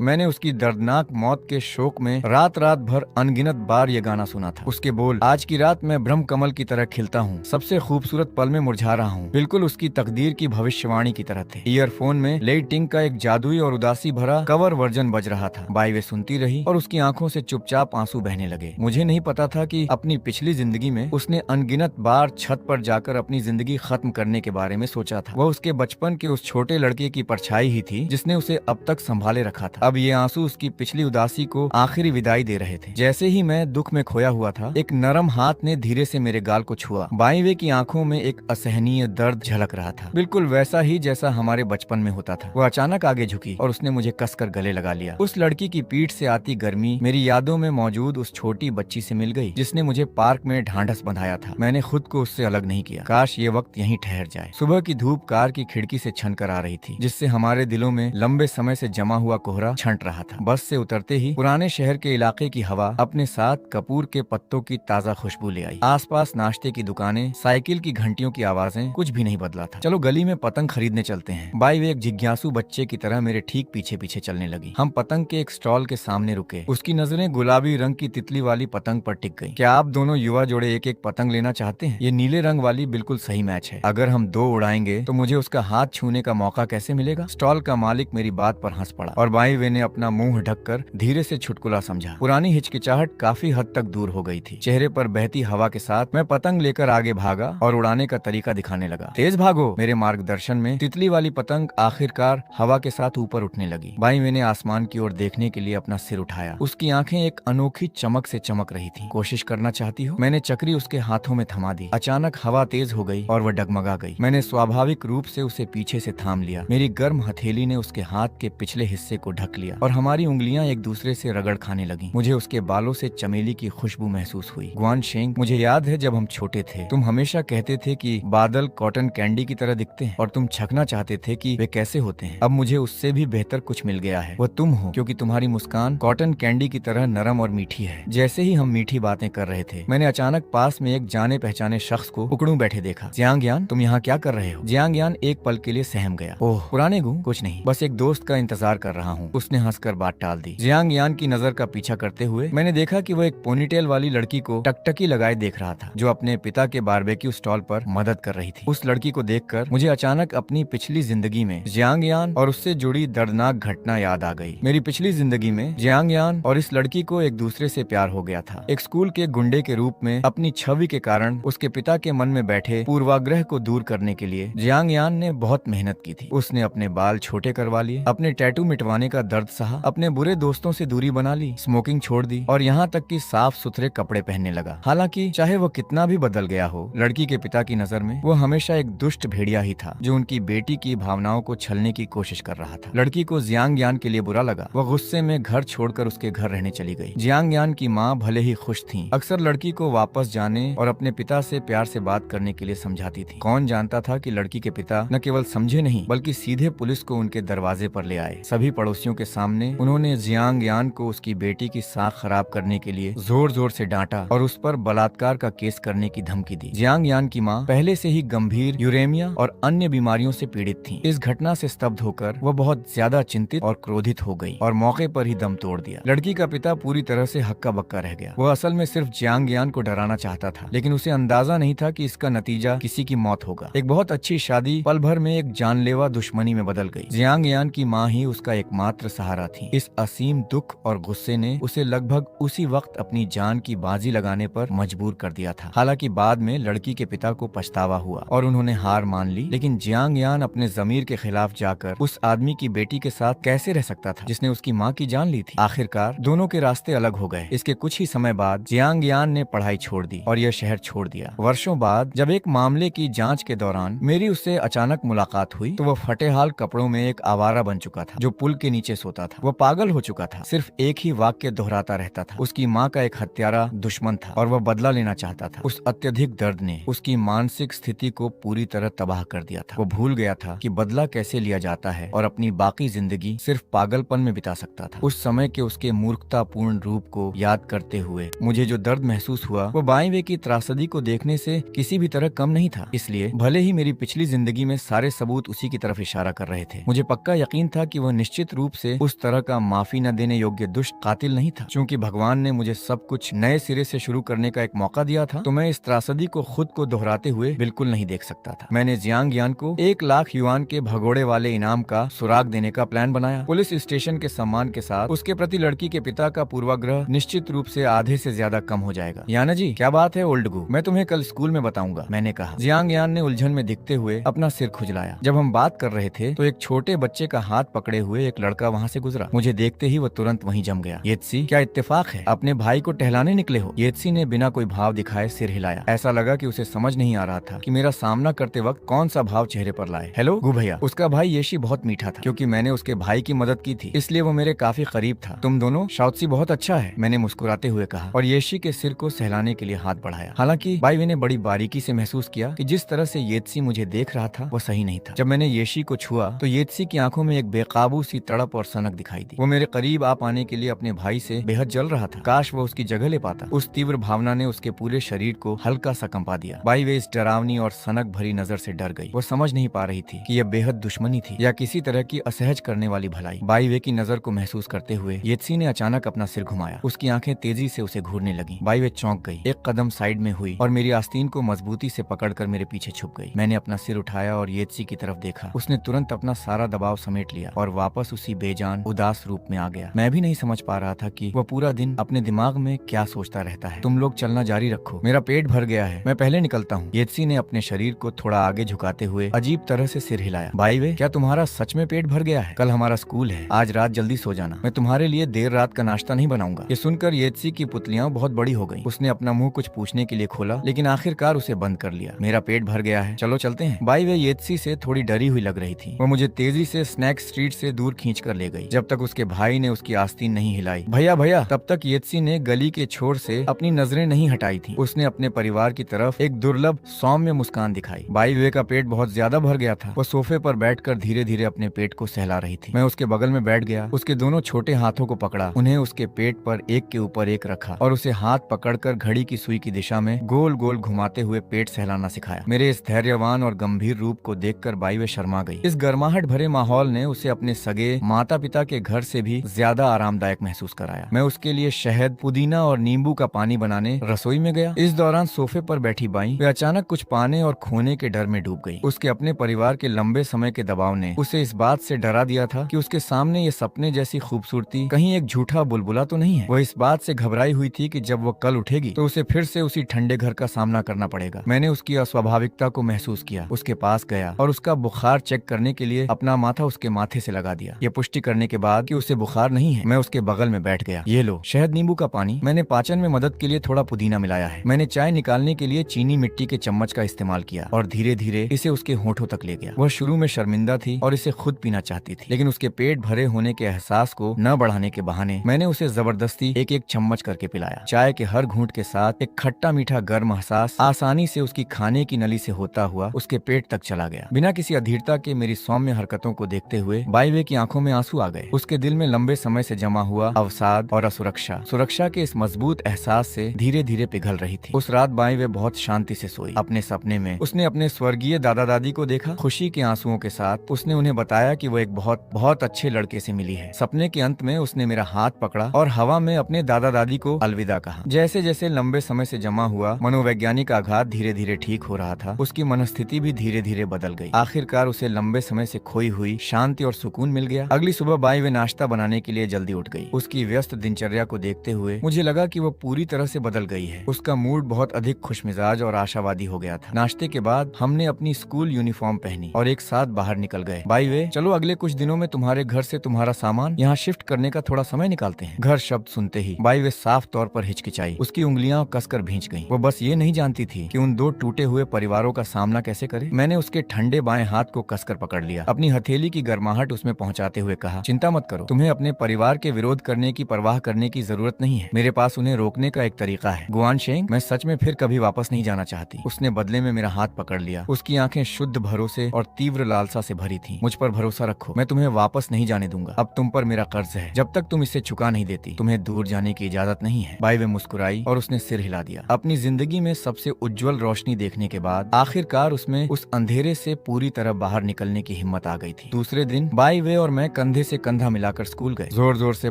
मैंने उसकी दर्दनाक मौत के शोक में रात रात भर अनगिनत बार ये गाना सुना था। उसके बोल, आज की रात मैं ब्रह्म कमल की तरह खिलता हूँ, सबसे खूबसूरत पल में मुरझा रहा हूँ, बिल्कुल उसकी तकदीर की भविष्यवाणी की तरह थे। ईयरफोन में लेई टिंग का एक जादुई और उदासी भरा कवर वर्जन बज रहा था। बाईवे सुनती रही और उसकी आंखों से चुपचाप आंसू बहने लगे। मुझे नहीं पता था कि अपनी पिछली जिंदगी में उसने अनगिनत बार छत पर जाकर अपनी जिंदगी खत्म करने के बारे में सोचा था। वह उसके बचपन के उस छोटे लड़के की परछाई ही थी जिसने उसे अब तक संभाले रखा था। अब ये आंसू उसकी पिछली उदासी को आखिरी विदाई दे रहे थे। जैसे ही मैं दुख में खोया हुआ था, एक नरम हाथ ने धीरे से मेरे गाल को छुआ। बाईवे की आंखों में एक असहनीय दर्द झलक रहा था, बिल्कुल वैसा ही जैसा हमारे बचपन में होता था। वो अचानक आगे झुकी और उसने मुझे कसकर गले लगा लिया। उस लड़की की पीठ से आती गर्मी मेरी यादों में मौजूद उस छोटी बच्ची से मिल गई जिसने मुझे पार्क में ढांढस बंधाया था। मैंने खुद को उससे अलग नहीं किया। काश ये वक्त यहीं ठहर जाए। सुबह की धूप कार की खिड़की से छन कर आ रही थी, जिससे हमारे दिलों में लंबे समय से जमा हुआ कोहरा छंट रहा था। बस से उतरते ही पुराने शहर के इलाके की हवा अपने साथ कपूर के पत्तों की ताजा खुशबू ले आई। आसपास नाश्ते की दुकानें, साइकिल की घंटियों की आवाजें, कुछ भी नहीं बदला था। चलो गली में पतंग खरीदने चलते हैं। बाईवे एक जिज्ञासु बच्चे की तरह मेरे ठीक पीछे पीछे चलने लगी। हम पतंग के एक स्टॉल के सामने रुके। उसकी नजरें गुलाबी रंग की तितली वाली पतंग पर टिक गई। क्या आप दोनों युवा जोड़े एक एक पतंग लेना चाहते हैं? ये नीले रंग वाली बिल्कुल सही मैच है। अगर हम 2 उड़ाएंगे तो मुझे उसका हाथ छूने का मौका कैसे मिलेगा? स्टॉल का मालिक मेरी बात पर हंस पड़ा और बाईवे ने अपना मुंह ढककर धीरे से छुटकुला समझा। पुरानी हिचकिचाहट काफी हद तक दूर हो गई थी। चेहरे पर बहती हवा के साथ मैं पतंग लेकर आगे भागा और उड़ाने का तरीका दिखाने लगा। तेज भागो। मेरे मार्गदर्शन में तितली वाली पतंग आखिरकार हवा के साथ ऊपर उठने लगी। बाईवे ने आसमान की ओर देखने के लिए अपना सिर उठाया। उसकी आंखें एक अनोखी चमक से चमक रही थी। कोशिश करना चाहती हो? मैंने चक्री उसके हाथों में थमा दी। अचानक हवा तेज हो गई और वह डगमगा गई। मैंने स्वाभाविक रूप से उसे पीछे से थाम लिया। मेरी गर्म हथेली ने उसके हाथ के पिछले हिस्से को ढक लिया और हमारी उंगलियां एक दूसरे से रगड़ खाने लगी। मुझे उसके बालों से चमेली की खुशबू महसूस हुई। गुआन शेंग, मुझे याद है जब हम छोटे थे तुम हमेशा कहते थे कि बादल कॉटन कैंडी की तरह दिखते हैं और तुम छकना चाहते थे कि वे कैसे होते हैं। अब मुझे उससे भी बेहतर कुछ मिल गया है। वह तुम हो, क्योंकि तुम्हारी मुस्कान कॉटन कैंडी की तरह नरम और मीठी है। जैसे ही हम मीठी बातें कर रहे थे, मैंने अचानक पास में एक जाने पहचाने शख्स को उकड़ू बैठे देखा। जियांग यान, तुम यहाँ क्या कर रहे हो? जियांग यान एक पल के लिए सहम गया। ओह पुराने गु, कुछ नहीं, बस एक दोस्त का इंतजार कर रहा हूँ। उसने हंसकर बात टाल दी। जियांग यान की नजर का पीछा करते हुए मैंने देखा कि वो एक पोनीटेल वाली लड़की को टकटकी लगाए देख रहा था, जो अपने पिता के बारबेक्यू स्टॉल पर मदद कर रही थी। उस लड़की को देखकर मुझे अचानक अपनी पिछली जिंदगी में जियांग यान और उससे जुड़ी दर्दनाक घटना याद आ गई। मेरी पिछली जिंदगी में जियांग यान और इस लड़की को एक दूसरे से प्यार हो गया था। एक स्कूल के गुंडे के रूप में अपनी छवि के कारण उसके पिता के मन में बैठे पूर्वाग्रह को दूर करने के लिए जियांग यान ने बहुत मेहनत की थी। उसने अपने बाल छोटे करवा लिए, अपने टैटू मिटवाने का दर्द सहा, अपने बुरे दोस्तों से दूरी बना ली, स्मोकिंग छोड़ दी और यहाँ तक कि साफ सुथरे कपड़े पहनने लगा। हालांकि चाहे वो कितना भी बदल गया हो, लड़की के पिता की नजर में वो हमेशा एक दुष्ट भेड़िया ही था जो उनकी बेटी की भावनाओं को छलने की कोशिश कर रहा था। लड़की को जियांग यान के लिए बुरा लगा। वह गुस्से में घर छोड़कर उसके घर रहने चली गई। जियांग यान की माँ भले ही खुश थी, अक्सर लड़की को वापस जाने और अपने पिता से प्यार से बात करने के लिए समझाती थी। कौन जानता था कि लड़की के पिता न केवल समझे नहीं बल्कि सीधे पुलिस को उनके दरवाजे पर ले आए। सभी पड़ोसियों के सामने उन्होंने जियांग यान को उसकी बेटी की साख खराब करने के लिए जोर जोर से डांटा और उस पर बलात्कार का केस करने की धमकी दी। जियांग यान की माँ पहले से ही गंभीर यूरेमिया और अन्य बीमारियों से पीड़ित थी। इस घटना घटना से स्तब्ध होकर वह बहुत ज्यादा चिंतित और क्रोधित हो गई और मौके पर ही दम तोड़ दिया। लड़की का पिता पूरी तरह से हक्का बक्का रह गया। वह असल में सिर्फ जियांग यान को डराना चाहता था, लेकिन उसे अंदाजा नहीं था कि इसका नतीजा किसी की मौत होगा। एक बहुत अच्छी शादी पल भर में एक जानलेवा दुश्मनी में बदल गई। जियांग यान की माँ ही उसका एकमात्र सहारा थी। इस असीम दुख और गुस्से ने उसे लगभग उसी वक्त अपनी जान की बाजी लगाने पर मजबूर कर दिया था। हालांकि बाद में लड़की के पिता को पछतावा हुआ और उन्होंने हार मान ली, लेकिन जियांग यान अपने जमीर के खिलाफ जाकर उस आदमी की बेटी के साथ कैसे रह सकता था जिसने उसकी माँ की जान ली थी। आखिरकार दोनों के रास्ते अलग हो गए। इसके कुछ ही समय बाद जियांग यान ने पढ़ाई छोड़ दी और यह शहर छोड़ दिया। वर्षों बाद जब एक मामले की जांच के दौरान मेरी उससे अचानक मुलाकात हुई तो वह फटेहाल कपड़ों में एक आवारा बन चुका था जो पुल के नीचे सोता था। वह पागल हो चुका था, सिर्फ एक ही वाक्य दोहराता रहता था। उसकी माँ का एक हत्यारा दुश्मन था और वह बदला लेना चाहता था। उस अत्यधिक दर्द ने उसकी मानसिक स्थिति को पूरी तरह तबाह कर दिया था। वो भूल गया था कि बदला कैसे लिया जाता है और अपनी बाकी जिंदगी सिर्फ पागलपन में बिता सकता था। उस समय के उसके मूर्खतापूर्ण रूप को याद करते हुए मुझे जो दर्द महसूस हुआ वो बाएं वे की त्रासदी को देखने से किसी भी तरह कम नहीं था। इसलिए भले ही मेरी पिछली जिंदगी में सारे सबूत उसी की तरफ इशारा कर रहे थे, मुझे पक्का यकीन था कि वह निश्चित रूप से उस तरह का माफी न देने योग्य दुष्ट कातिल नहीं था। क्योंकि भगवान ने मुझे सब कुछ नए सिरे से शुरू करने का एक मौका दिया था, तो मैं इस त्रासदी को खुद को दोहराते हुए बिल्कुल नहीं देख सकता था। मैंने जियांग यान को 1 लाख युआन के भगोड़े वाले इनाम का सुराग देने का प्लान बनाया। पुलिस स्टेशन के सम्मान के साथ उसके प्रति लड़की के पिता का पूर्वाग्रह निश्चित रूप से आधे से ज्यादा कम हो जाएगा। याना जी, क्या बात है ओल्ड गू, मैं तुम्हें कल स्कूल में बताऊंगा, मैंने कहा। जियांग यान ने उलझन में दिखते हुए अपना सिर खुजलाया। जब हम बात कर रहे थे तो एक छोटे बच्चे का हाथ पकड़े हुए एक लड़का वहाँ से गुजरा। मुझे देखते ही वह तुरंत वहीं जम गया। येत्सी, क्या इत्तेफाक है, अपने भाई को टहलाने निकले हो? येत्सी ने बिना कोई भाव दिखाए सिर हिलाया। ऐसा लगा कि उसे समझ नहीं आ रहा था कि मेरा सामना करते वक्त कौन सा भाव चेहरे पर लाए। हेलो गु भैया। उसका भाई येशी बहुत मीठा था। क्योंकि मैंने उसके भाई की मदद की थी इसलिए वो मेरे काफी करीब था। तुम दोनों शाउत्सी बहुत अच्छा है, मैंने मुस्कुराते हुए कहा और येशी के सिर को सहलाने के लिए हाथ बढ़ाया। हालांकि बाईवे ने बड़ी बारीकी से महसूस किया कि जिस तरह से येत्सी मुझे देख रहा था वह सही नहीं था। जब मैंने येशी को छुआ तो येत्सी की आंखों में एक बेकाबू सी तड़प और सनक दिखाई दी। वो मेरे करीब आ पाने के लिए अपने भाई से बेहद जल रहा था। काश वो उसकी जगह ले पाता। उस तीव्र भावना ने उसके पूरे शरीर को हल्का सा कंपा दिया। बाईवे इस डरावनी और सनक भरी नजर से डर गई। वो समझ नहीं पा रही थी कि यह बेहद दुश्मनी थी या किसी तरह की असहज करने वाली भलाई। बाईवे की नजर को महसूस करते हुए येत्सी ने अचानक अपना सिर घुमाया। उसकी आंखें तेजी से उसे घूरने लगी। बाईवे चौंक गई, एक कदम साइड में हुई और मेरी आस्तीन को मजबूती से पकड़कर मेरे पीछे छुप गई। मैंने अपना सिर उठाया और येत्सी की तरफ देखा। उसने तुरंत अपना सारा दबाव समेट लिया और वापस उसी बेजान उदास रूप में आ गया। मैं भी नहीं समझ पा रहा था कि वह पूरा दिन अपने दिमाग में क्या सोचता रहता है। तुम लोग चलना जारी रखो, मेरा पेट भर गया है, मैं पहले निकलता हूँ। येत्सी ने अपने शरीर को थोड़ा आगे झुकाते हुए अजीब तरह से सिर हिलाया। बाईवे, क्या तुम्हारा सच में पेट भर गया है? कल हमारा स्कूल है, आज रात जल्दी सो जाना। मैं तुम्हारे लिए देर रात का नाश्ता नहीं बनाऊंगा। ये सुनकर येत्सी की पुतलियां बहुत बड़ी हो गई। उसने अपना मुंह कुछ पूछने के लिए खोला, लेकिन आखिरकार उसे बंद कर लिया। मेरा पेट भर गया है, चलो चलते हैं। बाईवे येत्सी से थोड़ी डरी हुई लग रही थी। वो मुझे तेजी से स्नैक स्ट्रीट से दूर खींच कर ले गई। जब तक उसके भाई ने उसकी आस्तीन नहीं हिलाई। भैया भैया, तब तक येत्सी ने गली के छोर से अपनी नजरें नहीं हटाई थी। उसने अपने परिवार की तरफ एक दुर्लभ सौम्य मुस्कान दिखाई। बाईवे का पेट बहुत ज्यादा भर गया था। वो सोफे पर बैठकर धीरे धीरे अपने पेट को सहला रही थी। मैं उसके बगल में बैठ गया, उसके दोनों छोटे हाथों को पकड़ा, उन्हें उसके पेट पर एक के ऊपर एक रखा और उसे हाथ पकड़कर घड़ी की सुई की दिशा में गोल गोल घुमाते हुए पेट सहलाना सिखाया। मेरे इस धैर्यवान और गंभीर रूप को देखकर बाईवे शर्मा गई। इस गर्माहट भरे माहौल ने उसे अपने सगे माता पिता के घर से भी ज्यादा आरामदायक महसूस कराया। मैं उसके लिए शहद, पुदीना और नींबू का पानी बनाने रसोई में गया। इस दौरान सोफे पर बैठी बाई वे अचानक कुछ पाने और खोने के डर में डूब गई। उसके अपने परिवार के लंबे समय के दबाव ने उसे इस बात से डरा दिया था कि उसके सामने ये सपने जैसी खूबसूरती कहीं एक झूठा बुलबुला तो नहीं है। वह इस बात से घबराई हुई थी कि जब वो कल उठेगी तो उसे फिर से उसी ठंडे घर का सामना करना पड़ेगा। मैंने उसकी अस्वाभाविकता को महसूस किया, उसके पास गया और उसका बुखार चेक करने के लिए अपना माथा उसके माथे से लगा दिया। ये पुष्टि करने के बाद कि उसे बुखार नहीं है, मैं उसके बगल में बैठ गया। ये लो शहद नींबू का पानी। मैंने पाचन में मदद के लिए थोड़ा पुदीना मिलाया है। मैंने चाय निकालने के लिए चीनी मिट्टी के चम्मच का इस्तेमाल किया और धीरे धीरे इसे उसके होठों तक ले गया। वह शुरू में शर्मिंदा थी और इसे खुद पीना चाहती थी, लेकिन उसके पेट भरे होने के एहसास को न बढ़ाने के बहाने मैंने उसे जबरदस्ती एक एक चम्मच करके पिलाया। चाय के हर घूंट के साथ एक खट्टा मीठा गर्म एहसास आसानी से उसकी खाने की नली से होता हुआ उसके पेट तक चला गया। बिना किसी अधीरता के मेरी सौम्य हरकतों को देखते हुए बाईवे की आंखों में आंसू आ गए। उसके दिल में लंबे समय से जमा हुआ अवसाद और असुरक्षा सुरक्षा के इस मजबूत एहसास से धीरे धीरे पिघल रही थी। उस रात बाईवे बहुत शांति से सोई। अपने सपने में उसने अपने स्वर्गीय दादा दादी को देखा। खुशी के आंसुओं के साथ उसने उन्हें बताया कि वो एक बहुत बहुत अच्छे लड़के से मिली है। सपने के अंत में उसने मेरा हाथ पकड़ा और हवा में अपने दादा दादी को अलविदा कहा। जैसे जैसे लंबे समय से जमा हुआ मनोवैज्ञानिक आघात धीरे धीरे ठीक हो रहा था, उसकी मनस्थिति भी धीरे धीरे बदल गई। आखिरकार उसे लंबे समय से खोई हुई शांति और सुकून मिल गया। अगली सुबह बाई वे नाश्ता बनाने के लिए जल्दी उठ गई। उसकी व्यस्त दिनचर्या को देखते हुए मुझे लगा कि वो पूरी तरह से बदल गई है। उसका मूड बहुत अधिक खुशमिजाज और आशावादी हो गया था। नाश्ते के बाद हमने अपनी स्कूल यूनिफॉर्म पहनी और एक साथ बाहर निकल गए। बाई वे, चलो अगले कुछ दिनों में तुम्हारे घर से तुम्हारा सामान यहाँ शिफ्ट करने का थोड़ा समय निकालते हैं। घर शब्द सुनते ही बाई वे साफ तौर पर हिचकिचाई। उसकी उंगलियां कसकर भींच गईं। वो बस ये नहीं जानती थी कि उन दो टूटे हुए परिवारों का सामना कैसे करे। मैंने उसके ठंडे बाएं हाथ को कसकर पकड़ लिया, अपनी हथेली की गर्माहट उसमें पहुंचाते हुए कहा, चिंता मत करो, तुम्हें अपने परिवार के विरोध करने की परवाह करने की जरूरत नहीं है। मेरे पास उन्हें रोकने का एक तरीका है। गुआन शेंग, मैं सच में फिर कभी वापस नहीं जाना चाहती। उसने बदले में मेरा हाथ पकड़ लिया। उसकी आंखें शुद्ध भरोसे और तीव्र लालसा से भरी थीं। मुझ पर भरोसा रखो, मैं तुम्हें वापस नहीं जाने दूंगा। अब तुम पर मेरा कर्ज है। जब तक तुम इसे चुका नहीं देती, तुम्हें दूर जाने की इजाजत नहीं है। बाई वे मुस्कुराई और उसने सिर हिला दिया। अपनी जिंदगी में सबसे उज्जवल रोशनी देखने के बाद आखिरकार उसमें उस अंधेरे से पूरी तरह बाहर निकलने की हिम्मत आ गई थी। दूसरे दिन बाई वे और मैं कंधे से कंधा मिलाकर स्कूल गए। जोर जोर से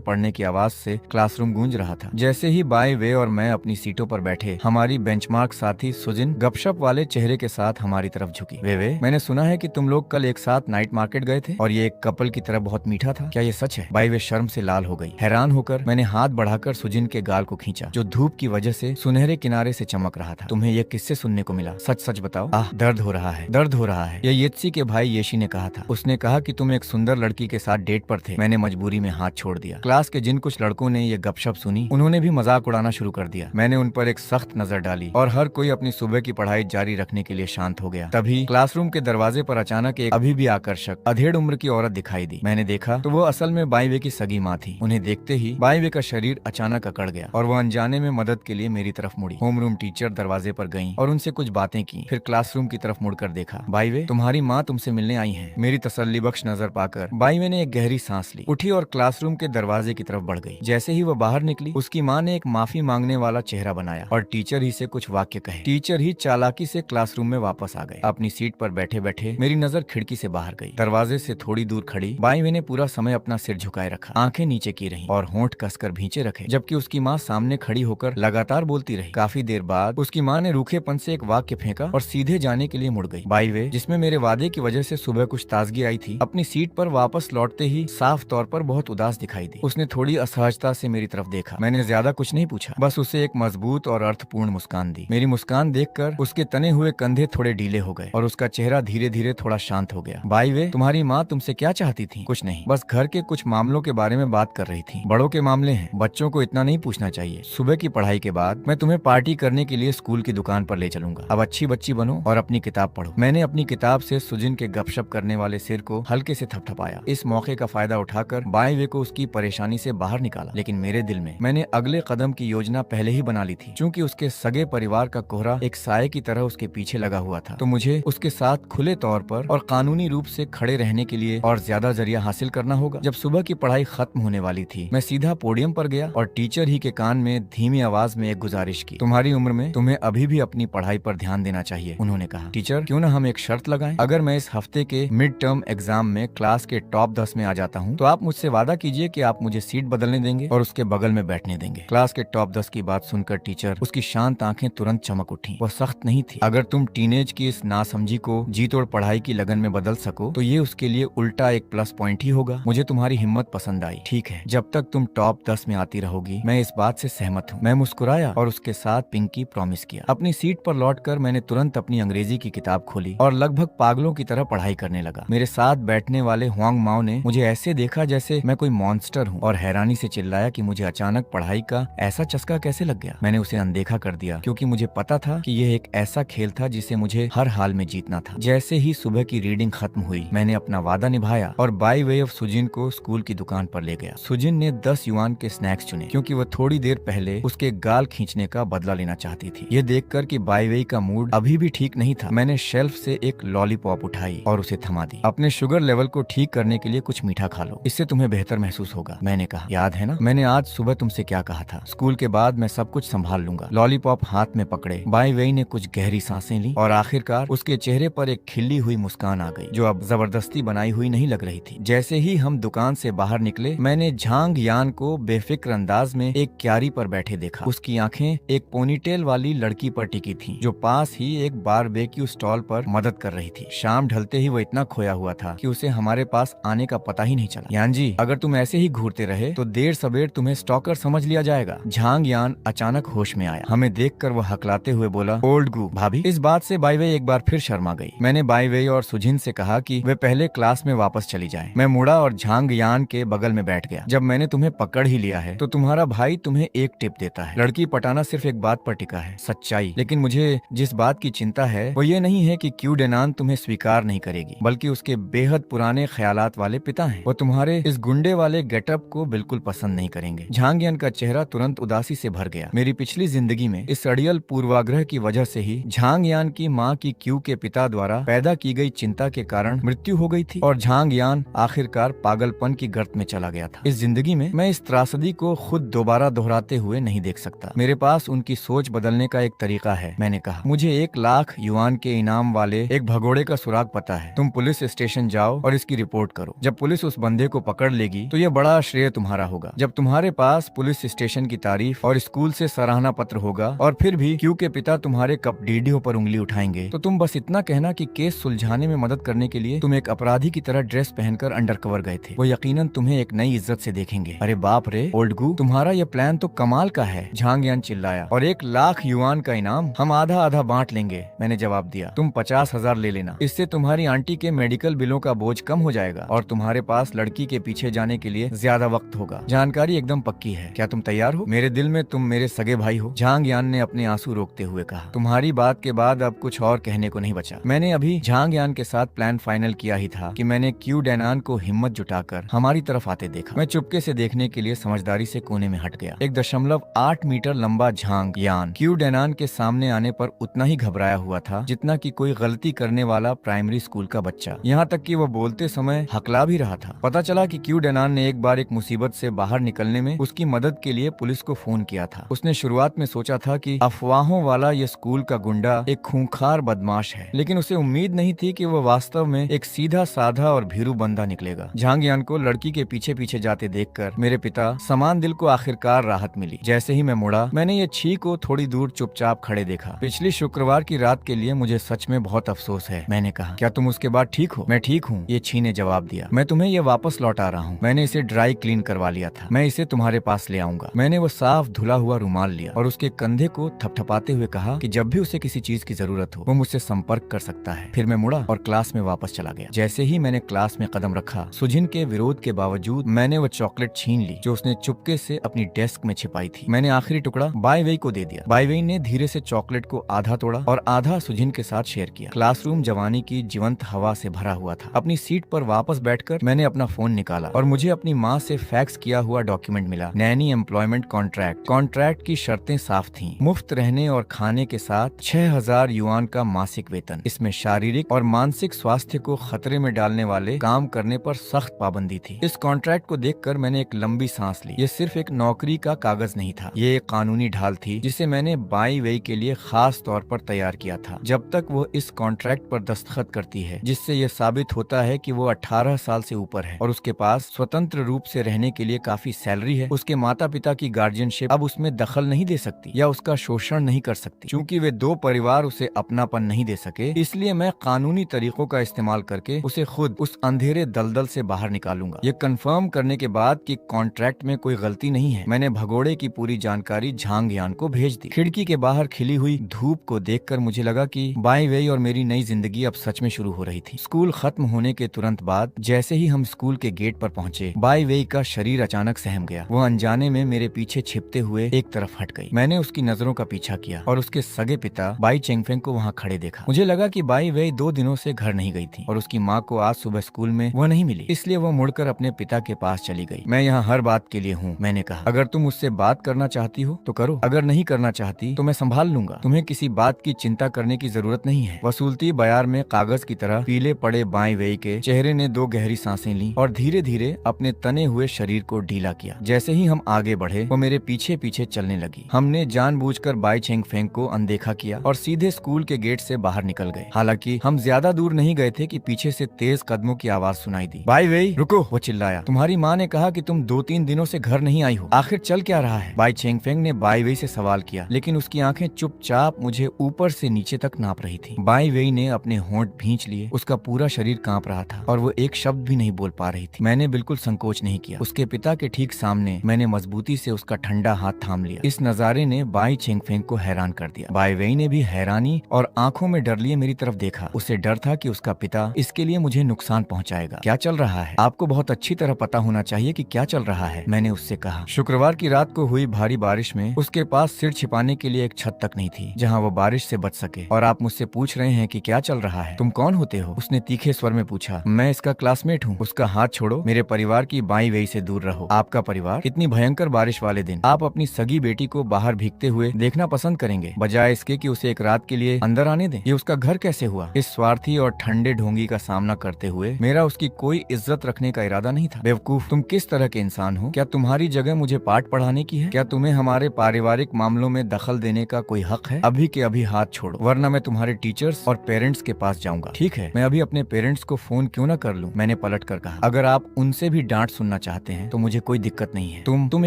पढ़ने की आवाज से क्लासरूम गूंज रहा था। जैसे ही बाई वे और मैं अपनी सीटों पर बैठे, हमारी बेंचमार्क साथी सुजिन गपशप वाले चेहरे के साथ हमारी तरफ झुकी। वे, मैंने सुना है कि तुम लोग कल एक साथ नाइट मार्केट गए थे और ये एक कपल की तरह बहुत मीठा था, क्या ये सच है? बाई वे शर्म से लाल हो गई। हैरान होकर मैंने हाथ बढ़ाकर सुजिन के गाल को खींचा, जो धूप की वजह से सुनहरे किनारे से चमक रहा था। तुम्हें ये किससे सुनने को मिला? सच सच बताओ। आह, दर्द हो रहा है, दर्द हो रहा है। ये येत्सी के भाई येशी ने कहा था। उसने कहा कि तुम एक सुंदर लड़की के साथ डेट पर थे। मैंने मजबूरी में हाथ छोड़ दिया। क्लास के जिन कुछ लड़कों ने ये गपशप सुनी, उन्होंने भी मजाक उड़ाना शुरू कर दिया। मैंने उन पर एक सख्त नजर डाली और हर कोई अपनी सुबह की पढ़ाई जारी रखने के लिए शांत हो गया। तभी क्लासरूम के दरवाजे पर अचानक एक अभी भी आकर्षक अधेड़ उम्र की औरत दिखाई दी। मैंने देखा तो वो असल में बाई वे की सगी माँ थी। उन्हें देखते ही बाई वे का शरीर अचानक अकड़ गया और वो अनजाने में मदद के लिए मेरी तरफ मुड़ी। होमरूम टीचर दरवाजे पर गईं और उनसे कुछ बातें की। फिर क्लासरूम की तरफ मुड़कर देखा। बाई वे, तुम्हारी माँ तुमसे मिलने आई है। मेरी तसल्ली बख्श नजर पाकर बाई वे ने एक गहरी सांस ली, उठी और क्लासरूम के दरवाजे की तरफ बढ़ गई। जैसे ही वो बाहर निकली, उसकी माँ ने एक माफी मांगने वाला चेहरा बनाया और टीचर ही से कुछ वाक्य कहे। टीचर ही चालाकी से क्लासरूम में वापस आ गए। अपनी सीट पर बैठे बैठे मेरी नजर खिड़की से बाहर गई। दरवाजे से थोड़ी दूर खड़ी बाई वे ने पूरा समय अपना सिर झुकाए रखा, आंखें नीचे की रहीं और होंठ कसकर भींचे रखे, जबकि उसकी माँ सामने खड़ी होकर लगातार बोलती रही। काफी देर बाद उसकी माँ ने रूखेपन से एक वाक्य फेंका और सीधे जाने के लिए मुड़ गई। बाई वे, जिसमें मेरे वादे की वजह से सुबह कुछ ताजगी आई थी, अपनी सीट पर वापस लौटते ही साफ तौर पर बहुत उदास दिखाई दी। उसने थोड़ी असहजता से मेरी तरफ देखा। मैंने ज्यादा कुछ नहीं पूछा, बस उसे एक मजबूत और अर्थपूर्ण मुस्कान दी। मेरी मुस्कान देखकर उसके तने हुए कंधे थोड़े ढीले हो गए और उसका चेहरा धीरे धीरे थोड़ा शांत हो गया। बाई वे, तुम्हारी माँ तुमसे क्या चाहती थी? कुछ नहीं, बस घर के कुछ मामलों के बारे में बात कर रही थी। बड़ों के मामले हैं, बच्चों को इतना नहीं पूछना चाहिए। सुबह की पढ़ाई के बाद मैं तुम्हें पार्टी करने के लिए स्कूल की दुकान पर ले चलूंगा। अब अच्छी बच्ची बनो और अपनी किताब पढ़ो। मैंने अपनी किताब से सुजिन के गपशप करने वाले सिर को हल्के से थपथपाया। इस मौके का फायदा उठाकर बाई वे को उसकी परेशानी से बाहर निकाला। लेकिन मेरे दिल में मैंने अगले कदम की योजना पहले ही बना ली थी। चूंकि उसके सगे परिवार का कोहरा एक साये की तरह उसके पीछे लगा हुआ था, तो मुझे उसके साथ खुले तौर पर और कानूनी रूप से खड़े रहने के लिए और ज्यादा जरिया हासिल करना होगा। जब सुबह की पढ़ाई खत्म होने वाली थी, मैं सीधा पोडियम पर गया और टीचर ही के कान में धीमी आवाज में एक गुजारिश की। तुम्हारी उम्र में तुम्हें अभी भी अपनी पढ़ाई पर ध्यान देना चाहिए, उन्होंने कहा। टीचर, क्यों न हम एक शर्त लगाएं? अगर मैं इस हफ्ते के मिड टर्म एग्जाम में क्लास के टॉप 10 में आ जाता हूँ, तो आप मुझसे वादा कीजिए कि आप मुझे सीट बदलने देंगे और उसके बगल में बैठने देंगे। क्लास के टॉप 10 की बात सुनकर टीचर, उसकी शांत आंखें तुरंत चमक उठी। वह सख्त नहीं थी। अगर तुम टीनेज की इस नासमझी को जी तोड़ पढ़ाई की लगन में बदल सको, तो ये उसके लिए उल्टा एक प्लस पॉइंट ही होगा। मुझे तुम्हारी हिम्मत पसंद आई। ठीक है, जब तक तुम टॉप 10 में आती रहोगी, मैं इस बात से सहमत हूँ। मैं मुस्कुराया और उसके साथ पिंकी प्रॉमिस किया। अपनी सीट पर लौटकर मैंने तुरंत अपनी अंग्रेजी की किताब खोली और लगभग पागलों की तरह पढ़ाई करने लगा। मेरे साथ बैठने वाले हुआंग माओ ने मुझे ऐसे देखा जैसे मैं कोई मॉन्स्टर हूँ और हैरानी से चिल्लाया कि मुझे अचानक पढ़ाई का ऐसा चस्का कैसे लग गया। मैंने उसे अनदेखा कर दिया, क्योंकि मुझे पता था कि यह एक ऐसा खेल था जिसे मुझे हर हाल में जीतना था। जैसे ही सुबह की रीडिंग खत्म हुई, मैंने अपना वादा निभाया और बाई वे ऑफ सुजिन को स्कूल की दुकान पर ले गया। सुजिन ने 10 युआन के स्नैक्स चुने, क्योंकि वह थोड़ी देर पहले उसके गाल खींचने का बदला लेना चाहती थी। ये देखकर कि बाई वे का मूड अभी भी ठीक नहीं था, मैंने शेल्फ से एक लॉलीपॉप उठाई और उसे थमा दी। अपने शुगर लेवल को ठीक करने के लिए कुछ मीठा खा लो, इससे तुम्हें बेहतर महसूस होगा, मैंने कहा। याद है ना, मैंने आज सुबह तुमसे क्या कहा था? स्कूल के बाद मैं सब कुछ संभाल लूंगा। लॉलीपॉप हाथ में पकड़े बाई वे ने कुछ गहरी सांसें ली और आखिरकार उसके चेहरे पर एक खिली हुई मुस्कान दुकान आ गई, जो अब जबरदस्ती बनाई हुई नहीं लग रही थी। जैसे ही हम दुकान से बाहर निकले, मैंने झांग यान को बेफिक्र अंदाज में एक क्यारी पर बैठे देखा। उसकी आंखें एक पोनीटेल वाली लड़की पर टिकी थी, जो पास ही एक बारबेक्यू स्टॉल पर मदद कर रही थी। शाम ढलते ही वो इतना खोया हुआ था कि उसे हमारे पास आने का पता ही नहीं चला। यान जी, अगर तुम ऐसे ही घूरते रहे तो देर सबेर तुम्हें स्टॉकर समझ लिया जाएगा। झांग यान अचानक होश में आया। हमें देखकर वो हकलाते हुए बोला, ओल्ड गू भाभी। इस बात से बाईवेई एक बार फिर शर्मा गई। मैंने बाईवेई और सुजिन से कहा कि वे पहले क्लास में वापस चली जाएं। मैं मुड़ा और झांग यान के बगल में बैठ गया। जब मैंने तुम्हें पकड़ ही लिया है तो तुम्हारा भाई तुम्हें एक टिप देता है। लड़की पटाना सिर्फ एक बात पर टिका है, सच्चाई। लेकिन मुझे जिस बात की चिंता है वो ये नहीं है कि क्यू डेनान तुम्हें स्वीकार नहीं करेगी, बल्कि उसके बेहद पुराने ख्यालात वाले पिता हैं। वो तुम्हारे इस गुंडे वाले गेटअप को बिल्कुल पसंद नहीं करेंगे। झांग यान का चेहरा तुरंत उदासी से भर गया। मेरी पिछली जिंदगी में इस अड़ियल पूर्वाग्रह की वजह से ही झांग यान की माँ की क्यू के पिता द्वारा पैदा की गई चिंता के कारण मृत्यु हो गई थी और झांग यान आखिरकार पागलपन की गर्त में चला गया था। इस जिंदगी में मैं इस त्रासदी को खुद दोबारा दोहराते हुए नहीं देख सकता। मेरे पास उनकी सोच बदलने का एक तरीका है। मैंने कहा, मुझे 1,00,000 युआन के इनाम वाले एक भगोड़े का सुराग पता है। तुम पुलिस स्टेशन जाओ और इसकी रिपोर्ट करो। जब पुलिस उस बंदे को पकड़ लेगी तो यह बड़ा श्रेय तुम्हारा होगा। जब तुम्हारे पास पुलिस स्टेशन की तारीफ और स्कूल से सराहना पत्र होगा और फिर भी क्यू के पिता तुम्हारे कप डीडीओ पर उंगली उठाएंगे, तो तुम बस इतना कहना कि केस सुलझाने में मदद करने के लिए तुम एक अपराधी की तरह ड्रेस पहनकर अंडरकवर गए थे। वो यकीनन तुम्हें एक नई इज्जत से देखेंगे। अरे बाप रे ओल्ड गू, तुम्हारा ये प्लान तो कमाल का है, झांग यान चिल्लाया। और 1,00,000 युआन का इनाम हम आधा आधा बांट लेंगे, मैंने जवाब दिया। तुम 50,000 ले लेना, इससे तुम्हारी आंटी के मेडिकल बिलों का बोझ कम हो जाएगा और तुम्हारे पास लड़की के पीछे जाने के लिए ज्यादा वक्त होगा। जानकारी एकदम पक्की है, क्या तुम तैयार हो? मेरे दिल में तुम मेरे सगे भाई हो, झांग यान ने अपने आंसू रोकते हुए कहा। तुम्हारी बात के बाद अब कुछ और कहने को नहीं बचा। मैंने अभी झांग यान के साथ प्लान फाइनल किया ही था कि मैंने क्यू डेनान को हिम्मत जुटाकर हमारी तरफ आते देखा। मैं चुपके से देखने के लिए समझदारी से कोने में हट गया। 1.8 मीटर लंबा झांग यान क्यू डेनान के सामने आने पर उतना ही घबराया हुआ था जितना कि कोई गलती करने वाला प्राइमरी स्कूल का बच्चा। यहाँ तक कि वो बोलते समय हकला भी रहा था। पता चला कि क्यू डेनान ने एक बार एक मुसीबत से बाहर निकलने में उसकी मदद के लिए पुलिस को फोन किया था। उसने शुरुआत में सोचा था कि अफवाहों वाला ये स्कूल का गुंडा एक खूंखार बदमाश है, लेकिन उसे उम्मीद नहीं थी कि वो वास्तव में एक सीधा साधा और भीरू बंदा निकलेगा। झांग यान को लड़की के पीछे पीछे जाते देखकर मेरे पिता समान दिल को आखिरकार राहत मिली। जैसे ही मैं मुड़ा, मैंने ये छी को थोड़ी दूर चुपचाप खड़े देखा। पिछली शुक्रवार की रात के लिए मुझे सच में बहुत अफसोस है, मैंने कहा। क्या तुम उसके बाद ठीक हो? मैं ठीक हूँ, ये छी ने जवाब दिया। मैं तुम्हें ये वापस लौटा रहा हूँ। मैंने इसे ड्राई क्लीन करवा लिया था। मैं इसे तुम्हारे पास ले आऊंगा। मैंने वो साफ धुला हुआ रुमाल लिया और उसके कंधे को थपथपाते हुए कहा कि जब भी उसे किसी चीज की जरूरत हो वो मुझसे संपर्क कर सकता है। फिर मैं मुड़ा और क्लास में वापस चला गया। जैसे ही मैंने क्लास में कदम रखा, सुजिन के विरोध के बावजूद मैंने वो चॉकलेट छीन ली जो उसने चुपके से अपनी डेस्क में छिपाई थी। मैंने आखिरी टुकड़ा बाईवेई को दे दिया। बाईवेई ने धीरे से चॉकलेट को आधा तोड़ा और आधा सुजिन के साथ शेयर किया। क्लासरूम जवानी की जीवंत हवा से भरा हुआ था। अपनी सीट पर वापस बैठकर मैंने अपना फोन निकाला और मुझे अपनी माँ से फैक्स किया हुआ डॉक्यूमेंट मिला। Naini employment contract. कॉन्ट्रैक्ट की शर्तें साफ थीं। मुफ्त रहने और खाने के साथ 6,000 युआन का मासिक वेतन। इसमें शारीरिक और मानसिक स्वास्थ्य को खतरे में डालने वाले काम करने पर सख्त पाबंदी थी। इस कॉन्ट्रैक्ट को देखकर मैंने एक लंबी सांस ली। ये सिर्फ एक नौकरी का कागज नहीं था, ये एक कानूनी ढाल थी जिसे मैंने बाईवेई के लिए खास तौर पर तैयार किया था। जब तक वो इस कॉन्ट्रैक्ट पर दस्तखत करती है जिससे ये साबित होता है कि वो 18 साल से ऊपर है और उसके पास स्वतंत्र रूप से रहने के लिए काफी सैलरी है, उसके माता पिता की गार्जियनशिप अब उसमें दखल नहीं दे सकती या उसका शोषण नहीं कर सकती। चूंकि वे दो परिवार उसे अपनापन नहीं दे सके, इसलिए मैं कानूनी तरीकों का इस्तेमाल करके उसे खुद उस अंधेरे दलदल से बाहर निकालूंगा। ये कंफर्म करने के बाद कि कॉन्ट्रैक्ट में कोई गलती नहीं है, मैंने भगोड़े की पूरी जानकारी झांग यान को भेज दी। खिड़की के बाहर खिली हुई धूप को देखकर मुझे लगा कि बाईवेई और मेरी नई जिंदगी अब सच में शुरू हो रही थी। स्कूल खत्म होने के तुरंत बाद जैसे ही हम स्कूल के गेट पर पहुंचे, बाईवेई का शरीर अचानक सहम गया। वो अनजाने में मेरे पीछे छिपते हुए एक तरफ हट गई। मैंने उसकी नजरों का पीछा किया और उसके सगे पिता बाई चेंगफेंग को वहाँ खड़े देखा। मुझे लगा कि बाईवेई 2 दिनों से घर नहीं गई थी और उसकी माँ को आज सुबह स्कूल में वो नहीं मिली, इसलिए वो मुड़कर अपने पिता के पास चली गई। मैं यहाँ हर बात के लिए हूँ, मैंने कहा। अगर तुम मुझसे बात करना चाहती हो तो करो, अगर नहीं करना चाहती तो मैं संभाल लूंगा। तुम्हें किसी बात की चिंता करने की जरूरत नहीं है। वसूलती बयार में कागज की तरह पीले पड़े बाईवेई के चेहरे ने 2 गहरी सांसें ली और धीरे धीरे अपने तने हुए शरीर को ढीला किया। जैसे ही हम आगे बढ़े वो मेरे पीछे पीछे चलने लगी। हमने जानबूझकर बाई चेंगफेंग को अनदेखा किया और सीधे स्कूल के गेट से बाहर निकल गए। हालांकि हम ज्यादा दूर दूर नहीं गए थे कि पीछे से तेज कदमों की आवाज सुनाई दी। बाई वेई रुको, वो चिल्लाया। तुम्हारी माँ ने कहा कि तुम 2-3 दिनों से घर नहीं आई हो। आखिर चल क्या रहा है? बाई चेंगफेंग ने बाई वेई से सवाल किया, लेकिन उसकी आंखें चुपचाप मुझे ऊपर से नीचे तक नाप रही थी। बाई वेई ने अपने होंठ भींच लिए। उसका पूरा शरीर कांप रहा था और वो एक शब्द भी नहीं बोल पा रही थी। मैंने बिल्कुल संकोच नहीं किया। उसके पिता के ठीक सामने मैंने मजबूती से उसका ठंडा हाथ थाम लिया। इस नजारे ने बाई चेंगफेंग को हैरान कर दिया। बाई वेई ने भी हैरानी और आंखों में डर लिए मेरी तरफ देखा। उसे डर था कि उसका पिता इसके लिए मुझे नुकसान पहुंचाएगा। क्या चल रहा है? आपको बहुत अच्छी तरह पता होना चाहिए कि क्या चल रहा है, मैंने उससे कहा। शुक्रवार की रात को हुई भारी बारिश में उसके पास सिर छिपाने के लिए एक छत तक नहीं थी जहाँ वो बारिश से बच सके। और आप मुझसे पूछ रहे हैं कि क्या चल रहा है? तुम कौन होते हो? उसने तीखे स्वर में पूछा। मैं इसका क्लासमेट हूँ। उसका हाथ छोड़ो। मेरे परिवार की बाई वेई से दूर रहो। आपका परिवार? इतनी भयंकर बारिश वाले दिन आप अपनी सगी बेटी को बाहर भीगते हुए देखना पसंद करेंगे बजाय इसके कि उसे एक रात के लिए अंदर आने दें। ये उसका घर कैसे हुआ? इस स्वार्थी और ठंडे ढोंगी का सामना करते हुए मेरा उसकी कोई इज्जत रखने का इरादा नहीं था। बेवकूफ, तुम किस तरह के इंसान हो? क्या तुम्हारी जगह मुझे पाठ पढ़ाने की है? क्या तुम्हें हमारे पारिवारिक मामलों में दखल देने का कोई हक है? अभी के अभी हाथ छोड़ो, वरना मैं तुम्हारे टीचर्स और पेरेंट्स के पास जाऊंगा। ठीक है, मैं अभी अपने पेरेंट्स को फोन क्यों न कर लूं? मैंने पलट कर कहा। अगर आप उनसे भी डांट सुनना चाहते हैं तो मुझे कोई दिक्कत नहीं है। तुम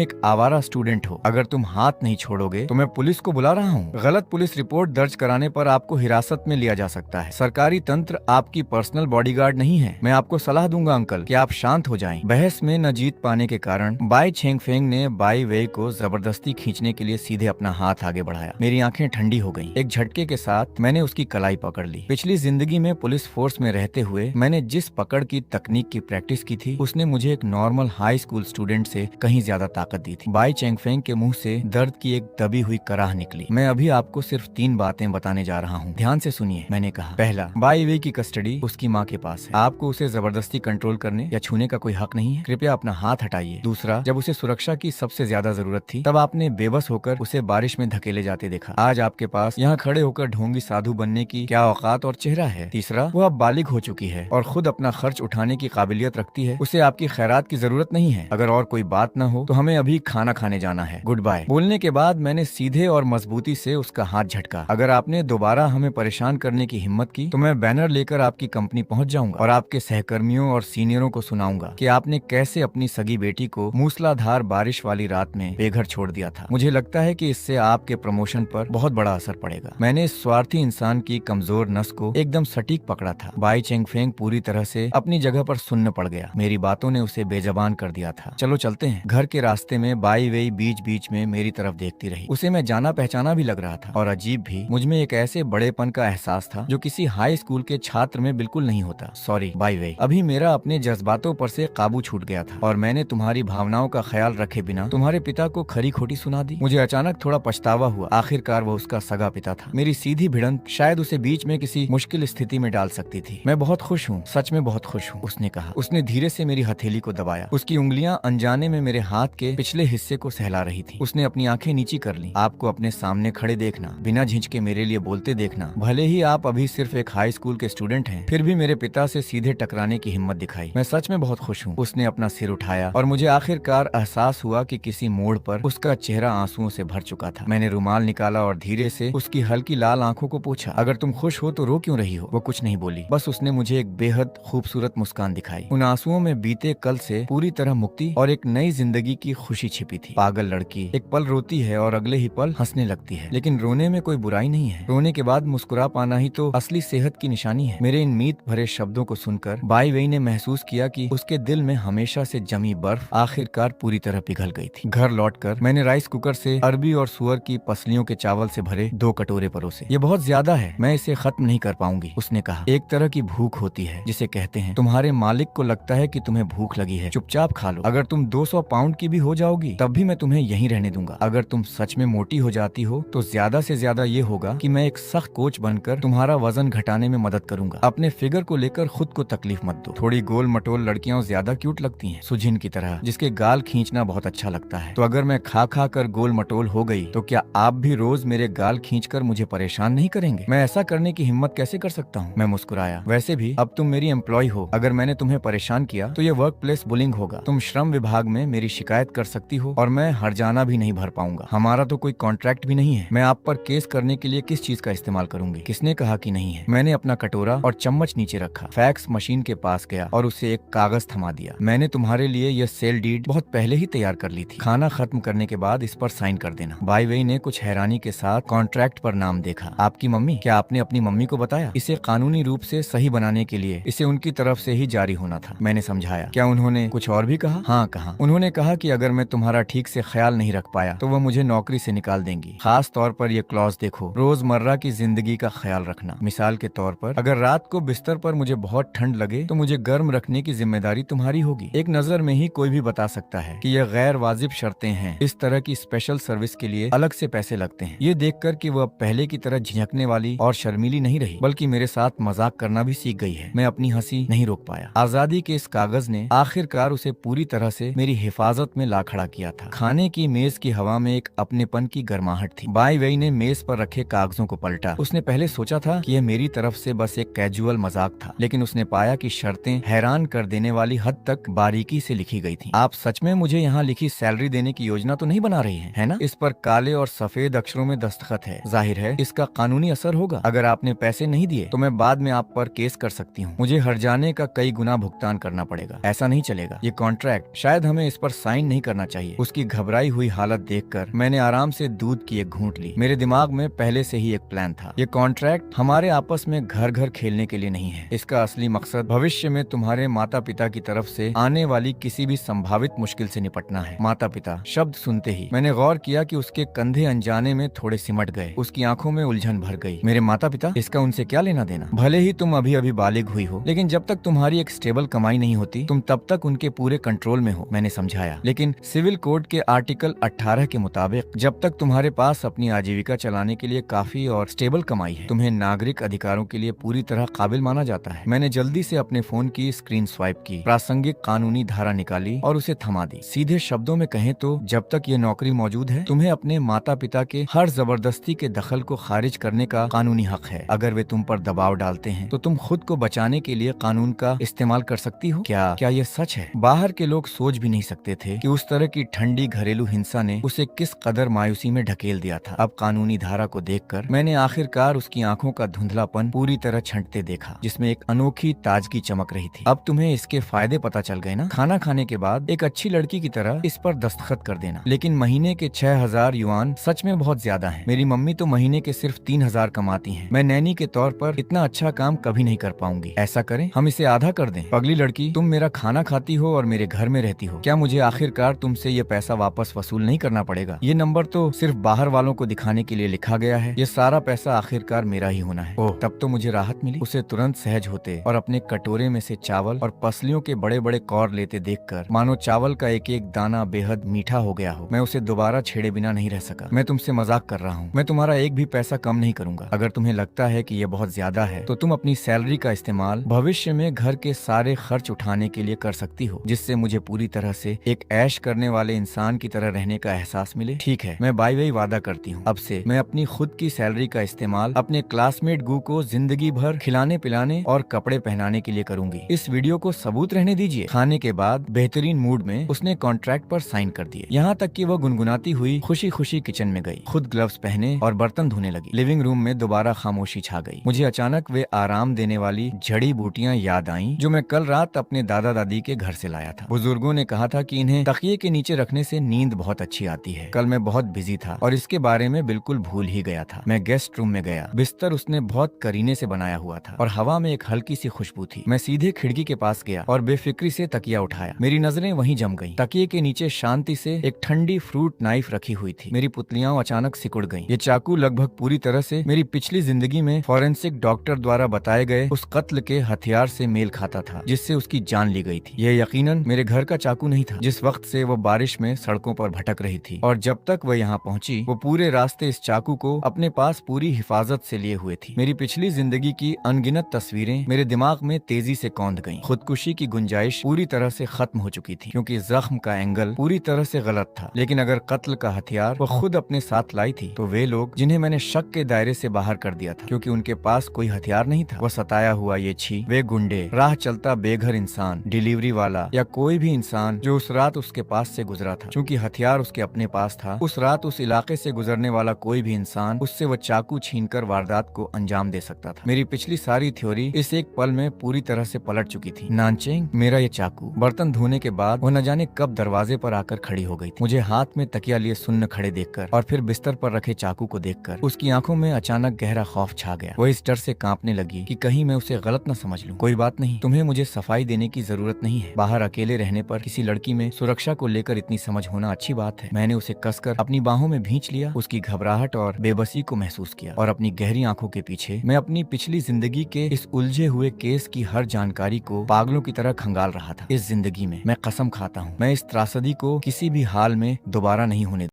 एक आवारा स्टूडेंट हो। अगर तुम हाथ नहीं छोड़ोगे तो मैं पुलिस को बुला रहा हूँ। गलत पुलिस रिपोर्ट दर्ज कराने पर आपको हिरासत में लिया जा सकता है। सरकारी तंत्र आपकी पर्सनल बॉडीगार्ड नहीं है। मैं आपको सलाह दूंगा अंकल कि आप शांत हो जाएं। बहस में न जीत पाने के कारण बाई चेंगफेंग ने बाई वेई को जबरदस्ती खींचने के लिए सीधे अपना हाथ आगे बढ़ाया। मेरी आंखें ठंडी हो गईं। एक झटके के साथ मैंने उसकी कलाई पकड़ ली। पिछली जिंदगी में पुलिस फोर्स में रहते हुए मैंने जिस पकड़ की तकनीक की प्रैक्टिस की थी उसने मुझे एक नॉर्मल हाई स्कूल स्टूडेंट से कहीं ज्यादा ताकत दी थी। बाई चेंगफेंग के मुंह से दर्द की एक दबी हुई कराह निकली। मैं अभी आपको सिर्फ 3 बातें बताने जा रहा हूँ, ध्यान से सुनिए। मैंने कहा, पहला, बाई वेई की कस्टडी उसकी माँ के पास है। आपको उसे जबरदस्ती कंट्रोल करने या छूने का कोई हक नहीं है। कृपया अपना हाथ हटाइए। दूसरा, जब उसे सुरक्षा की सबसे ज्यादा जरूरत थी तब आपने बेबस होकर उसे बारिश में धकेले जाते देखा। आज आपके पास यहाँ खड़े होकर ढोंगी साधु बनने की क्या औकात और चेहरा है। तीसरा, वो अब बालिग हो चुकी है और खुद अपना खर्च उठाने की काबिलियत रखती है। उसे आपकी खैरात की जरूरत नहीं है। अगर और कोई बात न हो तो हमें अभी खाना खाने जाना है। Good bye. बोलने के बाद मैंने सीधे और मजबूती से उसका हाथ झटका। अगर आपने दोबारा हमें परेशान करने की हिम्मत की तो मैं बैनर लेकर आपकी कंपनी पहुंच जाऊंगा और आपके सहकर्मियों और सीनियरों को सुनाऊंगा कि आपने कैसे अपनी सगी बेटी को मूसलाधार बारिश वाली रात में बेघर छोड़ दिया था। मुझे लगता है कि इससे आपके प्रमोशन पर बहुत बड़ा असर पड़ेगा। मैंने इस स्वार्थी इंसान की कमजोर नस को एकदम सटीक पकड़ा था। बाई चेंगफेंग पूरी तरह से अपनी जगह पर सुन्न पड़ गया। मेरी बातों ने उसे बेजबान कर दिया था। चलो चलते हैं। घर के रास्ते में बाई वेई बीच बीच में मेरी तरफ देखती रही। उसे मैं जाना पहचाना भी लग रहा था और अजीब भी। मुझमें एक ऐसे बड़ेपन का एहसास था जो किसी हाई स्कूल के छात्र में बिल्कुल नहीं होता। सॉरी बाई वेई, अभी मेरा अपने जज्बातों पर से काबू छूट गया था और मैंने तुम्हारी भावनाओं का ख्याल रखे बिना तुम्हारे पिता को खरी खोटी सुना दी। मुझे अचानक थोड़ा पछतावा हुआ। आखिरकार वो उसका सगा पिता था। मेरी सीधी भिड़ंत शायद उसे बीच में किसी मुश्किल स्थिति में डाल सकती थी। मैं बहुत खुश हूँ, सच में बहुत खुश हूँ, उसने कहा। उसने धीरे से मेरी हथेली को दबाया। उसकी उंगलियां अनजाने में मेरे हाथ के पिछले हिस्से को सहला रही थी। उसने अपनी आंखें नीची कर ली। आपको अपने सामने खड़े देखना, बिना झिझके मेरे लिए बोलते देखना, भले ही आप अभी सिर्फ एक हाई स्कूल के स्टूडेंट हैं, फिर भी मेरे पिता से सीधे टकराने की हिम्मत दिखाई। मैं सच में बहुत खुश हूँ। उसने अपना सिर उठाया और मुझे आखिरकार एहसास हुआ कि किसी मोड़ पर उसका चेहरा आंसुओं से भर चुका था। मैंने रुमाल निकाला और धीरे से उसकी हल्की लाल आंखों को पूछा, अगर तुम खुश हो तो रो क्यों रही हो? वो कुछ नहीं बोली, बस उसने मुझे एक बेहद खूबसूरत मुस्कान दिखाई। उन आंसुओं में बीते कल से पूरी तरह मुक्ति और एक नई जिंदगी की खुशी छिपी थी। पागल लड़की एक पल रोती है और अगले ही पल हंसने लगती है, लेकिन रोने में कोई बुराई नहीं है। रोने के बाद मुस्कुरा पाना ही तो असली सेहत की निशानी है। मेरे इन मीत भरे शब्दों को सुनकर बाई वेई ने महसूस किया कि उसके दिल में हमेशा से जमी बर्फ आखिरकार पूरी तरह पिघल गई थी। घर लौटकर मैंने राइस कुकर से अरबी और सुअर की पसलियों के चावल से भरे 2 कटोरे परोसे। ये बहुत ज्यादा है, मैं इसे खत्म नहीं कर पाऊंगी, उसने कहा। एक तरह की भूख होती है जिसे कहते हैं तुम्हारे मालिक को लगता है कि तुम्हें भूख लगी है, चुपचाप खा लो। अगर तुम 200 पाउंड की भी हो जाओगी तब भी मैं तुम्हें यहीं रहने दूंगा। अगर तुम सच में मोटी हो जाती हो तो ज्यादा से ज्यादा ये होगा कि मैं एक सख्त कोच बनकर तुम्हारा वजन घटाने में मदद करूंगा। अपने फिगर को लेकर खुद को तकलीफ मत दो। थोड़ी गोल मटोल लड़कियां ज्यादा क्यूट लगती हैं, सुजिन की तरह, जिसके गाल खींचना बहुत अच्छा लगता है। तो अगर मैं खा खा कर गोल मटोल हो गई तो क्या आप भी रोज मेरे गाल खींचकर मुझे परेशान नहीं करेंगे? मैं ऐसा करने की हिम्मत कैसे कर सकता हूँ? मैं मुस्कुराया। वैसे भी अब तुम मेरी एम्प्लॉय हो। अगर मैंने तुम्हें परेशान किया तो ये वर्क प्लेस बुलिंग होगा। तुम श्रम विभाग में मेरी शिकायत कर सकती हो और मैं हर्जाना भी नहीं भर पाऊंगा। हमारा तो कोई कॉन्ट्रैक्ट भी नहीं है। मैं आप पर केस करने के लिए किस चीज का इस्तेमाल करूंगी? किसने कहा कि नहीं है? मैंने अपना कटोरा और चम्मच नीचे रखा, फैक्स मशीन के पास गया और उसे एक कागज थमा दिया। मैंने तुम्हारे लिए यह सेल डीड बहुत पहले ही तैयार कर ली थी। खाना खत्म करने के बाद इस पर साइन कर देना। बाई वेई ने कुछ हैरानी के साथ कॉन्ट्रैक्ट पर नाम देखा। आपकी मम्मी? क्या आपने अपनी मम्मी को बताया? इसे कानूनी रूप से सही बनाने के लिए इसे उनकी तरफ से ही जारी होना था। मैंने समझाया। क्या उन्होंने कुछ और भी कहा? हाँ कहा। उन्होंने कहा कि अगर मैं तुम्हारा ठीक से ख्याल नहीं रख पाया तो वह मुझे नौकरी से निकाल देंगी। खास तौर पर यह क्लॉज देखो, रोजमर्रा की जिंदगी का ख्याल रखना। मिसाल के तौर पर अगर रात को बिस्तर पर मुझे बहुत ठंड लगे तो मुझे गर्म रखने की जिम्मेदारी तुम्हारी होगी। एक नजर में ही कोई भी बता सकता है कि यह गैर वाजिब शर्तें हैं। इस तरह की स्पेशल सर्विस के लिए अलग से पैसे लगते हैं। ये देखकर कि वह पहले की तरह झिझकने वाली और शर्मीली नहीं रही, बल्कि मेरे साथ मजाक करना भी सीख गई है। मैं अपनी हंसी नहीं रोक पाया। आजादी के इस कागज ने आखिरकार उसे पूरी तरह से मेरी हिफाजत में ला खड़ा किया था। खाने की मेज की हवा में एक अपनेपन की गर्माहट थी। बाई वेई ने मेज पर रखे कागजों को पलटा। उसने पहले सोचा था कि यह मेरी तरफ से बस एक कैजुअल मजाक था, लेकिन उसने पाया कि शर्तें हैरान कर देने वाली हद तक बारीकी से लिखी गई थी। आप सच में मुझे यहाँ लिखी सैलरी देने की योजना तो नहीं बना रही हैं, है ना? इस पर काले और सफेद अक्षरों में दस्तखत है। जाहिर है इसका कानूनी असर होगा। अगर आपने पैसे नहीं दिए तो मैं बाद में आप पर केस कर सकती हूँ। मुझे हर्जाने का कई गुना भुगतान करना पड़ेगा। ऐसा नहीं चलेगा। ये कॉन्ट्रैक्ट, शायद हमें इस पर साइन नहीं करना चाहिए। उसकी घबराई हुई हालत देखकर मैंने आराम से दूध की एक घूंट ली। मेरे दिमाग में पहले से ही एक प्लान था। ये कॉन्ट्रैक्ट हमारे आपस में घर घर खेलने के लिए नहीं है। इसका असली मकसद भविष्य में तुम्हारे माता पिता की तरफ से आने वाली किसी भी संभावित मुश्किल से निपटना है। माता पिता शब्द सुनते ही मैंने गौर किया कि उसके कंधे अनजाने में थोड़े सिमट गए। उसकी आंखों में उलझन भर गई। मेरे माता पिता? इसका उनसे क्या लेना देना? भले ही तुम अभी अभी बालिग हुई हो, लेकिन जब तक तुम्हारी एक स्टेबल कमाई नहीं होती तुम तब तक उनके पूरे कंट्रोल में हो। मैंने समझाया। लेकिन सिविल कोड के आर्टिकल 18 के मुताबिक जब तक तुम्हारे पास अपनी आजीविका चलाने के लिए काफी और स्टेबल कमाई है, तुम्हें नागरिक अधिकारों के लिए पूरी तरह काबिल माना जाता है। मैंने जल्दी से अपने फोन की स्क्रीन स्वाइप की, प्रासंगिक कानूनी धारा निकाली और उसे थमा दी। सीधे शब्दों में कहें तो जब तक ये नौकरी मौजूद है तुम्हें अपने माता पिता के हर जबरदस्ती के दखल को खारिज करने का कानूनी हक है। अगर वे तुम पर दबाव डालते हैं तो तुम खुद को बचाने के लिए कानून का इस्तेमाल कर सकती हो। क्या ये सच है? बाहर के लोग सोच भी नहीं सकते थे कि उस तरह की ठंडी घरेलू हिंसा ने उसे किस कदर मायूसी में ढकेल दिया था। अब कानूनी धारा को देखकर मैंने आखिरकार उसकी आंखों का धुंधलापन पूरी तरह छंटते देखा, जिसमें एक अनोखी ताजगी चमक रही थी। अब तुम्हें इसके फायदे पता चल गए ना? खाना खाने के बाद एक अच्छी लड़की की तरह इस पर दस्तखत कर देना। लेकिन महीने के 6000 युआन सच में बहुत ज्यादा हैं। मेरी मम्मी तो महीने के सिर्फ 3000 कमाती हैं। मैं नैनी के तौर पर इतना अच्छा काम कभी नहीं कर पाऊंगी। ऐसा करें, हम इसे आधा कर दें। पगली लड़की, तुम मेरा खाना खाती हो और मेरे घर में रहती हो। क्या मुझे आखिरकार तुमसे ये पैसा वापस वसूल नहीं करना पड़ेगा? ये नंबर तो सिर्फ बाहर वालों को दिखाने के लिए लिखा गया है। ये सारा पैसा आखिरकार मेरा ही होना है। ओह, तब तो मुझे राहत मिली। उसे तुरंत सहज होते और अपने कटोरे में से चावल और पसलियों के बड़े बड़े कौर लेते देखकर मानो चावल का एक एक दाना बेहद मीठा हो गया हो। मैं उसे दोबारा छेड़े बिना नहीं रह सका। मैं तुमसे मजाक कर रहा हूँ। मैं तुम्हारा एक भी पैसा कम नहीं करूंगा। अगर तुम्हें लगता है कि यह बहुत ज्यादा है तो तुम अपनी सैलरी का इस्तेमाल भविष्य में घर के सारे खर्च उठाने के लिए कर सकती हो, जिससे मुझे पूरी तरह से एक ऐश करने वाले इंसान की तरह रहने का एहसास मिले। ठीक है, मैं बाई वेई वादा करती हूँ, अब से मैं अपनी खुद की सैलरी का इस्तेमाल अपने क्लासमेट गू को जिंदगी भर खिलाने पिलाने और कपड़े पहनाने के लिए करूंगी। इस वीडियो को सबूत रहने दीजिए। खाने के बाद बेहतरीन मूड में उसने कॉन्ट्रैक्ट पर साइन कर दिए, यहाँ तक कि वो गुनगुनाती हुई खुशी खुशी किचन में गई, खुद ग्लव्स पहने और बर्तन धोने लगी। लिविंग रूम में दोबारा खामोशी छा गई। मुझे अचानक वे आराम देने वाली जड़ी बूटियां याद आईं जो मैं कल रात अपने दादा दादी के घर से लाया था। बुजुर्गों ने कहा था कि इन्हें तकिए के नीचे रखने से नींद बहुत अच्छी आती है। कल मैं बहुत बिजी था और इसके बारे में बिल्कुल भूल ही गया था। मैं गेस्ट रूम में गया। बिस्तर उसने बहुत करीने से बनाया हुआ था और हवा में एक हल्की सी खुशबू थी। मैं सीधे खिड़की के पास गया और बेफिक्री से तकिया उठाया। मेरी नजरें वहीं जम गईं। तकिए के नीचे शांति से एक ठंडी फ्रूट नाइफ रखी हुई थी। मेरी पुतलियां अचानक सिकुड़ गईं। ये चाकू लगभग पूरी तरह से मेरी पिछली जिंदगी में फॉरेंसिक डॉक्टर द्वारा बताए गए उस कत्ल के हथियार से मेल खाता था जिससे उसकी जान ली गई थी। यह यकीनन मेरे घर का चाकू नहीं था जिस वक्त से वो बारिश में सड़कों पर भटक रही थी, और जब तक वह यहाँ पहुंची वो पूरे रास्ते इस चाकू को अपने पास पूरी हिफाजत से लिए हुए थी। मेरी पिछली जिंदगी की अनगिनत तस्वीरें मेरे दिमाग में तेजी से कौंध गईं। खुदकुशी की गुंजाइश पूरी तरह से खत्म हो चुकी थी क्योंकि जख्म का एंगल पूरी तरह से गलत था। लेकिन अगर कत्ल का हथियार वो खुद अपने साथ लाई थी तो वे लोग जिन्हें मैंने शक के दायरे से बाहर कर दिया था क्योंकि उनके पास कोई हथियार नहीं था, वो सताया हुआ ये छी, वे गुंडे, राह चलता बेघर इंसान, डिलीवरी वाला या कोई भी इंसान जो उस रात उसके पास से गुजरा था, चूंकि हथियार उसके अपने पास था, उस रात उस इलाके से गुजरने वाला कोई भी इंसान उससे वो चाकू छीनकर वारदात को अंजाम दे सकता था। मेरी मेरी पिछली सारी थ्योरी इस एक पल में पूरी तरह से पलट चुकी थी। नानचेंग, मेरा ये चाकू। बर्तन धोने के बाद वो न जाने कब दरवाजे पर आकर खड़ी हो गई थी। मुझे हाथ में तकिया लिए सुन्न खड़े देखकर और फिर बिस्तर पर रखे चाकू को देखकर उसकी आंखों में अचानक गहरा खौफ छा गया। वो इस डर से कांपने लगी कि कहीं मैं उसे गलत न समझ लूं। कोई बात नहीं, तुम्हें मुझे सफाई देने की जरूरत नहीं है। बाहर अकेले रहने पर किसी लड़की में सुरक्षा को लेकर इतनी समझ होना अच्छी बात है। मैंने उसे कसकर अपनी बाहों में भींच लिया, उसकी घबराहट और बेबसी को महसूस किया और अपनी गहरी आंखों के पीछे मैं अपनी पिछली जिंदगी के इस उलझे हुए केस की हर जानकारी को पागलों की तरह खंगाल रहा था। इस जिंदगी में मैं कसम खाता हूँ, मैं इस त्रासदी को किसी भी हाल में दोबारा नहीं होने